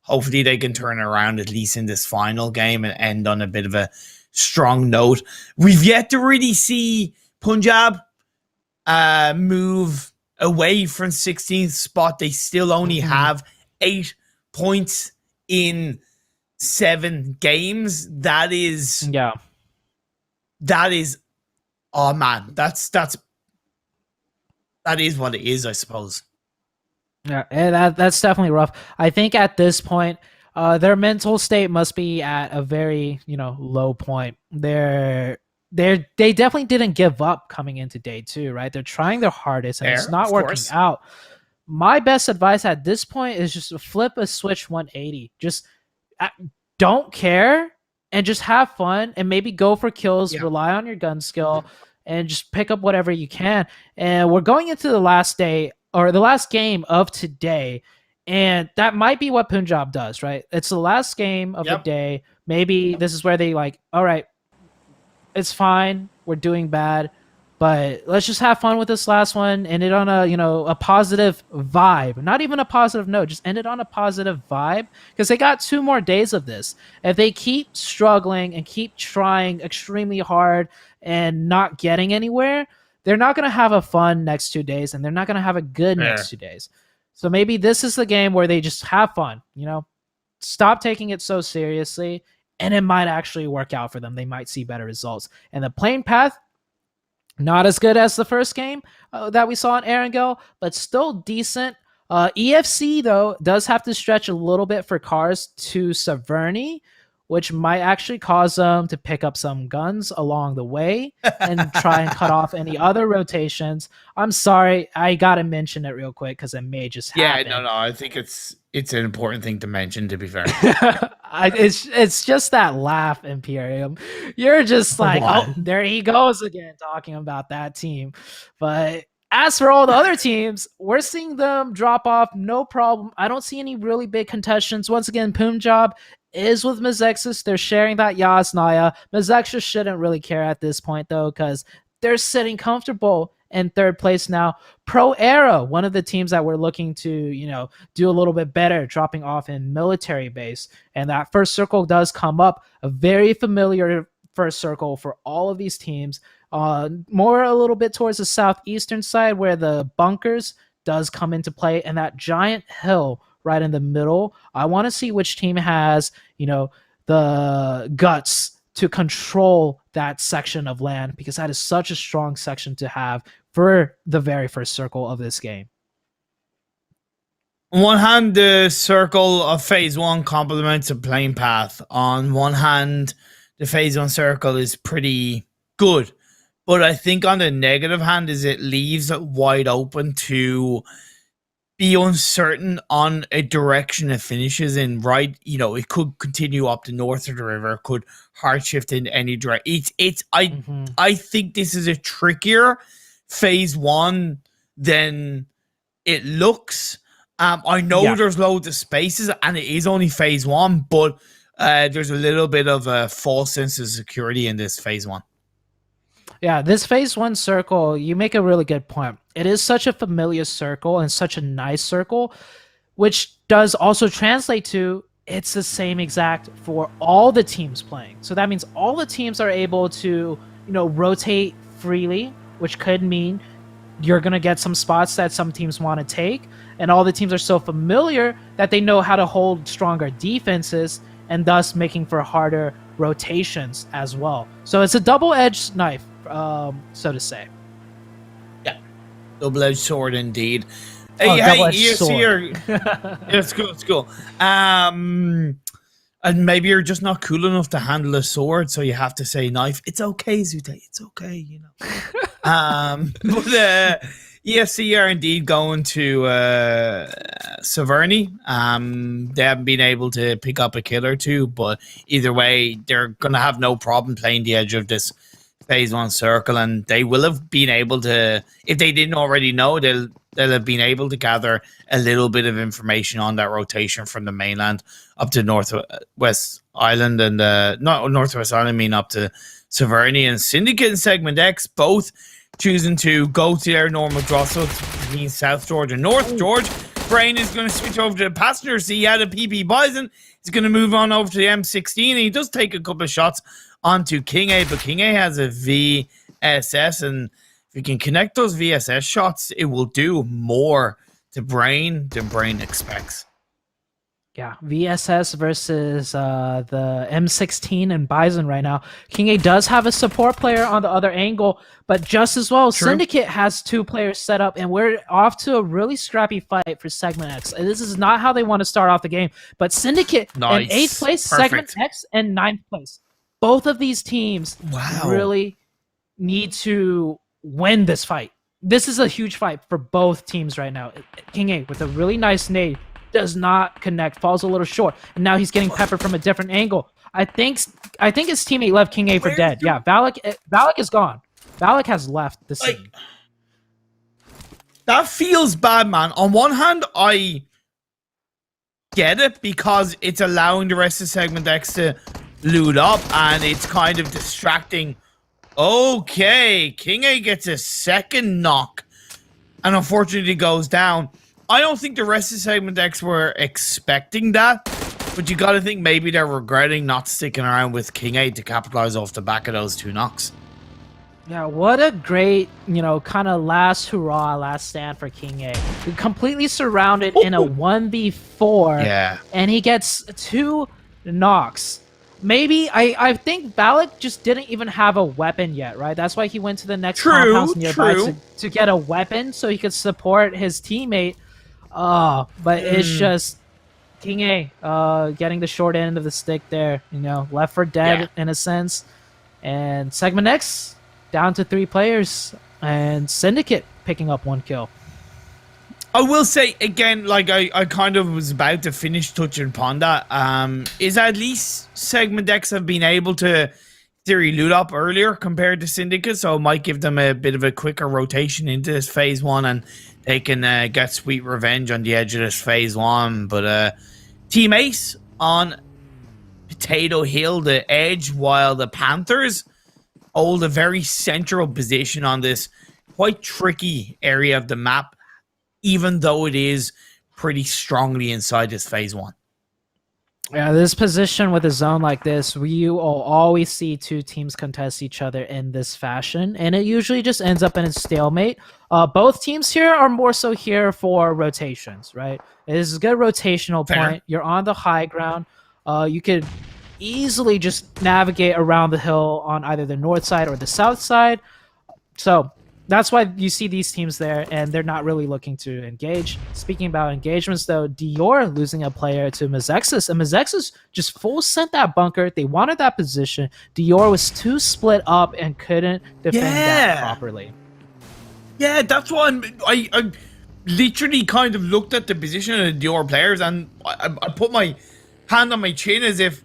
Speaker 3: hopefully they can turn around at least in this final game and end on a bit of a strong note. We've yet to really see Punjab move away from 16th spot. They still only have 8 points in 7 games. That is, oh man, that is what it is, I suppose.
Speaker 4: Yeah, and that's definitely rough. I think at this point, their mental state must be at a very, low point. They definitely didn't give up coming into day 2, right? They're trying their hardest, and it's not working out. My best advice at this point is just to flip a switch 180. Just don't care and just have fun, and maybe go for kills, rely on your gun skill, and just pick up whatever you can. And we're going into the last day, or the last game of today, and that might be what Punjab does, right? It's the last game of the day. Maybe this is where they all right, it's fine, we're doing bad, but let's just have fun with this last one, end it on a positive vibe. Not even a positive note, just end it on a positive vibe, because they got 2 more days of this. If they keep struggling and keep trying extremely hard and not getting anywhere, they're not going to have a fun next 2 days, and they're not going to have a good next 2 days. So maybe this is the game where they just have fun, stop taking it so seriously, and it might actually work out for them. They might see better results. And the playing path, not as good as the first game that we saw in Erangel, but still decent. EFC, though, does have to stretch a little bit for cars to Severny, which might actually cause them to pick up some guns along the way and try and cut off any other rotations. I'm sorry, I gotta mention it real quick because it may just happen.
Speaker 3: Yeah, no, I think it's an important thing to mention, to be fair.
Speaker 4: It's just that laugh, Imperium. You're just like, oh, there he goes again talking about that team. But as for all the other teams, we're seeing them drop off, no problem. I don't see any really big contentions. Once again, Punjab is with Mezexis. They're sharing that Yasnaya. Mezexis shouldn't really care at this point, though, because they're sitting comfortable in 3rd place now. Pro Era, one of the teams that we're looking to, do a little bit better, dropping off in military base. And that first circle does come up, a very familiar first circle for all of these teams. More a little bit towards the southeastern side where the bunkers does come into play, and that giant hill right in the middle. I want to see which team has, the guts to control that section of land, because that is such a strong section to have for the very first circle of this game.
Speaker 3: On one hand, the circle of phase 1 complements a playing path. On one hand, the phase 1 circle is pretty good. But I think on the negative hand is it leaves it wide open to be uncertain on a direction it finishes in, right? You know, it could continue up the north of the river, it could hard shift in any direction. I think this is a trickier phase one than it looks. I know there's loads of spaces and it is only phase one, but there's a little bit of a false sense of security in this phase one.
Speaker 4: Yeah, this phase one circle, you make a really good point. It is such a familiar circle and such a nice circle, which does also translate to it's the same exact for all the teams playing. So that means all the teams are able to, rotate freely, which could mean you're going to get some spots that some teams want to take. And all the teams are so familiar that they know how to hold stronger defenses and thus making for harder rotations as well. So it's a double-edged knife, so to say.
Speaker 3: Yeah, double-edged sword indeed.
Speaker 4: Double-edged sword.
Speaker 3: It's cool. It's cool. And maybe you're just not cool enough to handle a sword, so you have to say knife. It's okay, Zute. It's okay, But ESC are indeed going to Severny. They haven't been able to pick up a kill or two, but either way, they're going to have no problem playing the edge of this phase one circle, and they will have been able to, if they didn't already know, they'll have been able to gather a little bit of information on that rotation from the mainland up to Northwest Island and not Northwest Island, I mean up to Severny. And Syndicate and SegmentX both choosing to go to their normal draw. So it means South George and North George. Brain is going to switch over to the passenger seat. He had a PP Bison. He's going to move on over to the M16. And he does take a couple of shots onto King A, but King A has a VSS, and if you can connect those VSS shots, it will do more to Brain than Brain expects.
Speaker 4: Yeah, VSS versus the M16 and Bison right now. King A does have a support player on the other angle, but just as well, True. Syndicate has 2 players set up, and we're off to a really scrappy fight for SegmentX. This is not how they want to start off the game, but Syndicate in 8th place, Perfect. SegmentX in 9th place. Both of these teams really need to win this fight. This is a huge fight for both teams right now. King A with a really nice nade does not connect, falls a little short, and now he's getting peppered from a different angle. I think his teammate left King A for dead. Yeah, LeveLx is gone. LeveLx has left the scene.
Speaker 3: That feels bad, man. On one hand, I get it because it's allowing the rest of SegmentX to loot up, and it's kind of distracting. Okay, King A gets a second knock, and unfortunately goes down. I don't think the rest of SegmentX were expecting that, but you got to think maybe they're regretting not sticking around with King A to capitalize off the back of those 2 knocks.
Speaker 4: Yeah, what a great, kind of last hurrah, last stand for King A. Completely surrounded in a 1v4, and he gets 2 knocks. Maybe, I think LeveLx just didn't even have a weapon yet, right? That's why he went to the next compounds nearby to get a weapon so he could support his teammate. But it's just King A getting the short end of the stick there, left for dead in a sense. And SegmentX down to 3 players, and Syndicate picking up 1 kill.
Speaker 3: I will say again, like I kind of was about to finish touching upon that, is at least SegmentX have been able to theory loot up earlier compared to Syndicate, so it might give them a bit of a quicker rotation into this phase one, and they can get sweet revenge on the edge of this phase one. But Team Ace on Potato Hill, the edge, while the Panthers hold a very central position on this quite tricky area of the map, even though it is pretty strongly inside this phase one.
Speaker 4: Yeah, this position with a zone like this, you will always see 2 teams contest each other in this fashion, and it usually just ends up in a stalemate. Both teams here are more so here for rotations, right? It is a good rotational point. You're on the high ground. You could easily just navigate around the hill on either the north side or the south side. So that's why you see these teams there, and they're not really looking to engage. Speaking about engagements, though, Dior losing a player to Mezexis, and Mezexis just full sent that bunker. They wanted that position. Dior was too split up and couldn't defend that properly.
Speaker 3: Yeah, that's why I literally kind of looked at the position of the Dior players, and I put my hand on my chin as if,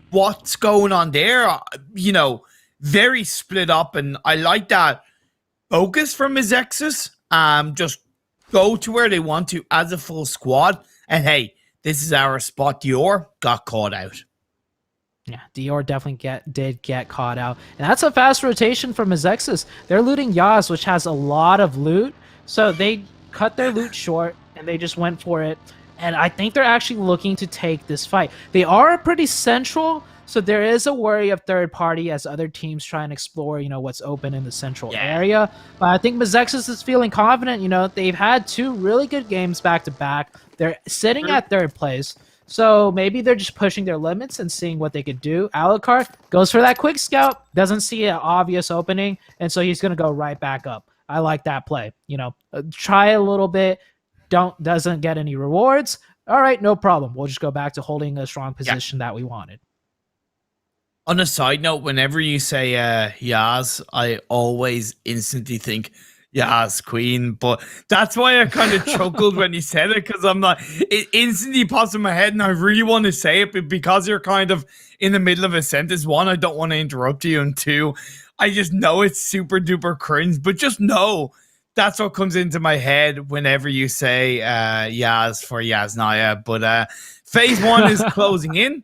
Speaker 3: what's going on there? You know, very split up, and I like that focus from Mezexis. Just go to where they want to as a full squad, and hey, this is our spot. Dior got caught out.
Speaker 4: Yeah, Dior definitely did get caught out. And that's a fast rotation from Mezexis. They're looting Yaz, which has a lot of loot. So they cut their loot short, and they just went for it. And I think they're actually looking to take this fight. They are pretty central, so there is a worry of third party as other teams try and explore, you know, what's open in the central area. But I think Mezexis is feeling confident. You know, they've had 2 really good games back-to-back. They're sitting at 3rd place. So maybe they're just pushing their limits and seeing what they could do. Alucard goes for that quick scout, doesn't see an obvious opening, and so he's going to go right back up. I like that play. You know, try a little bit, doesn't get any rewards. All right, no problem. We'll just go back to holding a strong position that we wanted.
Speaker 3: On a side note, whenever you say Yaz, I always instantly think Yaz Queen, but that's why I kind of chuckled when you said it, because I'm not, it instantly pops in my head and I really want to say it, but because you're kind of in the middle of a sentence, 1, I don't want to interrupt you, and 2, I just know it's super duper cringe, but just know that's what comes into my head whenever you say Yaz for Yaznaya. But phase 1 is closing in.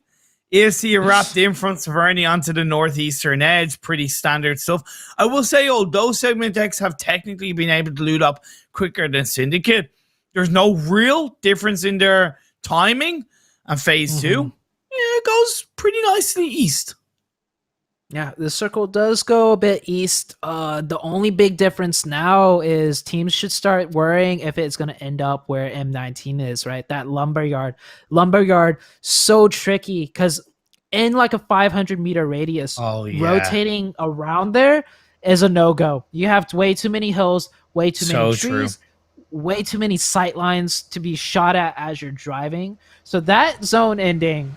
Speaker 3: ESC wrapped in from Severny onto the northeastern edge. Pretty standard stuff. I will say, although SegmentX have technically been able to loot up quicker than Syndicate, there's no real difference in their timing. And phase 2, it goes pretty nicely east.
Speaker 4: Yeah, the circle does go a bit east. The only big difference now is teams should start worrying if it's going to end up where M19 is, right? That lumberyard. Lumberyard, so tricky because in like a 500-meter radius, rotating around there is a no-go. You have way too many hills, way too many trees, way too many sight lines to be shot at as you're driving. So that zone ending,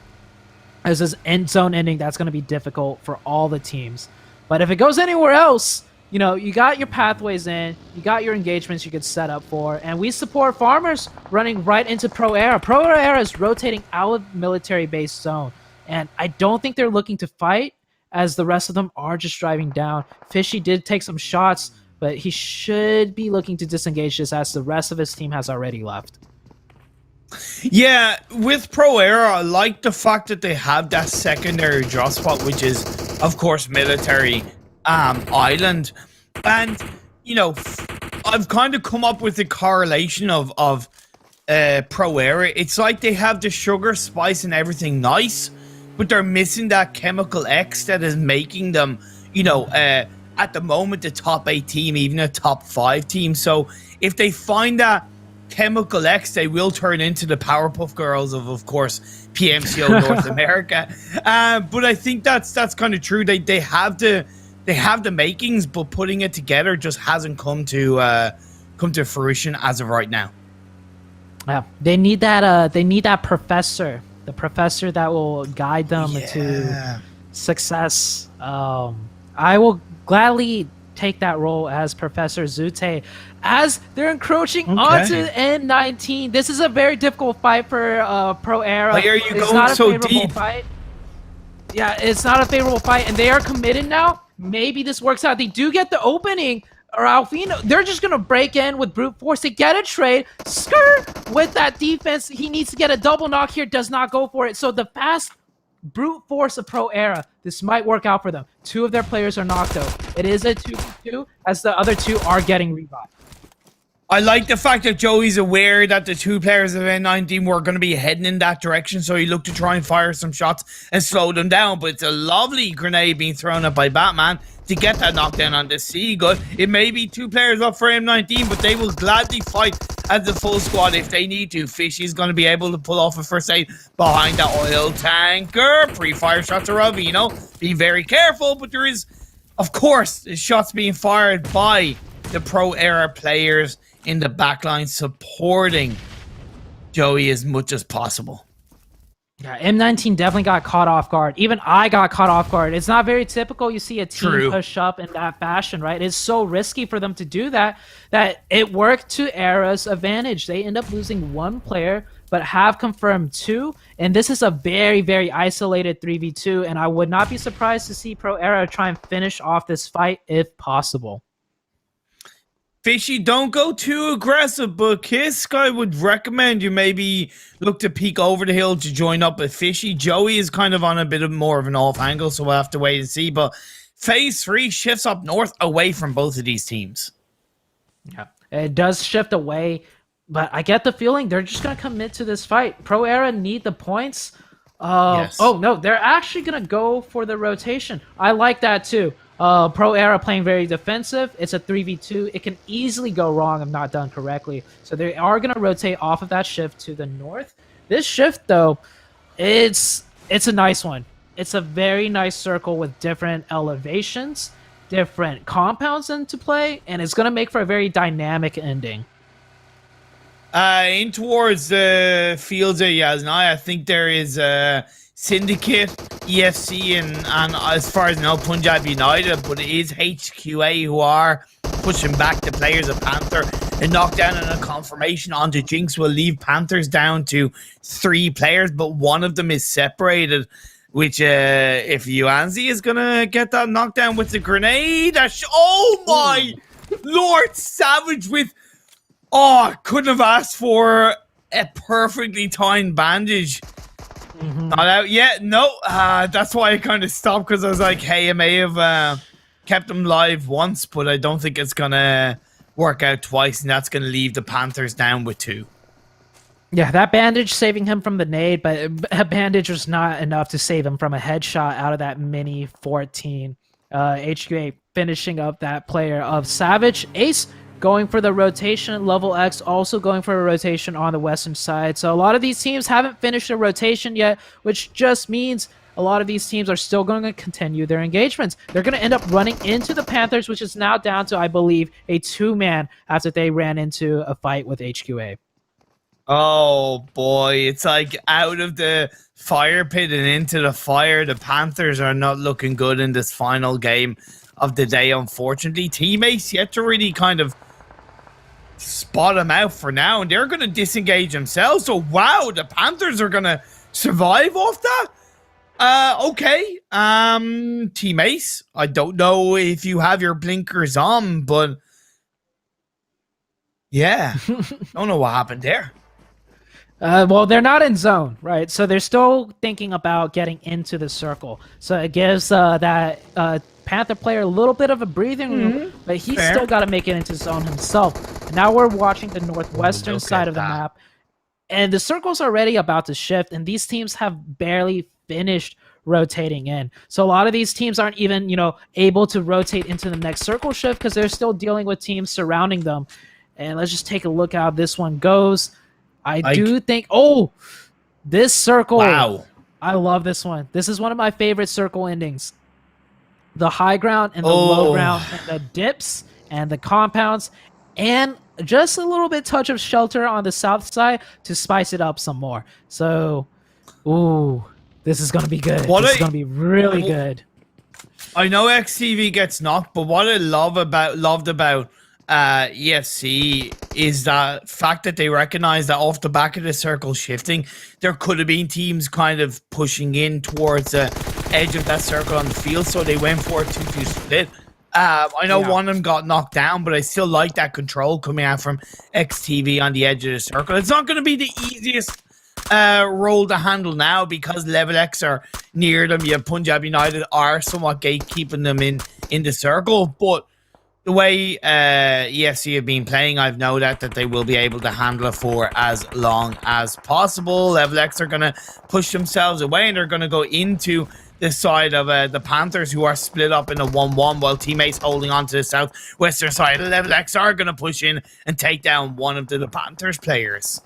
Speaker 4: as this end zone ending, that's going to be difficult for all the teams. But if it goes anywhere else, you know, you got your pathways in, you got your engagements you could set up for, and we support farmers running right into Pro Era. Pro Era is rotating out of military base zone, and I don't think they're looking to fight, as the rest of them are just driving down. Fishy did take some shots, but he should be looking to disengage this as the rest of his team has already left.
Speaker 3: Yeah, with Pro Era, I like the fact that they have that secondary draw spot, which is, of course, military island. And, you know, I've kind of come up with the correlation of Pro Era. It's like they have the sugar, spice, and everything nice, but they're missing that chemical X that is making them, you know, at the moment, the top 8 team, even a top 5 team. So if they find that chemical X, they will turn into the Powerpuff Girls of course, PMCO North America. But I think that's kind of true. They have the makings, but putting it together just hasn't come to fruition as of right now.
Speaker 4: Yeah, they need that professor, the professor that will guide them to success. I will gladly take that role as Professor Zute as they're encroaching onto N19. This is a very difficult fight for Pro Era.
Speaker 3: Why are you going so deep?
Speaker 4: Fight. Yeah, it's not a favorable fight, and they are committed now. Maybe this works out. They do get the opening, or Alfino. They're just going to break in with brute force. They get a trade. Skirt with that defense. He needs to get a double knock here. Does not go for it. So the fast brute force of Pro Era, this might work out for them. 2 of their players are knocked out. It is a 2v2, as the other 2 are getting revived.
Speaker 3: I like the fact that Joey's aware that the 2 players of N19 were going to be heading in that direction, so he looked to try and fire some shots and slow them down. But it's a lovely grenade being thrown up by Batman to get that knockdown on the Seagull. It may be 2 players up for M19, but they will gladly fight as the full squad if they need to. Fishy's going to be able to pull off a first aid behind the oil tanker. Pre-fire shots are Ravino. Be very careful, but there is, of course, shots being fired by the Pro Era players in the backline supporting Joey as much as possible.
Speaker 4: Yeah, M19 definitely got caught off guard. Even I got caught off guard. It's not very typical you see a team push up in that fashion, right? It's so risky for them to do that it worked to Era's advantage. They end up losing one player, but have confirmed two. And this is a very, very isolated 3v2. And I would not be surprised to see Pro Era try and finish off this fight if possible.
Speaker 3: Fishy, don't go too aggressive, but Kisk, I would recommend you maybe look to peek over the hill to join up with Fishy. Joey is kind of on a bit of more of an off angle, so we'll have to wait and see. But phase 3 shifts up north away from both of these teams.
Speaker 4: Yeah, it does shift away, but I get the feeling they're just going to commit to this fight. Pro Era need the points.
Speaker 3: Yes.
Speaker 4: Oh, no, they're actually going to go for the rotation. I like that too. Pro Era playing very defensive. It's a 3v2. It can easily go wrong if not done correctly. So they are going to rotate off of that shift to the north. This shift, though, it's a nice one. It's a very nice circle with different elevations, different compounds into play, and it's going to make for a very dynamic ending.
Speaker 3: In towards the fields of Yaznai, I think there is Syndicate, EFC, and as far as I know, Punjab United, but it is HQA who are pushing back the players of Panther. A knockdown and a confirmation onto Jinx will leave Panthers down to 3 players, but one of them is separated, which if Yuanzi is going to get that knockdown with the grenade, oh my Lord, Savage with, couldn't have asked for a perfectly timed bandage. Not out yet. No, that's why I kind of stopped, because I was like, hey, I may have kept him live once, but I don't think it's going to work out twice, and that's going to leave the Panthers down with 2.
Speaker 4: Yeah, that bandage saving him from the nade, but a bandage was not enough to save him from a headshot out of that mini 14. HQA finishing up that player of Savage. Ace going for the rotation. LeveLx also going for a rotation on the western side. So a lot of these teams haven't finished a rotation yet, which just means a lot of these teams are still going to continue their engagements. They're going to end up running into the Panthers, which is now down to, I believe, a 2-man after they ran into a fight with HQA.
Speaker 3: Oh boy, it's like out of the fire pit and into the fire. The Panthers are not looking good in this final game of the day, unfortunately. Teammates yet to really kind of spot them out for now, and they're going to disengage themselves. So wow, the Panthers are going to survive off that. Okay, teammates, I don't know if you have your blinkers on, but yeah, don't know what happened there.
Speaker 4: Well, they're not in zone, right? So they're still thinking about getting into the circle. So it gives that Panther player a little bit of a breathing room, but he's still got to make it into zone himself. And now we're watching the northwestern side of the map, and the circle's already about to shift, and these teams have barely finished rotating in. So a lot of these teams aren't even, able to rotate into the next circle shift because they're still dealing with teams surrounding them. And let's just take a look how this one goes. I do think, this circle.
Speaker 3: Wow.
Speaker 4: I love this one. This is one of my favorite circle endings. The high ground and the low ground, and the dips and the compounds, and just a little bit touch of shelter on the south side to spice it up some more. So, this is going to be good. This is going to be really good.
Speaker 3: I know XTV gets knocked, but what I loved about EFC is that fact that they recognize that off the back of the circle shifting, there could have been teams kind of pushing in towards the edge of that circle on the field, so they went for a 2-2 split. I know one of them got knocked down, but I still like that control coming out from XTV on the edge of the circle. It's not going to be the easiest role to handle now because LeveLx are near them. You have Punjab United are somewhat gatekeeping them in the circle, but the way EFC have been playing, I've no doubt that they will be able to handle it for as long as possible. LeveLx are going to push themselves away, and they're going to go into the side of the Panthers, who are split up in a 1-1, while teammates holding on to the southwestern side. LeveLx are going to push in and take down one of the Panthers players.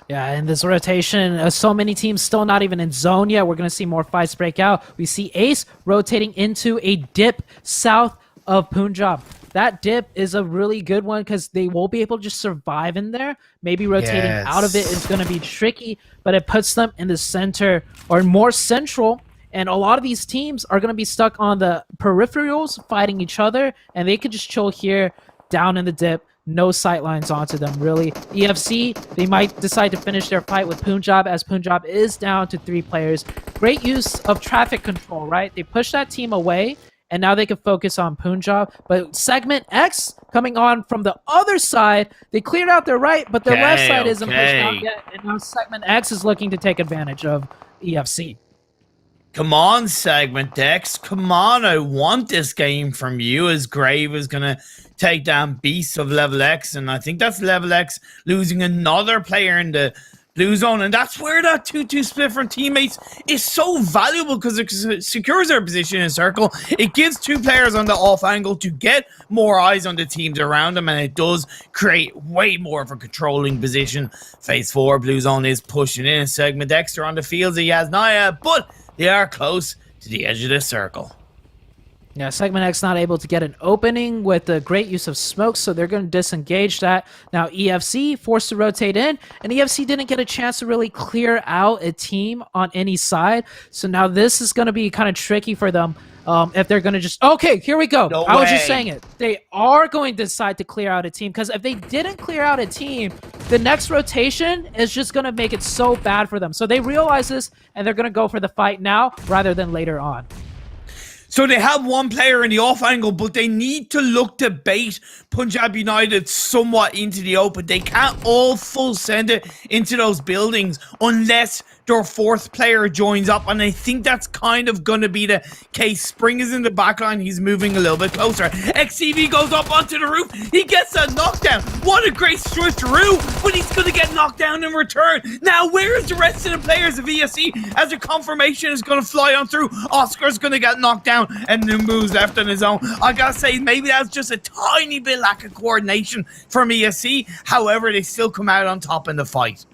Speaker 4: Yeah, in this rotation, so many teams still not even in zone yet. We're going to see more fights break out. We see Ace rotating into a dip south of Punjab. that dip is a really good one because they will be able to just survive in there. Maybe rotating out of it is going to be tricky, but it puts them in the center or more central. And a lot of these teams are going to be stuck on the peripherals fighting each other, and they could just chill here down in the dip. No sight lines onto them, really. EFC, they might decide to finish their fight with Punjab, as Punjab is down to 3 players. Great use of traffic control, right? They push that team away, and now they can focus on Punjab. But SegmentX coming on from the other side, they cleared out their right, but their left side isn't pushed out yet, and now SegmentX is looking to take advantage of EFC.
Speaker 3: Come on, SegmentX. Come on, I want this game from you, as Grave is going to take down Beast of LeveLx, and I think that's LeveLx losing another player in the blue zone, and that's where that 2-2 split from teammates is so valuable, because it secures their position in circle. It gives 2 players on the off angle to get more eyes on the teams around them, and it does create way more of a controlling position. Phase 4, blue zone is pushing in. SegmentX are on the fields of Yasnaya, but they are close to the edge of the circle.
Speaker 4: Yeah, SegmentX not able to get an opening with the great use of smoke, so they're going to disengage that. Now EFC forced to rotate in, and EFC didn't get a chance to really clear out a team on any side. So now this is going to be kind of tricky for them if they're going to just... Okay, here we go. I was just saying it. They are going to decide to clear out a team, because if they didn't clear out a team, the next rotation is just going to make it so bad for them. So they realize this, and they're going to go for the fight now rather than later on.
Speaker 3: So they have 1 player in the off angle, but they need to look to bait Punjab United somewhat into the open. They can't all full send it into those buildings unless their 4th player joins up, and I think that's kind of going to be the case. Spring is in the back line. He's moving a little bit closer. XCV goes up onto the roof. He gets a knockdown. What a great switch through, but he's going to get knocked down in return. Now, where is the rest of the players of ESC as a confirmation is going to fly on through? Oscar's going to get knocked down, and Numbu's left on his own. I got to say, maybe that's just a tiny bit lack of coordination from ESC. However, they still come out on top in the fight.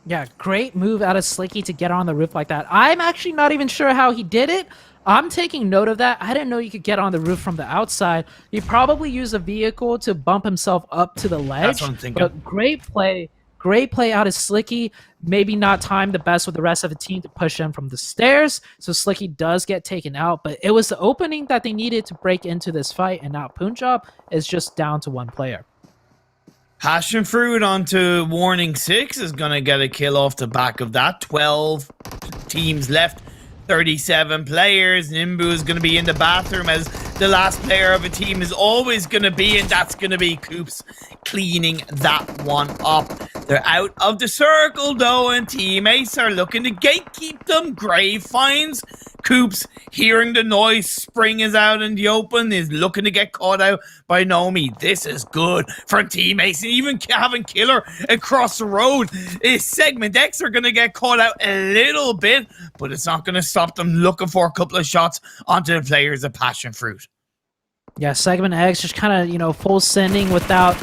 Speaker 4: Yeah, great move out of Slicky to get on the roof like that. I'm actually not even sure how he did it. I'm taking note of that. I didn't know you could get on the roof from the outside. He probably used a vehicle to bump himself up to the ledge.
Speaker 3: That's what I'm thinking.
Speaker 4: But great play out of Slicky. Maybe not timed the best with the rest of the team to push him from the stairs. So Slicky does get taken out. But it was the opening that they needed to break into this fight. And now Punjab is just down to 1 player.
Speaker 3: PassionFruit onto Warning 6 is going to get a kill off the back of that. 12 teams left, 37 players. Nimbu is going to be in the bathroom, as the last player of a team is always going to be, and that's going to be Coops cleaning that one up. They're out of the circle, though, and teammates are looking to gatekeep them. Grave finds Coops, hearing the noise. Spring is out in the open, is looking to get caught out by Nomi. This is good for teammates, and even having Killer across the road. SegmentX are going to get caught out a little bit, but it's not going to stop them looking for a couple of shots onto the players of PassionFruit.
Speaker 4: Yeah, SegmentX just kind of, full sending without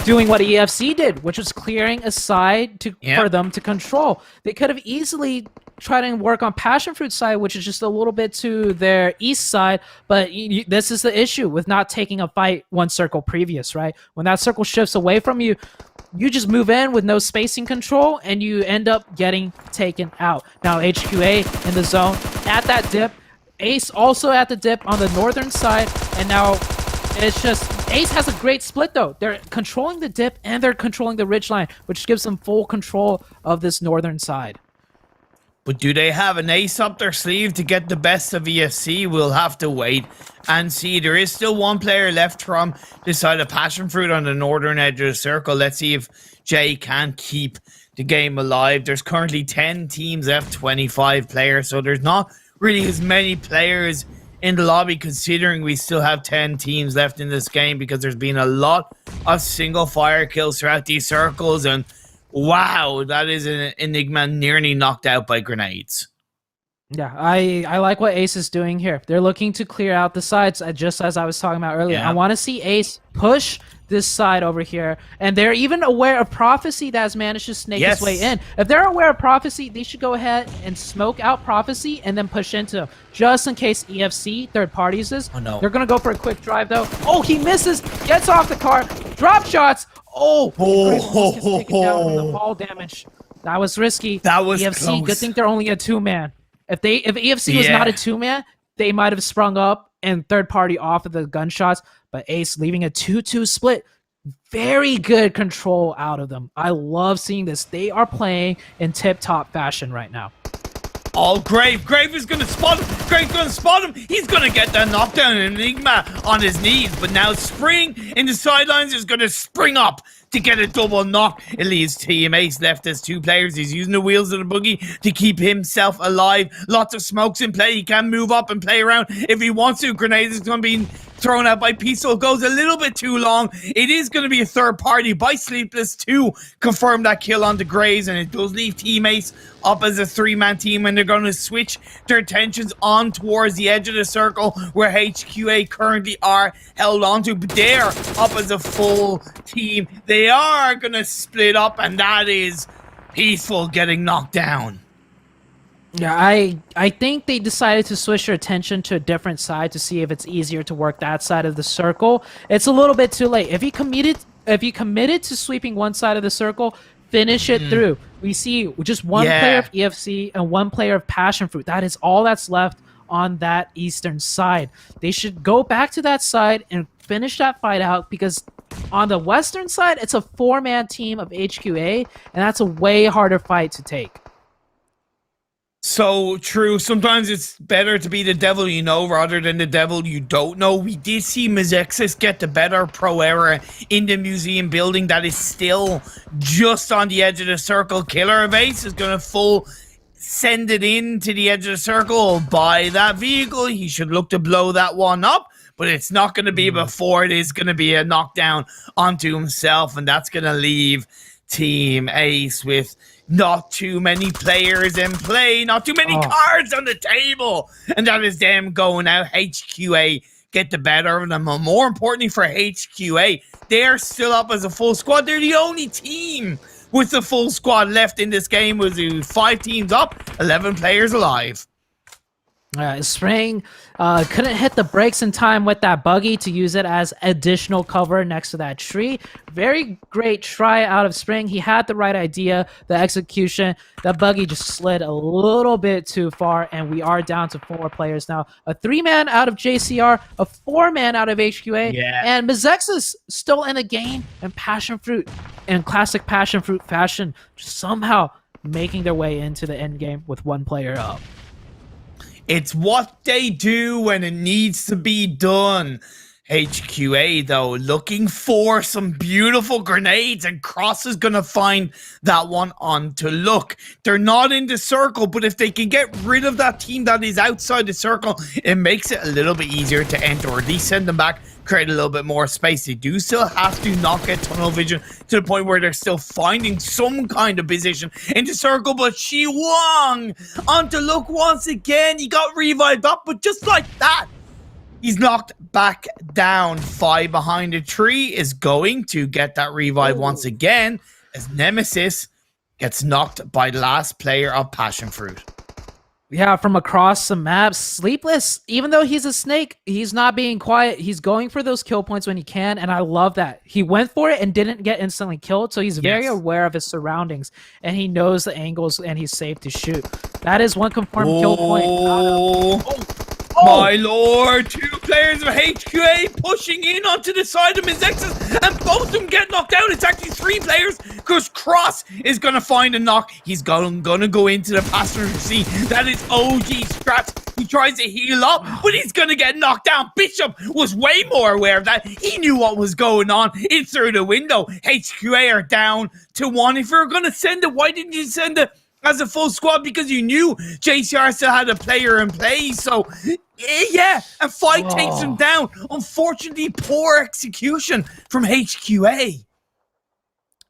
Speaker 4: doing what EFC did, which was clearing a side for them to control. They could have easily tried to work on PassionFruit's side, which is just a little bit to their east side, but this is the issue with not taking a fight 1 circle previous, right? When that circle shifts away from you, you just move in with no spacing control, and you end up getting taken out. Now HQA in the zone at that dip. Ace also at the dip on the northern side, and now it's just Ace has a great split though. They're controlling the dip and they're controlling the ridgeline, which gives them full control of this northern side.
Speaker 3: But do they have an ace up their sleeve to get the best of EFC? We'll have to wait and see. There is still 1 player left from the side of PassionFruit on the northern edge of the circle. Let's see if Jay can keep the game alive. There's currently 10 teams left, 25 players, so there's not really as many players in the lobby, considering we still have 10 teams left in this game, because there's been a lot of single fire kills throughout these circles, and wow, that is an Enigma nearly knocked out by grenades.
Speaker 4: Yeah, I like what Ace is doing here. They're looking to clear out the sides, just as I was talking about earlier.
Speaker 3: Yeah.
Speaker 4: I want to see Ace push this side over here, and they're even aware of Prophecy that has managed to snake his way in. If they're aware of Prophecy, they should go ahead and smoke out Prophecy and then push into him, just in case EFC, third parties this.
Speaker 3: Oh, no.
Speaker 4: They're going to go for a quick drive, though. Oh, he misses, gets off the car, drop shots. Oh, gets taken down from the fall damage. That was risky.
Speaker 3: That was
Speaker 4: EFC,
Speaker 3: close.
Speaker 4: good thing they're only a two-man. If EFC was not a two-man, they might have sprung up and third party off of the gunshots, but Ace leaving a 2-2 split. Very good control out of them. I love seeing this. They are playing in tip-top fashion right now.
Speaker 3: Oh, Grave is going to spot him. Grave's going to spot him. He's going to get that knockdown. Enigma on his knees. But now Spring in the sidelines is going to spring up to get a double knock. It leaves Team Ace left as two players. He's using the wheels of the buggy to keep himself alive. Lots of smokes in play. He can move up and play around if he wants to. Grenade is going to be thrown out by Peaceful. Goes a little bit too long. It is going to be a third party by Sleepless to confirm that kill on the Graves, and it does leave Team Ace up as a three-man team, and they're going to switch their attentions on towards the edge of the circle where HQA currently are held onto, but they're up as a full team. They are going to split up, and that is Peaceful getting knocked down.
Speaker 4: Yeah, I think they decided to switch their attention to a different side to see if it's easier to work that side of the circle. It's a little bit too late. If you committed to sweeping one side of the circle, finish it through. We see just one player of EFC and one player of PassionFruit. That is all that's left on that eastern side. They should go back to that side and finish that fight out, because on the western side, it's a four-man team of HQA, and that's a way harder fight to take.
Speaker 3: So true. Sometimes it's better to be the devil you know rather than the devil you don't know. We did see Mezexis get the better pro era in the museum building that is still just on the edge of the circle. Killer of Ace is going to send it into the edge of the circle by that vehicle. He should look to blow that one up, but it's not going to be before it is going to be a knockdown onto himself, and that's going to leave Team Ace with not too many players in play, not too many cards on the table, and that is them going out. HQA get the better of them, and more importantly for HQA, they're still up as a full squad. They're the only team with the full squad left in this game. Was 5 teams up, 11 players alive.
Speaker 4: Spring couldn't hit the brakes in time with that buggy to use it as additional cover next to that tree. Very great try out of Spring. He had the right idea, the execution. That buggy just slid a little bit too far, and we are down to 4 players now. A 3-man out of JCR, a 4-man out of HQA, and Mezexis still in the game, and PassionFruit in classic PassionFruit fashion, just somehow making their way into the end game with 1 player up.
Speaker 3: It's what they do when it needs to be done. HQA, though, looking for some beautiful grenades, and Cross is going to find that one on to look. They're not in the circle, but if they can get rid of that team that is outside the circle, it makes it a little bit easier to enter, or at least send them back, create a little bit more space. They do still have to not get tunnel vision to the point where they're still finding some kind of position in the circle, but Shi Wang on to look once again. He got revived up, but just like that, he's knocked back down. 5 behind the tree is going to get that revive once again as Nemesis gets knocked by the last player of PassionFruit.
Speaker 4: Yeah, from across the map, Sleepless, even though he's a snake, he's not being quiet. He's going for those kill points when he can, and I love that. He went for it and didn't get instantly killed, so he's very aware of his surroundings, and he knows the angles, and he's safe to shoot. That is 1 confirmed kill point.
Speaker 3: My lord, 2 players of HQA pushing in onto the side of Mezexis, and both of them get knocked down. It's actually 3 players, because Cross is going to find a knock. He's going to go into the passenger seat. That is OG Straps. He tries to heal up, but he's going to get knocked down. Bishop was way more aware of that. He knew what was going on in through the window. HQA are down to 1. If you're going to send it, why didn't you send it as a full squad? Because you knew JCR still had a player in play. So yeah, and 5 takes him down. Unfortunately, poor execution from HQA.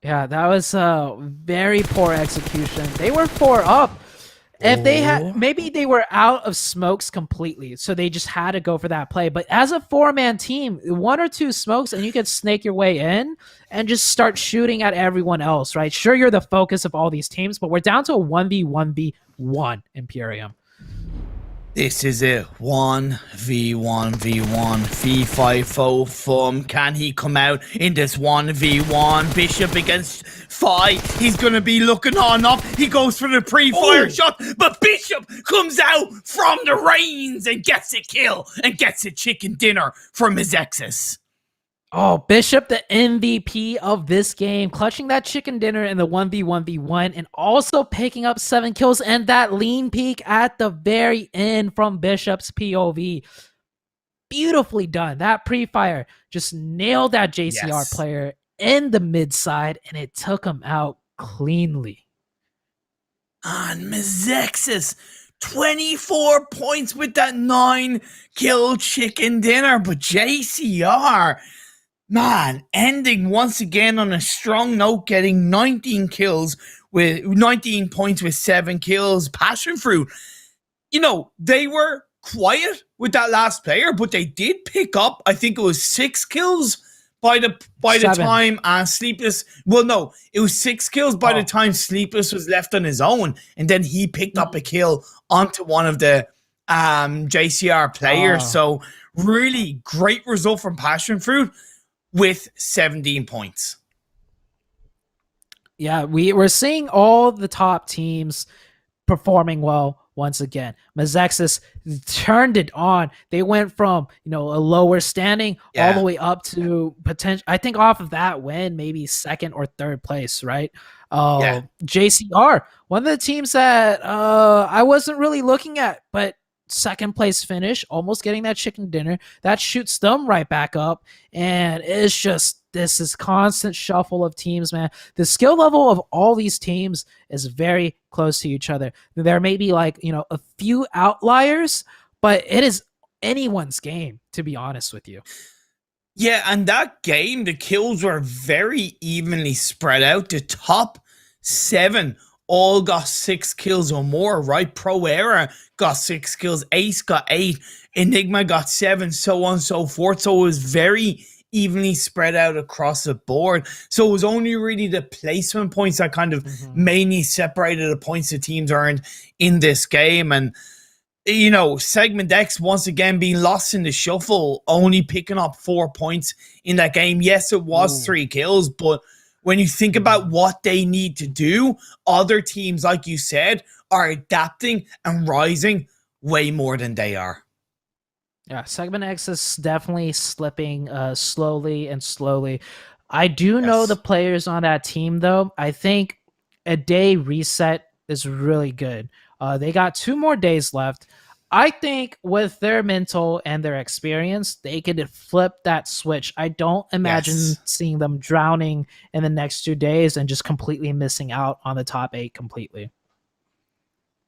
Speaker 4: Yeah, that was very poor execution. They were 4 up, If they had, maybe they were out of smokes completely, so they just had to go for that play. But as a 4-man team, 1 or 2 smokes, and you could snake your way in and just start shooting at everyone else, right? Sure, you're the focus of all these teams, but we're down to a 1v1v1 Imperium.
Speaker 3: This is it. 1v1v1. Fee, fi, fo, fum. Can he come out in this 1v1? Bishop against Fi. He's going to be looking on up. He goes for the pre-fire shot, but Bishop comes out from the reins and gets a kill and gets a chicken dinner from Mezexis.
Speaker 4: Oh, Bishop, the MVP of this game, clutching that chicken dinner in the 1v1v1 and also picking up 7 kills and that lean peek at the very end from Bishop's POV. Beautifully done. That pre-fire just nailed that JCR player in the mid side and it took him out cleanly.
Speaker 3: And Mezexis, 24 points with that 9-kill chicken dinner, but JCR... man, ending once again on a strong note, getting 19 kills with 19 points with 7 kills. PassionFruit, you know, they were quiet with that last player, but they did pick up, I think it was 6 kills by the time Sleepless. Well, no, it was 6 kills by the time Sleepless was left on his own, and then he picked up a kill onto one of the JCR players. So really great result from PassionFruit with 17 points.
Speaker 4: Yeah, we're seeing all the top teams performing well once again. Mezexis turned it on. They went from, a lower standing all the way up to potential. I think off of that win, maybe 2nd or 3rd place, right? JCR, one of the teams that I wasn't really looking at, but 2nd place finish, almost getting that chicken dinner. That shoots them right back up. And it's just, this is constant shuffle of teams, man. The skill level of all these teams is very close to each other. There may be a few outliers, but it is anyone's game, to be honest with you.
Speaker 3: Yeah, and that game, the kills were very evenly spread out. The top 7 all got 6 kills or more, right? Pro Era got 6 kills, Ace got 8, Enigma got 7, so on and so forth. So it was very evenly spread out across the board. So it was only really the placement points that kind of mainly separated the points the teams earned in this game. And, SegmentX once again being lost in the shuffle, only picking up 4 points in that game. Yes, it was 3 kills, but when you think about what they need to do, other teams, like you said, are adapting and rising way more than they are.
Speaker 4: Yeah, SegmentX is definitely slipping slowly and slowly. I do know the players on that team, though. I think a day reset is really good. They got 2 more days left. I think with their mental and their experience, they could flip that switch. I don't imagine seeing them drowning in the next 2 days and just completely missing out on the top 8 completely.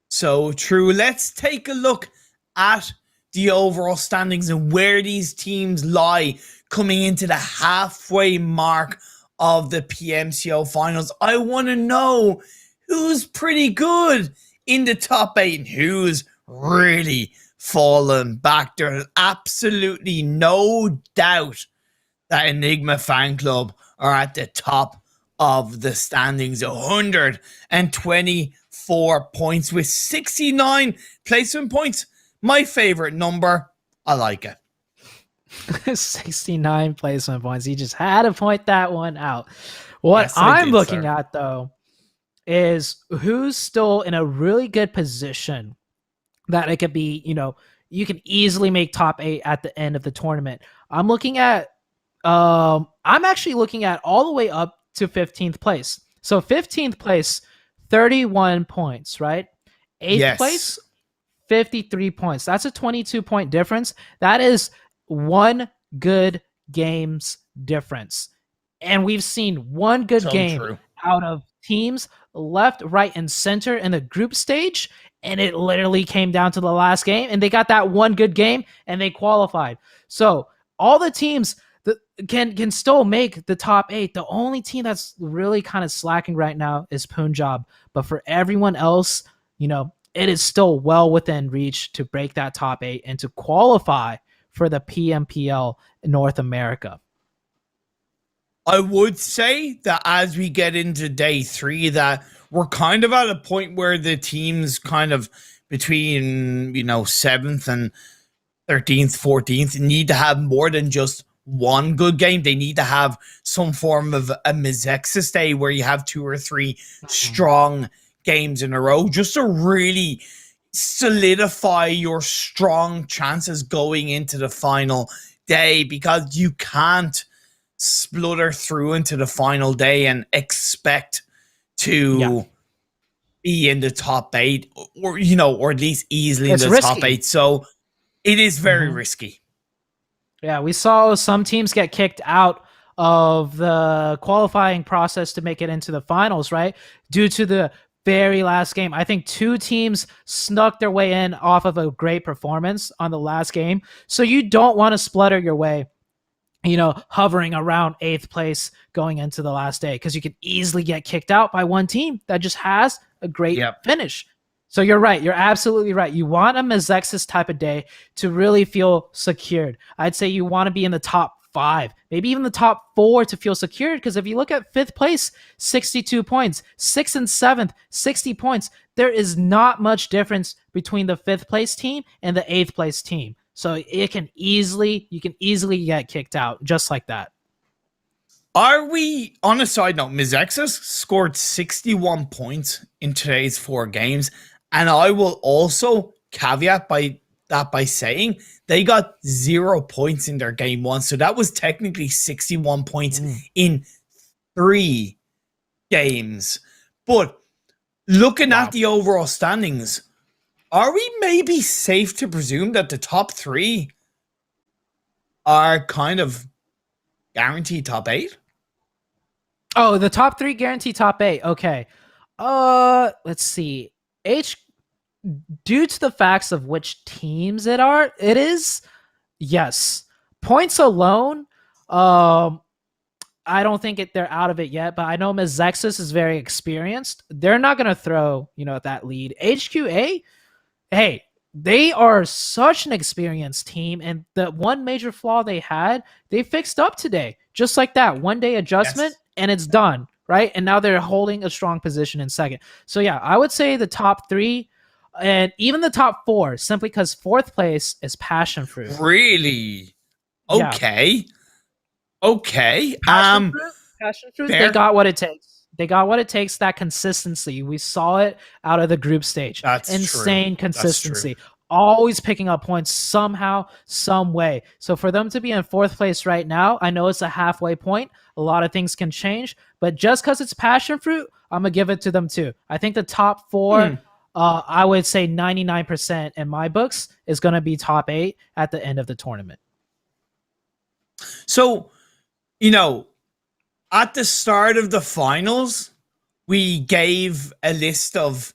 Speaker 3: So true. Let's take a look at the overall standings and where these teams lie coming into the halfway mark of the PMCO Finals. I want to know who's pretty good in the top 8 and who's really fallen back. There's absolutely no doubt that Enigma Fan Club are at the top of the standings. 124 points with 69 placement points. My favorite number. I like it.
Speaker 4: 69 placement points. He just had to point that one out. What I'm looking at, though, is who's still in a really good position that it could be, you can easily make top 8 at the end of the tournament. I'm looking at, I'm actually looking at all the way up to 15th place. So 15th place, 31 points, right? 8th place, 53 points. That's a 22-point difference. That is 1 good game's difference. And we've seen 1 good game out of teams left, right, and center in the group stage. And it literally came down to the last game, and they got that 1 good game, and they qualified. So all the teams that can still make the top 8. The only team that's really kind of slacking right now is Punjab. But for everyone else, it is still well within reach to break that top 8 and to qualify for the PMPL North America.
Speaker 3: I would say that as we get into day 3, that we're kind of at a point where the teams kind of between, 7th and 13th, 14th need to have more than just one good game. They need to have some form of a Mezexis day where you have 2 or 3 strong games in a row just to really solidify your strong chances going into the final day, because you can't splutter through into the final day and expect to be in the top 8 or at least easily
Speaker 4: It's
Speaker 3: in the
Speaker 4: risky.
Speaker 3: top 8. So it is very risky.
Speaker 4: Yeah, we saw some teams get kicked out of the qualifying process to make it into the finals, right? Due to the very last game. I think 2 teams snuck their way in off of a great performance on the last game. So you don't want to splutter your way, hovering around 8th place going into the last day, because you could easily get kicked out by one team that just has a great finish. So you're right. You're absolutely right. You want a Mezexis type of day to really feel secured. I'd say you want to be in the top 5, maybe even the top 4 to feel secured, because if you look at 5th place, 62 points, 6th and 7th, 60 points. There is not much difference between the 5th place team and the 8th place team. So you can easily get kicked out just like that.
Speaker 3: Are we, on a side note, Mezexis scored 61 points in today's 4 games. And I will also caveat by saying they got 0 points in their game 1. So that was technically 61 points in 3 games. But looking at the overall standings, are we maybe safe to presume that the top 3 are kind of guaranteed top 8?
Speaker 4: Oh, the top 3 guaranteed top 8. Okay. Let's see. Due to the facts of which teams it is, yes. Points alone, I don't think they're out of it yet, but I know Mezexis is very experienced. They're not going to throw, that lead. HQA, hey, they are such an experienced team, and the one major flaw they had, they fixed up today. Just like that, 1 day adjustment, and it's done, right? And now they're holding a strong position in 2nd. So yeah, I would say the top 3 and even the top 4, simply because 4th place is PassionFruit.
Speaker 3: Really? Okay.
Speaker 4: Yeah.
Speaker 3: Okay.
Speaker 4: PassionFruit, they got what it takes. They got what it takes, that consistency. We saw it out of the group stage.
Speaker 3: That's
Speaker 4: insane
Speaker 3: true.
Speaker 4: Consistency. Always picking up points somehow, some way. So for them to be in 4th place right now, I know it's a halfway point. A lot of things can change, but just because it's PassionFruit, I'm going to give it to them too. I think the top 4, I would say 99% in my books is going to be top 8 at the end of the tournament.
Speaker 3: So, at the start of the finals, we gave a list of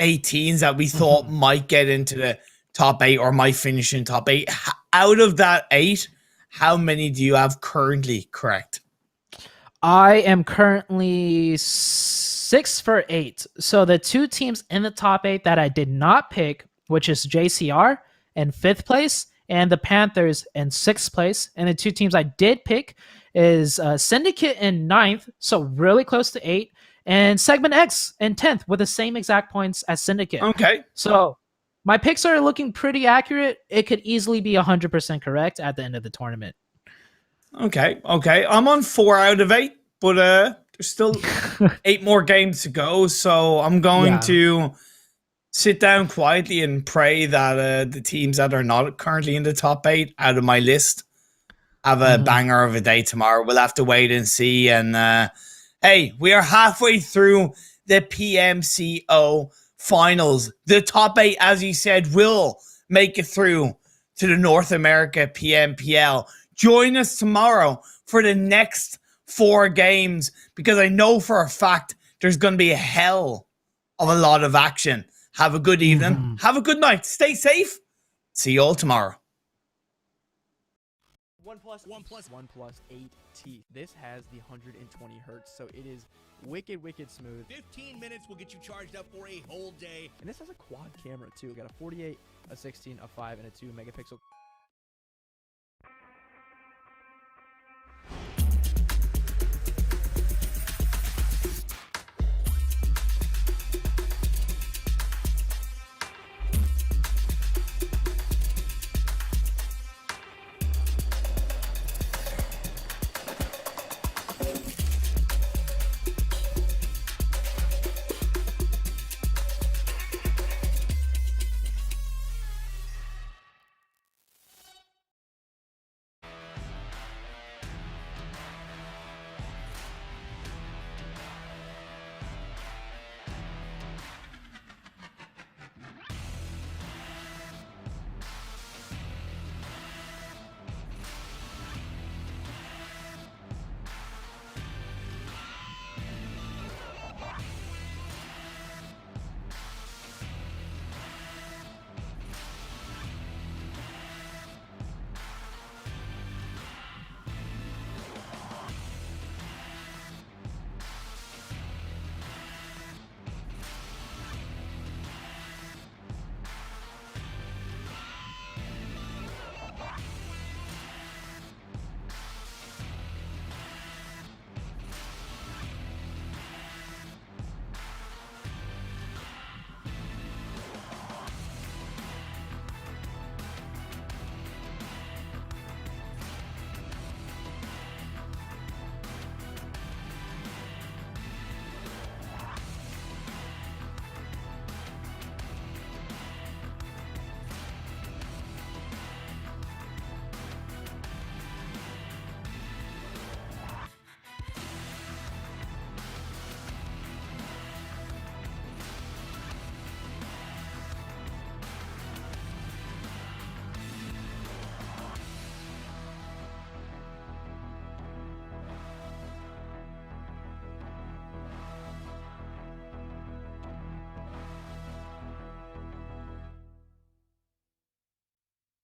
Speaker 3: 18s that we thought might get into the top 8 or might finish in top 8. Out of that 8, how many do you have currently correct?
Speaker 4: I am currently 6 for 8. So the 2 teams in the top 8 that I did not pick, which is JCR in 5th place and the Panthers in 6th place. And the 2 teams I did pick is Syndicate in 9th, so really close to 8, and SegmentX in 10th with the same exact points as Syndicate.
Speaker 3: Okay.
Speaker 4: So my picks are looking pretty accurate. It could easily be 100% correct at the end of the tournament.
Speaker 3: Okay. I'm on 4 out of 8, but there's still 8 more games to go. So I'm going to sit down quietly and pray that the teams that are not currently in the top 8 out of my list have a banger of a day tomorrow. We'll have to wait and see. And hey, we are halfway through the PMCO Finals. The top 8, as you said, will make it through to the North America PMPL. Join us tomorrow for the next 4 games, because I know for a fact there's going to be a hell of a lot of action. Have a good evening. Have a good night. Stay safe. See you all tomorrow.
Speaker 1: OnePlus 8T. This has the 120 hertz, so it is wicked smooth.
Speaker 2: 15 minutes will get you charged up for a whole day.
Speaker 1: And this has a quad camera too. We got a 48, a 16, a 5, and a 2 megapixel